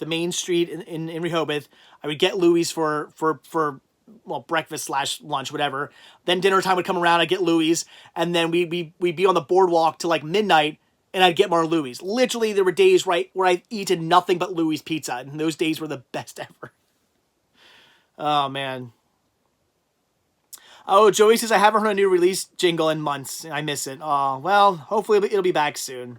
S1: main street in Rehoboth. I would get Louis for breakfast / lunch, whatever. Then dinner time would come around, I'd get Louis, and then we'd be on the boardwalk till like midnight, and I'd get more Louis. Literally, there were days where I'd eaten nothing but Louis pizza, and those days were the best ever. Oh, man. Oh, Joey says, "I haven't heard a new release jingle in months. I miss it." Oh, well, hopefully it'll be back soon.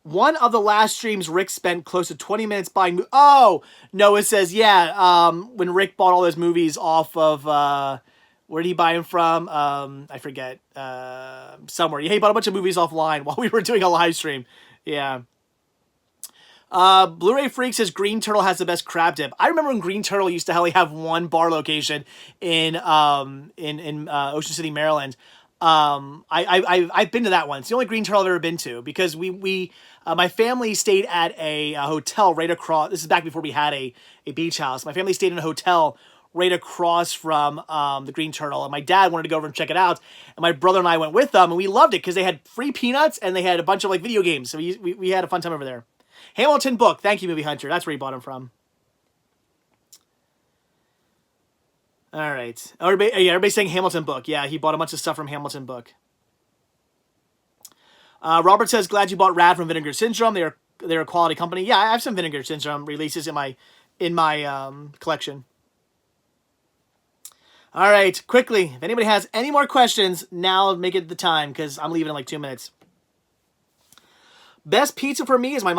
S1: One of the last streams, Rick spent close to 20 minutes buying... Oh! Noah says, yeah, when Rick bought all those movies off of... where did he buy them from? I forget. Somewhere. Yeah, he bought a bunch of movies offline while we were doing a live stream. Yeah. Blu-ray Freak says Green Turtle has the best crab dip. I remember when Green Turtle used to only have one bar location in Ocean City, Maryland. I've been to that one. It's the only Green Turtle I've ever been to, because my family stayed at a hotel right across. This is back before we had a beach house. My family stayed in a hotel right across from the Green Turtle, and my dad wanted to go over and check it out, and my brother and I went with them, and we loved it because they had free peanuts and they had a bunch of like video games. So we had a fun time over there. Hamilton Book, thank you, Movie Hunter. That's where he bought them from. All right. Everybody's saying Hamilton Book. Yeah, he bought a bunch of stuff from Hamilton Book. Robert says, "Glad you bought Rad from Vinegar Syndrome. They're a quality company." Yeah, I have some Vinegar Syndrome releases in my collection. All right, quickly. If anybody has any more questions, now make it the time, because I'm leaving in like 2 minutes. Best pizza for me is a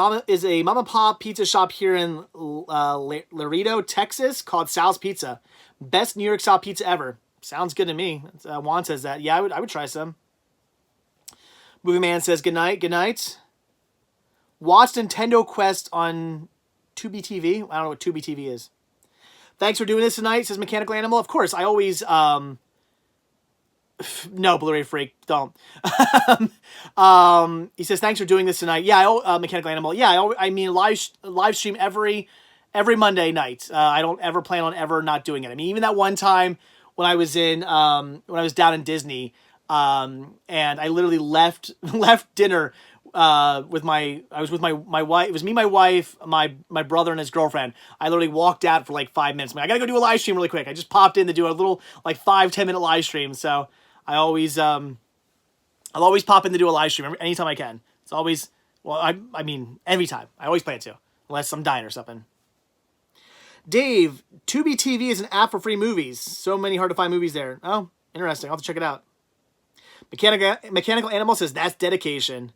S1: mom and pop pizza shop here in Laredo, Texas, called Sal's Pizza. Best New York style pizza ever. Sounds good to me. Juan says that. Yeah, I would try some. Movie Man says good night. Good night. Watched Nintendo Quest on Tubi TV. I don't know what Tubi TV is. Thanks for doing this tonight, says Mechanical Animal. Of course, I always no, Blu-ray Freak, don't. He says, "Thanks for doing this tonight." Yeah, Mechanical Animal. Yeah, I mean, live stream every Monday night. I don't ever plan on ever not doing it. I mean, even that one time when I was down in Disney, and I literally left dinner I was with my wife. It was me, my wife, my brother, and his girlfriend. I literally walked out for like 5 minutes. I'm like, I gotta go do a live stream really quick. I just popped in to do a little like 5-10 minute live stream. So I'll always pop in to do a live stream anytime I can. It's always, well, I mean every time. I always plan to, unless I'm dying or something. Dave, Tubi TV is an app for free movies. So many hard to find movies there. Oh, interesting. I'll have to check it out. Mechanical Animal says that's dedication.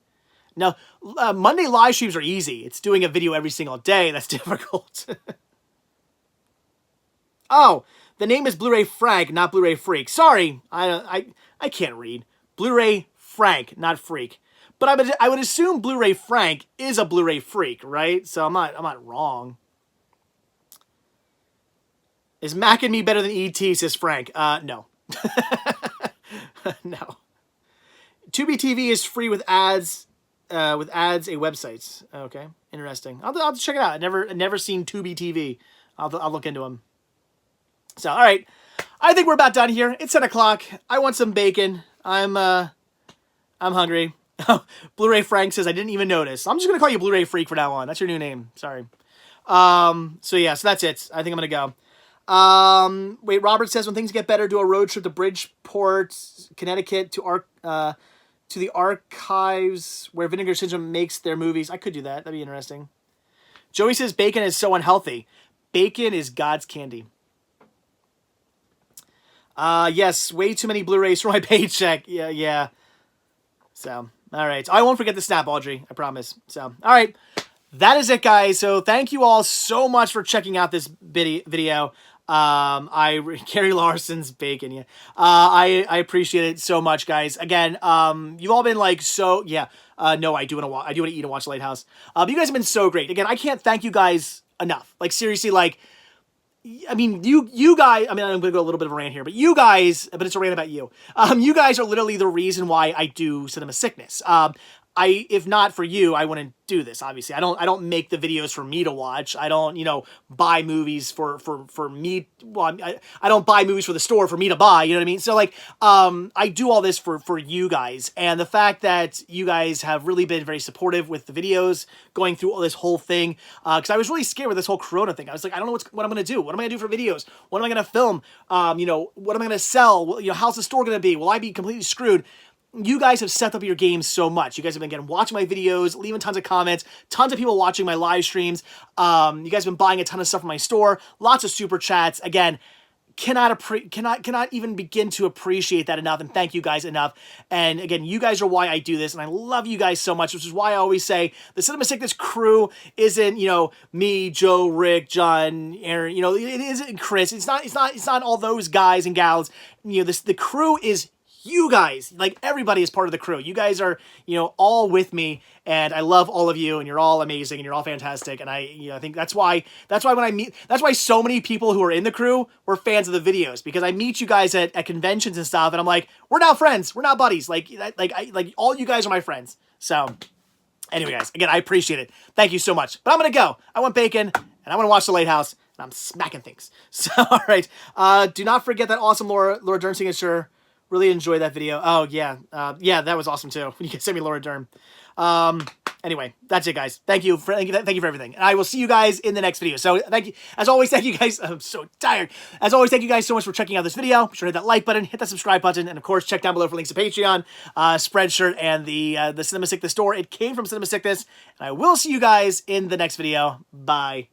S1: Now, Monday live streams are easy. It's doing a video every single day that's difficult. Oh, the name is Blu-ray Frank, not Blu-ray Freak. Sorry, I can't read. Blu-ray Frank, not Freak. But I would assume Blu-ray Frank is a Blu-ray Freak, right? So I'm not wrong. Is Mac and Me better than E.T., says Frank? No. No. Tubi TV is free with ads a websites. Okay, interesting. I'll check it out. I've never seen Tubi TV. I'll look into them. So, all right. I think we're about done here. It's 10 o'clock. I want some bacon. I'm hungry. Blu-ray Frank says I didn't even notice. I'm just gonna call you Blu-ray Freak from now on. That's your new name. Sorry. So yeah, so that's it. I think I'm gonna go. Wait, Robert says when things get better, do a road trip to Bridgeport, Connecticut to the archives where Vinegar Syndrome makes their movies. I could do that. That'd be interesting. Joey says bacon is so unhealthy. Bacon is God's candy. Yes, way too many Blu-rays for my paycheck. Yeah. So, all right. I won't forget the snap, Audrey. I promise. So, all right. That is it, guys. So, thank you all so much for checking out this video. Gary Larson's bacon. Yeah. I appreciate it so much, guys. Again, you've all been like so. Yeah. No, I do want to eat and watch Lighthouse. But you guys have been so great. Again, I can't thank you guys enough. Like seriously, like. I mean, you guys, I mean, I'm going to go a little bit of a rant here, but you guys, but it's a rant about you. You guys are literally the reason why I do Cinema Sickness. If not for you, I wouldn't do this, obviously. I don't make the videos for me to watch. I don't, buy movies for me. Well, I don't buy movies for the store for me to buy, you know what I mean? So, like, I do all this for you guys. And the fact that you guys have really been very supportive with the videos, going through all this whole thing, because I was really scared with this whole Corona thing. I was like, I don't know what I'm going to do. What am I going to do for videos? What am I going to film? What am I going to sell? How's the store going to be? Will I be completely screwed? You guys have stepped up your game so much. You guys have been, again, watching my videos, leaving tons of comments, tons of people watching my live streams. You guys have been buying a ton of stuff from my store, lots of super chats. Again, cannot even begin to appreciate that enough and thank you guys enough. And again, you guys are why I do this, and I love you guys so much, which is why I always say the Cinema Sickness crew isn't, me, Joe, Rick, John, Aaron, it isn't Chris. It's not all those guys and gals. The crew is you guys. Like, everybody is part of the crew. You guys are, all with me, and I love all of you, and you're all amazing, and you're all fantastic, and I think that's why so many people who are in the crew were fans of the videos, because I meet you guys at conventions and stuff, and I'm like, we're now friends, we're now buddies, like all you guys are my friends. So, anyway, guys, again, I appreciate it. Thank you so much. But I'm gonna go. I want bacon, and I want to watch The Lighthouse, and I'm smacking things. So, all right. Do not forget that awesome Laura Dern signature. Really enjoyed that video. Oh, yeah. Yeah, that was awesome, too. You can send me Laura Dern. Anyway, that's it, guys. Thank you for everything. And I will see you guys in the next video. So, thank you. As always, thank you guys. I'm so tired. As always, thank you guys so much for checking out this video. Be sure to hit that like button, hit that subscribe button, and, of course, check down below for links to Patreon, Spreadshirt, and the Cinema Sickness store. It came from Cinema Sickness. And I will see you guys in the next video. Bye.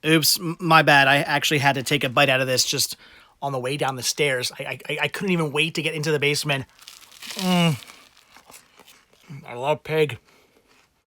S1: Oops, my bad. I actually had to take a bite out of this just on the way down the stairs. I couldn't even wait to get into the basement. I love pig.